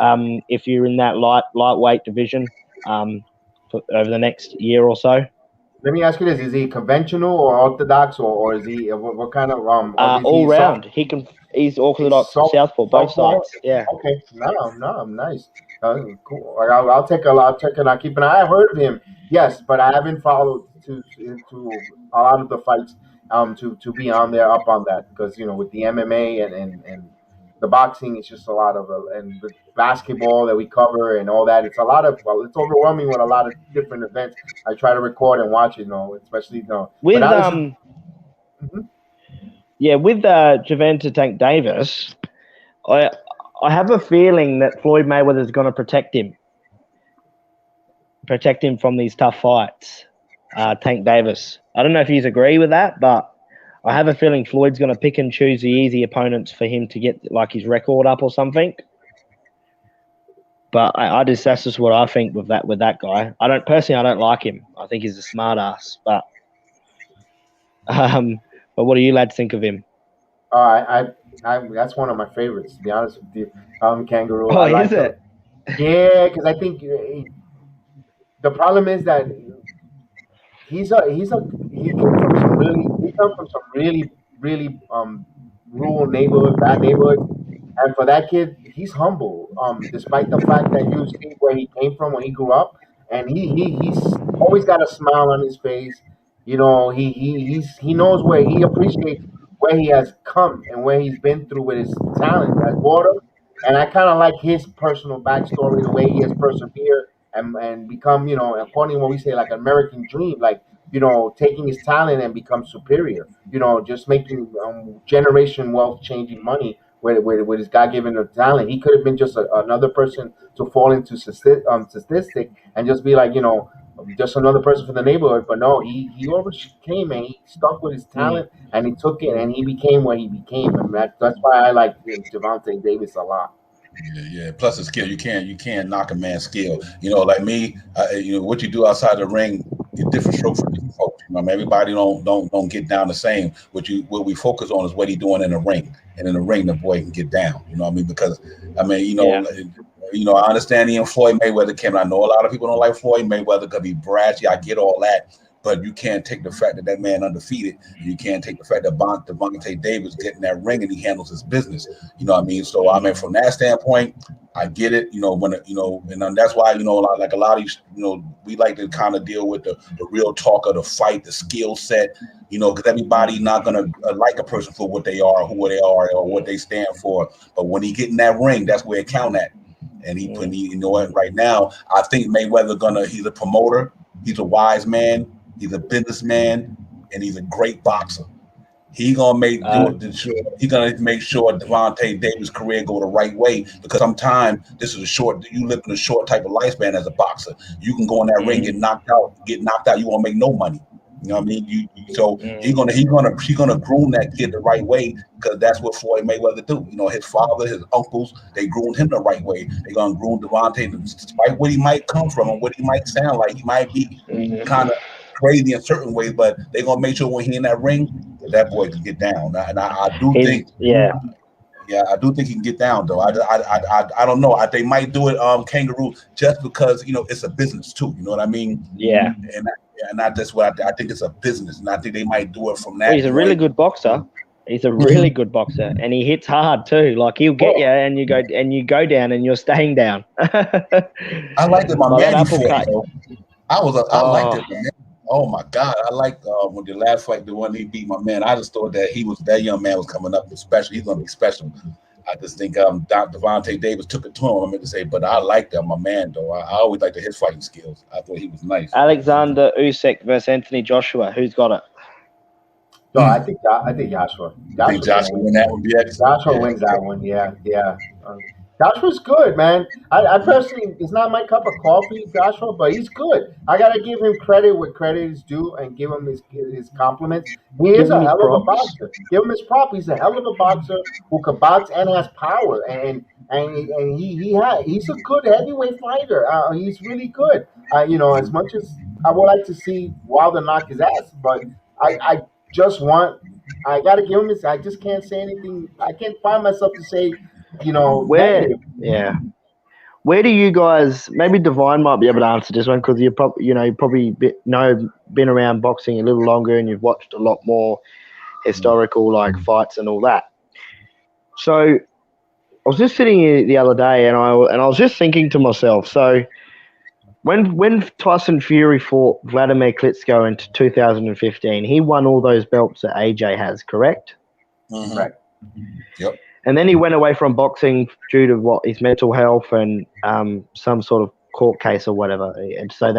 If you're in that lightweight division, over the next year or so. Let me ask you this: is he conventional or orthodox, or is he what kind of or is All he soft? round, he's He's orthodox, soft, southpaw, both softball. sides. Yeah. Okay, no, nice, cool. I'll take I'll check and I'll keep an eye. I've heard of him, yes, but I haven't followed to a lot of the fights. to be on there up on that because with the MMA and the boxing, it's just a lot of and the basketball that we cover and all that. It's a lot of it's overwhelming with a lot of different events. I try to record and watch it, especially But With Alex is, Mhm. yeah, with Gervonta Tank Davis, I I have a feeling that Floyd Mayweather is going to protect him from these tough fights. Tank Davis. I don't know if you agree with that, but I have a feeling Floyd's going to pick and choose the easy opponents for him to get like his record up or something. But that's just what I think with that guy. I don't like him. I think he's a smart ass. But what do you lads think of him? that's one of my favorites, to be honest with you. Kangaroo. Oh, I is like him. it? Yeah, because I think the problem is that he came from some really rural neighborhood, bad neighborhood. And for that kid, he's humble. Despite the fact that you see where he came from when he grew up, and he's always got a smile on his face. He knows where he appreciates where he has come and where he's been through with his talent as water. And I kind of like his personal backstory, the way he has persevered and become, according to what we say, like American dream, like taking his talent and become superior. Just making generation wealth changing money with his God given talent. He could have been just another person to fall into statistic and just be like, just another person from the neighborhood. But no, he overcame and he stuck with his talent and he took it and he became what he became. And that's why I like Javante Davis a lot. Yeah. Plus the skill, you can't knock a man's skill. Like me, what you do outside the ring, is different stroke for different folks. Everybody don't get down the same. What we focus on is what he doing in the ring, and in the ring, the boy can get down. You know what I mean? Because Yeah. I understand he and Floyd Mayweather came. I know a lot of people don't like Floyd Mayweather because he's brashy. I get all that. But you can't take the fact that man undefeated. You can't take the fact that Devontae Davis get in that ring and he handles his business. You know what I mean? So from that standpoint, I get it. And that's why like a lot of these, we like to kind of deal with the real talk of the fight, the skill set. Because everybody not gonna like a person for what they are, who they are, or what they stand for. But when he get in that ring, that's where it count at. And right now, I think he's a promoter, he's a wise man, he's a businessman, and he's a great boxer. He gonna make sure Devontae Davis' career go the right way because sometimes you live in a short type of lifespan as a boxer. You can go in that ring, get knocked out, you won't make no money. You know what I mean? So he's gonna groom that kid the right way because that's what Floyd Mayweather do. His father, his uncles, they groomed him the right way. They're gonna groom Devontae, despite where he might come from and what he might sound like. He might be kind of crazy in certain ways, but they're gonna make sure when he in that ring that boy can get down. And I do think, I do think he can get down though. I don't know. They might do it, Kangaroo, just because it's a business too. You know what I mean? Yeah. And not just what I think it's a business, and I think they might do it from that. Well, he's a really good boxer. He's a really good boxer, and he hits hard too. Like he'll get you, and you go down, and you're staying down. I like that, my man. I liked it, man. Oh my God, I like when the last fight, the one he beat my man. I just thought that that young man was coming up special. He's gonna be special. I just think Devontae Davis took it to him. I meant to say, but I like that, my man. Though I always liked his fighting skills. I thought he was nice. Alexander Usyk versus Anthony Joshua. Who's got it? No, I think Joshua. Joshua win that one. Joshua wins that one. Yeah. Joshua's good, man. I personally, it's not my cup of coffee, Joshua, but he's good. I gotta give him credit where credit is due and give him his compliments. He is a hell of a boxer. Give him his prop. He's a hell of a boxer who can box and has power, and he's a good heavyweight fighter. He's really good. As much as I would like to see Wilder knock his ass, but I just want. I gotta give him his. I just can't say anything. I can't find myself to say. Negative. Yeah. Where do you guys? Maybe Divine might be able to answer this one because you probably been around boxing a little longer and you've watched a lot more historical fights and all that. So I was just sitting here the other day and I was just thinking to myself. So when Tyson Fury fought Vladimir Klitschko in 2015, he won all those belts that AJ has, correct? Mhm. Right. Yep. And then he went away from boxing due to his mental health and some sort of court case or whatever. And so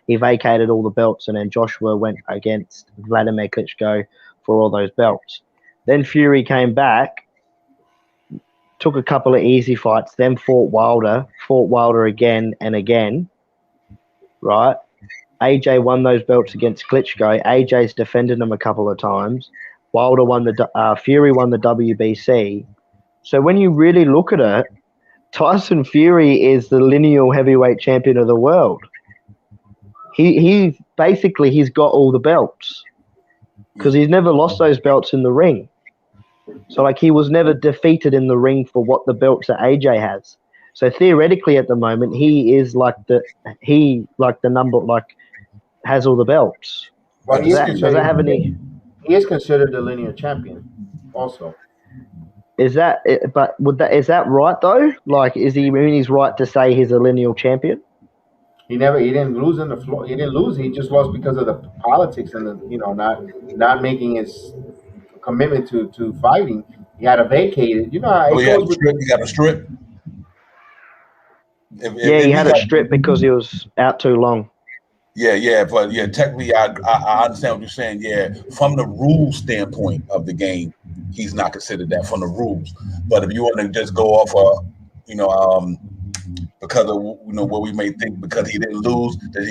he vacated all the belts, and then Joshua went against Vladimir Klitschko for all those belts. Then Fury came back, took a couple of easy fights, then fought Wilder again and again, right? AJ won those belts against Klitschko. AJ's defended them a couple of times. Wilder won Fury won the WBC. So when you really look at it, Tyson Fury is the lineal heavyweight champion of the world. He's got all the belts because he's never lost those belts in the ring. So like he was never defeated in the ring for what the belts that AJ has. So theoretically, at the moment, he is has all the belts. Well, Does that have any? He is considered the linear champion, also. Is that? But is that right though? Like, is he in his right to say he's a lineal champion? He didn't lose in the floor. He didn't lose. He just lost because of the politics and not making his commitment to fighting. He had to vacate it. You know how it goes with. He got a strip. He had a strip because he was out too long. But technically, I understand what you're saying. Yeah, from the rules standpoint of the game, he's not considered that from the rules. But if you want to just go off of, because of what we may think because he didn't lose, then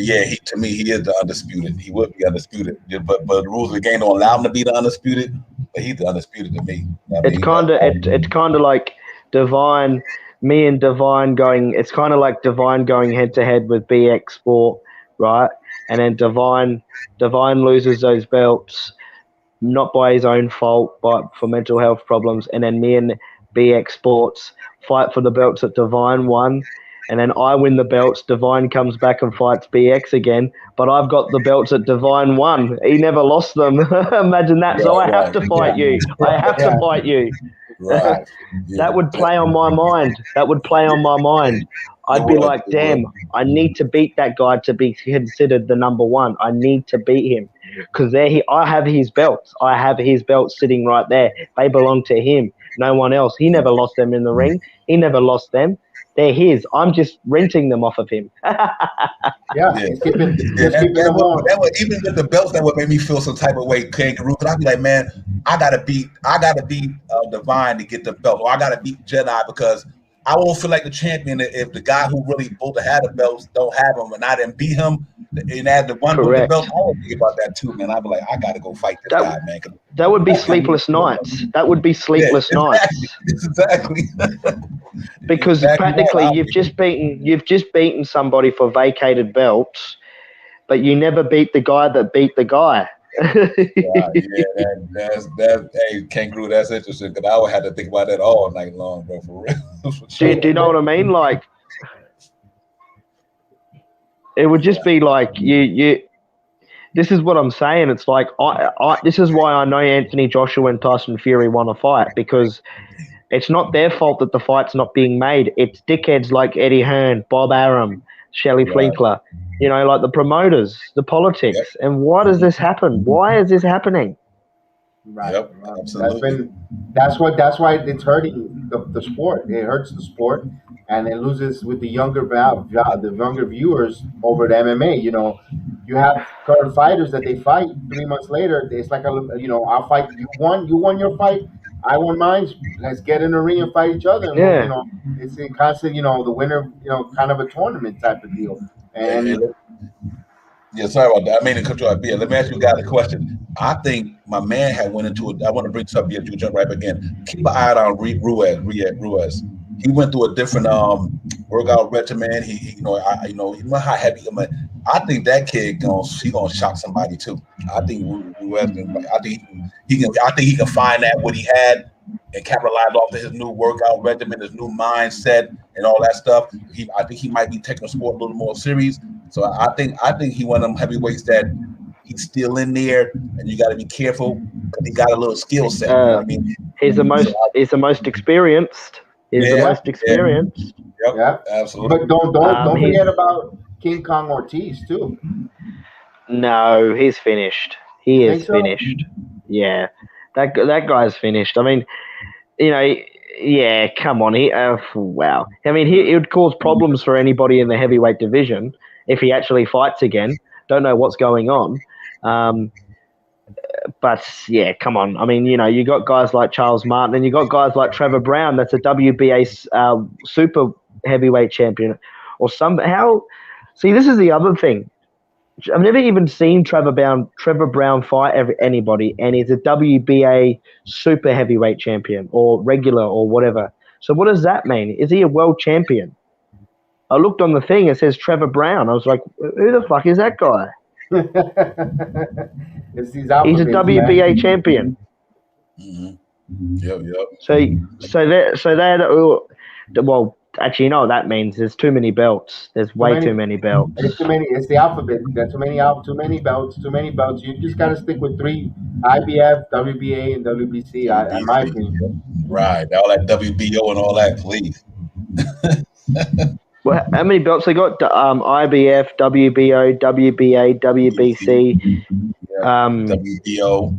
to me he is the undisputed. He would be undisputed. But the rules of the game don't allow him to be the undisputed. But he's the undisputed to me. It's kind of like Divine. Me and Divine going. It's kind of like Divine going head to head with BX Sport. Right, and then Divine loses those belts, not by his own fault, but for mental health problems. And then me and BX Sports fight for the belts that Divine won, and then I win the belts. Divine comes back and fights BX again, but I've got the belts that Divine won. He never lost them. Imagine that. So I have to fight you. I have to fight you. Right. That would play on my mind. I'd be like, damn, I need to beat that guy to be considered the number one. I need to beat him because I have his belts. I have his belts sitting right there. They belong to him, no one else. He never lost them in the ring. He never lost them. They're his. I'm just renting them off of him. Keeping even with the belts, that would make me feel some type of way, Kangaroo. But I'd be like, man, I gotta beat Divine to get the belt, or I gotta beat Jedi because I won't feel like the champion if the guy who really supposed to have the belts don't have them, and I didn't beat him and add the one with the belt. I would think about that too, man. I'd be like, I gotta go fight this guy, man. That would be sleepless nights. That would be sleepless nights. Exactly. Because practically you've just beaten somebody for vacated belts, but you never beat the guy that beat the guy. Hey, Kangaroo, that's interesting because I would have to think about that all night long, bro. For real. Do you know what I mean? Like, it would just be like you. This is what I'm saying. It's like this is why I know Anthony Joshua and Tyson Fury want to fight because it's not their fault that the fight's not being made. It's dickheads like Eddie Hearn, Bob Arum, Shelley Flinkler. Like the promoters, the politics. Yep. And why does this happen? Why is this happening? Right. Yep, absolutely. That's why it's hurting the sport. It hurts the sport, and it loses with the younger viewers over the MMA. You have current fighters that they fight 3 months later. It's like I'll fight. You won your fight. I won mine. Let's get in the ring and fight each other. And, it's a constant. The winner. Kind of a tournament type of deal. And sorry about that. I mean to cut you off. Let me ask you guys a question. I think my man had went into it. I want to bring something up. You jump right back in. Keep an eye on Ruiz. He went through a different workout regimen. You know how heavy. I think that kid gonna shock somebody too. I think Ruiz. I think he can find that what he had and capitalize off of his new workout regimen, his new mindset, and all that stuff. I think he might be taking the sport a little more serious. So I think he one of them heavyweights that he's still in there, and you got to be careful because he got a little skill set. You know what I mean? He's the most experienced. He's the most experienced. Yep. Yeah, Absolutely. but don't He's forget about King Kong Ortiz too. no, he's finished. He You is think so? finished. Yeah, that guy's finished. I mean, you know, yeah, come on. Wow. I mean, he it would cause problems for anybody in the heavyweight division if he actually fights again. Don't know what's going on. Um, but yeah, come on. I mean, you got guys like Charles Martin, and you got guys like Trevor Brown. That's a WBA super heavyweight champion, or somehow. See, this is the other thing. I've never even seen Trevor Brown fight anybody, and he's a WBA super heavyweight champion or regular or whatever. So what does that mean? Is he a world champion? I looked on the thing; it says Trevor Brown. I was like, who the fuck is that guy? It's these He's a alphabets, man. WBA champion. Hmm. Yep. Yep. Well, actually, you know what that means? There's too many belts. There's way too many belts. It's too many. It's the alphabet. There's too many belts. Too many belts. You just gotta stick with three: IBF, WBA, and WBC. In my opinion. Right. All that WBO and all that, please. Well, how many belts they got? IBF, WBO, WBA, WBC, Yeah. WBO.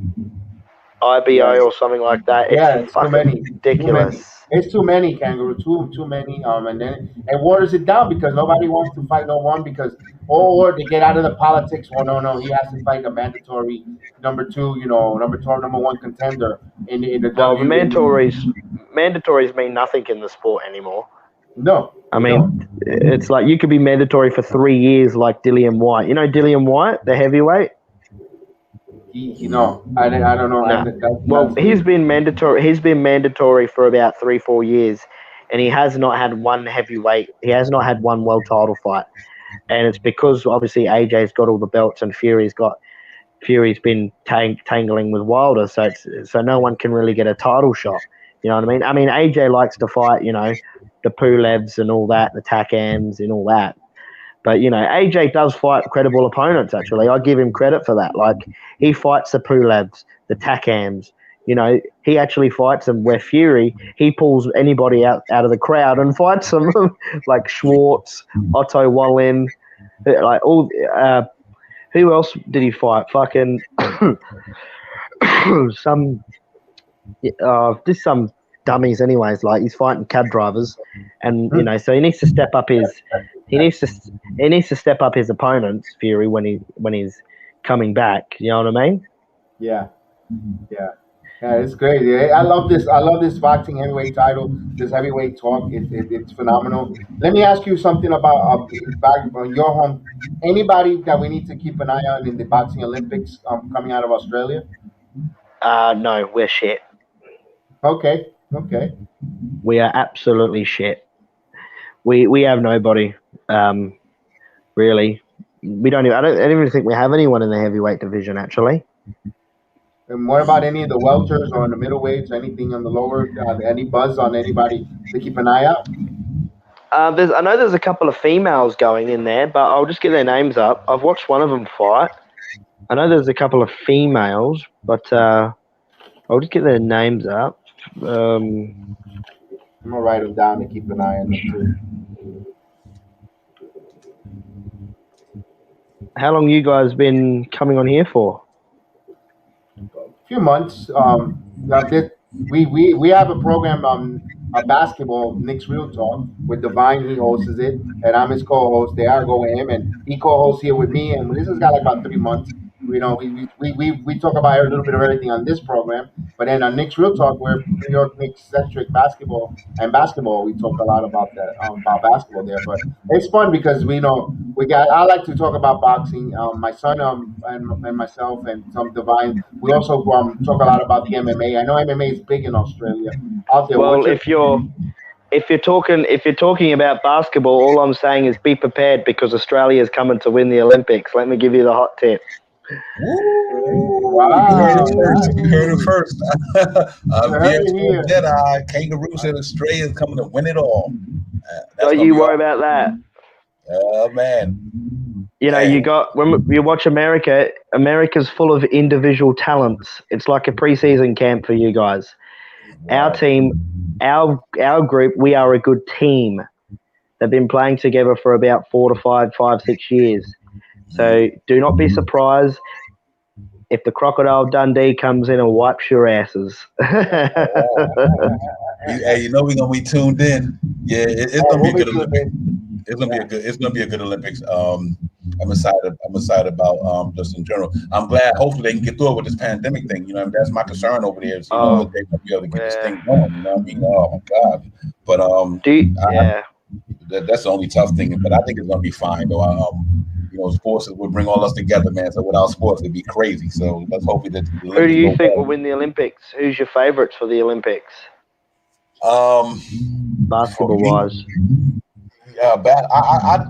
IBO, or something like that. Yeah, It's it's too fucking many. ridiculous. It's too many, Kangaroo. Too many. And then it waters it down because nobody wants to fight no one because or they get out of the politics. Oh no, he has to fight a mandatory number two. Number one contender in the Well, the WWE. mandatories mean nothing in the sport anymore. No, I they mean, don't. it's like you could be mandatory for 3 years, like Dillian White. You know Dillian White, the heavyweight. No, I don't know. No. Well, That's he's been mandatory. He's been mandatory for about 3-4 years, and he has not had one heavyweight. He has not had one world title fight, and it's because obviously AJ's got all the belts and Fury's been tangling with Wilder, so no one can really get a title shot. You know what I mean? I mean AJ likes to fight, the Pulevs and all that, the Takams and all that. But AJ does fight credible opponents. Actually, I give him credit for that. Like he fights the Pulevs, the Takams. He actually fights them. Where Fury, he pulls anybody out of the crowd and fights them, like Schwartz, Otto Wallin, like all. Who else did he fight? Fucking some dummies. Anyways, like he's fighting cab drivers, and so he needs to step up his opponents, Fury, when he's coming back. You know what I mean? Yeah. It's great. Yeah, I love this. I love this boxing heavyweight title. This heavyweight talk. It's phenomenal. Let me ask you something about back on your home. Anybody that we need to keep an eye on in the boxing Olympics coming out of Australia? No, we're shit. Okay. We are absolutely shit. We have nobody. Really, we don't. I don't even think we have anyone in the heavyweight division actually. And what about any of the welters or in the middleweights? Anything on the lower? Any buzz on anybody to keep an eye out? I know there's a couple of females going in there, but I'll just get their names up. I've watched one of them fight. I know there's a couple of females, but I'll just get their names up. I'm gonna write them down and keep an eye on them too. How long you guys been coming on here for? Few months. We have a program a basketball Knicks Real Talk with Divine. He hosts it, and I'm his co-host. There, I go with him, and he co-hosts here with me. And this has got like about 3 months. We talk about a little bit of everything on this program, but then on Knicks Real Talk, we're New York Knicks centric basketball. We talk a lot about that about basketball there. But it's fun because I like to talk about boxing. My son and myself and some Divine. We also talk a lot about the MMA. I know MMA is big in Australia. Out there. Well, if you're talking about basketball, all I'm saying is be prepared because Australia is coming to win the Olympics. Let me give you the hot tip. Wow. You heard it first. Jedi, Kangaroo said Australia is coming to win it all. Don't you worry about that. Oh, man. When you watch America, America's full of individual talents. It's like a preseason camp for you guys. Our team, our group, we are a good team. They've been playing together for about 4 to 5, 6 years. So do not be surprised if the Crocodile Dundee comes in and wipes your asses. Hey, you know we're gonna be tuned in. Yeah, it's gonna be a good Olympics. It's gonna be a good. It's gonna be a good Olympics. I'm excited. I'm excited about just in general. I'm glad. Hopefully they can get through it with this pandemic thing. You know, that's my concern over there. Is, you know, they're gonna be able to get this thing going. You know what I mean? Oh my God. But that's the only tough thing. But I think it's gonna be fine though. You know, sports will bring all us together, man. So without sports, it'd be crazy. So let's hope that the Who Olympics do you go think well. will win the Olympics? Who's your favourites for the Olympics, basketball wise? Yeah, bad. I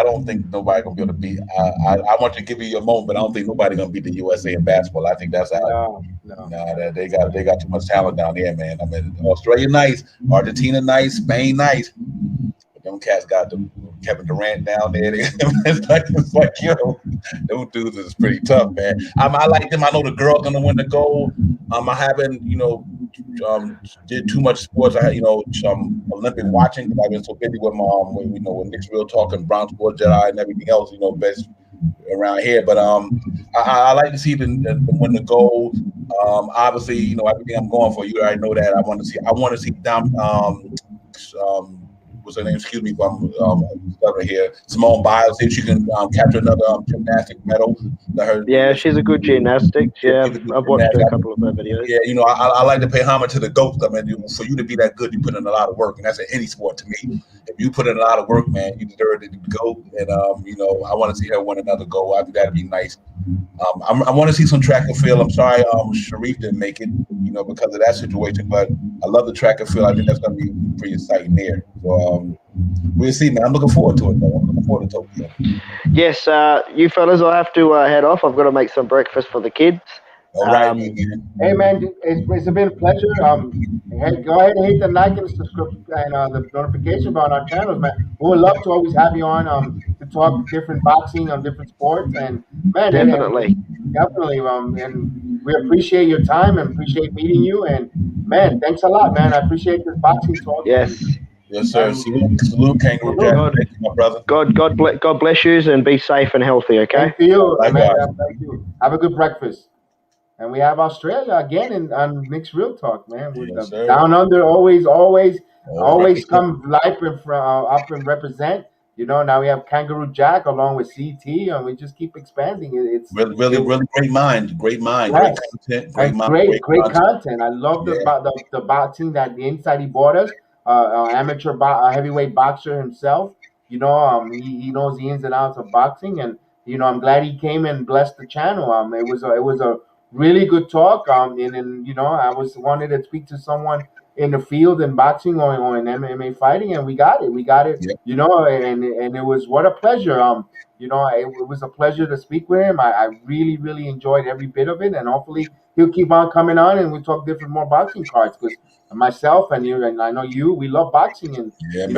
don't think nobody gonna be able to beat. I want to give you a moment, but I don't think nobody gonna beat the USA in basketball. I think that's out. No. Nah, they got too much talent down there, man. I mean, Australia nice, Argentina nice, Spain nice. But them cats got the Kevin Durant down there. It's like yo, those dudes is pretty tough, man. I like them. I know the girl's gonna win the gold. I haven't, did too much sports. I had, some Olympic watching because I've been so busy with with Nick's Real Talk and Brown Sports Jedi and everything else, best around here. But I like to see them win the gold. Obviously, everything I'm going for. You already know that. I want to see Dom. What's her name? Excuse me, if I'm stuttering here. Simone Biles, if she can capture another gymnastic medal. Yeah, she's a good gymnastic. Yeah, I've watched a couple of her videos. Yeah, I like to pay homage to the GOAT. I mean, for you to be that good, you put in a lot of work, and that's in any sport to me. If you put in a lot of work, man, you deserve to go. And I want to see her win another goal. I think that'd be nice. I want to see some track and field. I'm sorry, Sharif didn't make it, because of that situation. But I love the track and field. I think that's going to be pretty exciting there. So we'll see, man. I'm looking forward to it, though. I'm looking forward to Tokyo. Yes, you fellas, I have to head off. I've got to make some breakfast for the kids. All right, hey man, it's been a pleasure. Hey, go ahead and hit the like and subscribe and the notification bell on our channels, man. We would love to always have you on to talk different boxing on different sports, and man, Definitely. definitely. And we appreciate your time and appreciate meeting you. And man, thanks a lot, man. I appreciate this boxing talk. Yes. Yes, sir. Salute, Kangaroo Jack. Thank you, my brother. God bless you and be safe and healthy, okay? Thank you, man. Likewise. Thank you. Have a good breakfast. And we have Australia again on Nick's Real Talk, man. We're Yes, down under, always come live up and represent. Now we have Kangaroo Jack along with CT, and we just keep expanding. It's really great mind, great yes. content, great content. I love the boxing that the inside he bought us. Amateur heavyweight boxer himself. He knows the ins and outs of boxing, and I'm glad he came and blessed the channel. It was a really good talk. And I wanted to speak to someone in the field in boxing or in MMA fighting, and we got it. Yep. And it was what a pleasure. It was a pleasure to speak with him. I really, really enjoyed every bit of it, and hopefully he'll keep on coming on, and we talk different more boxing cards because myself and you, and I know you, we love boxing, and we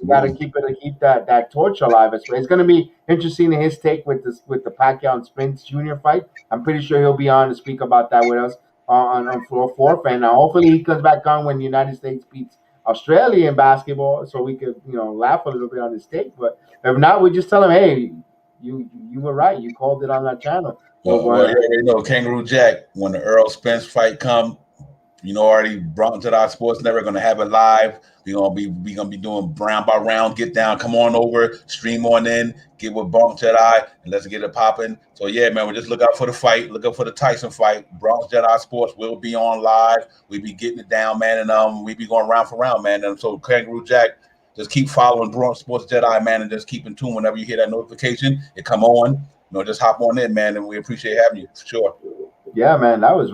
got to keep that torch alive. It's going to be interesting in his take with the Pacquiao and Spence Jr. fight. I'm pretty sure he'll be on to speak about that with us on floor 4, and hopefully he comes back on when the United States beats Australia in basketball, so we could laugh a little bit on his take. But if not, we just tell him, hey, you were right. You called it on that channel. Kangaroo Jack, when the Earl Spence fight come, already brought to our sports network, gonna have it live. We're gonna be doing round by round. Get down, come on over, stream on in, get with Bronx Jedi, and let's get it popping. So yeah, man, we just look out for the fight, look out for the Tyson fight. Bronx Jedi Sports will be on live. We be getting it down, man, and we be going round for round, man. And so Kangaroo Jack, just keep following Bronx Sports Jedi, man, and just keep in tune whenever you hear that notification. It come on, just hop on in, man, and we appreciate having you for sure. Yeah, man, that was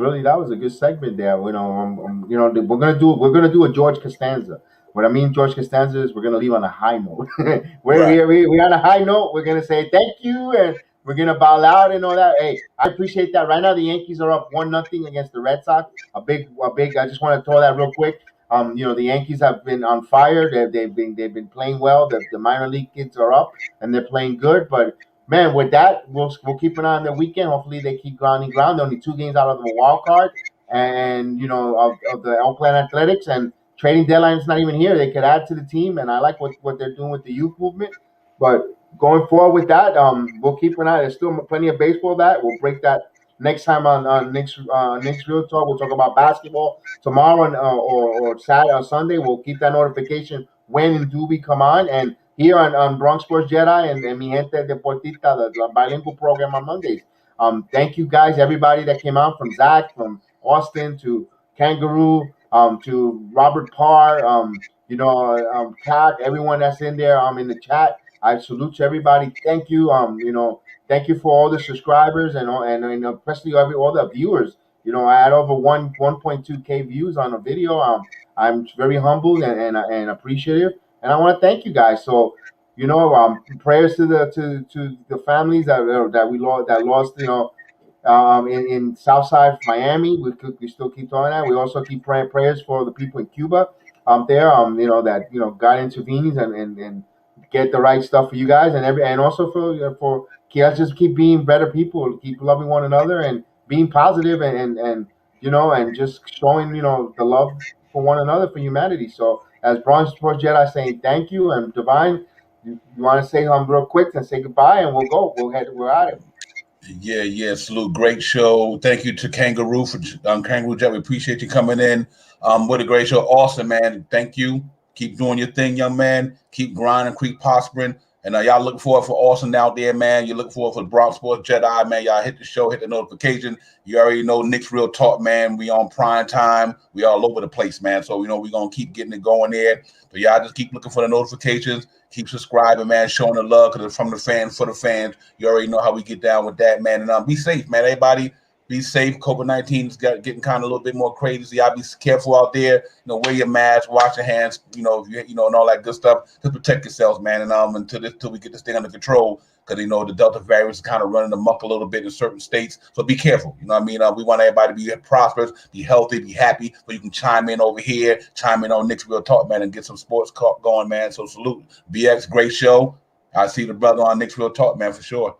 a good segment there. We're gonna do a George Costanza. What I mean, George Costanza, is we're gonna leave on a high note. We're on a high note. We're gonna say thank you, and we're gonna bow out and all that. Hey, I appreciate that. Right now, the Yankees are up 1-0 against the Red Sox. A big. I just want to throw that real quick. The Yankees have been on fire. They've been playing well. The minor league kids are up and they're playing good, but. Man, with that, we'll keep an eye on the weekend. Hopefully, they keep grounding ground. They're only 2 games out of the wild card, and of the Oakland Athletics, and trading deadline is not even here. They could add to the team, and I like what they're doing with the youth movement. But going forward with that, we'll keep an eye. There's still plenty of baseball that we'll break that next time on next Real Talk. We'll talk about basketball tomorrow or Saturday or Sunday. We'll keep that notification when and do we come on. And here on Bronx Sports Jedi and Mi Gente Deportita, the bilingual program on Mondays. Thank you guys, everybody that came out, from Zach, from Austin to Kangaroo, to Robert Parr, Kat, everyone that's in there, in the chat. I salute to everybody. Thank you. Thank you for all the subscribers and especially all the viewers. I had over 1.2K views on a video. I'm very humbled and appreciative, and I want to thank you guys. So, prayers to the families that lost, in Southside Miami. We still keep doing that. We also keep prayers for the people in Cuba there. That God intervenes and get the right stuff for you guys and also for let's just keep being better people, keep loving one another and being positive and just showing the love for one another, for humanity. So as Bronze Sports Jedi saying thank you, and Divine, you want to say real quick and say goodbye, and we're at it. Yeah, salute. Great show. Thank you to Kangaroo for Kangaroo Jet. We appreciate you coming in. What a great show. Awesome, man. Thank you. Keep doing your thing, young man. Keep grinding, keep prospering. And y'all looking forward for Austin out there, man. You looking forward for the Bronx Sports Jedi, man. Y'all hit the show, hit the notification. You already know Nick's Real Talk, man. We on prime time. We all over the place, man. So, we're going to keep getting it going there. So y'all just keep looking for the notifications. Keep subscribing, man. Showing the love because it's from the fans for the fans. You already know how we get down with that, man. And be safe, man. Everybody be safe. COVID-19 is getting kind of a little bit more crazy. So y'all be careful out there. Wear your mask, wash your hands, and all that good stuff to protect yourselves, man. And until we get this thing under control, because the Delta variant is kind of running amok a little bit in certain states. So be careful. You know what I mean? We want everybody to be prosperous, be healthy, be happy. So you can chime in over here, chime in on Nick's Real Talk, man, and get some sports going, man. So salute. BX, great show. I see the brother on Nick's Real Talk, man, for sure.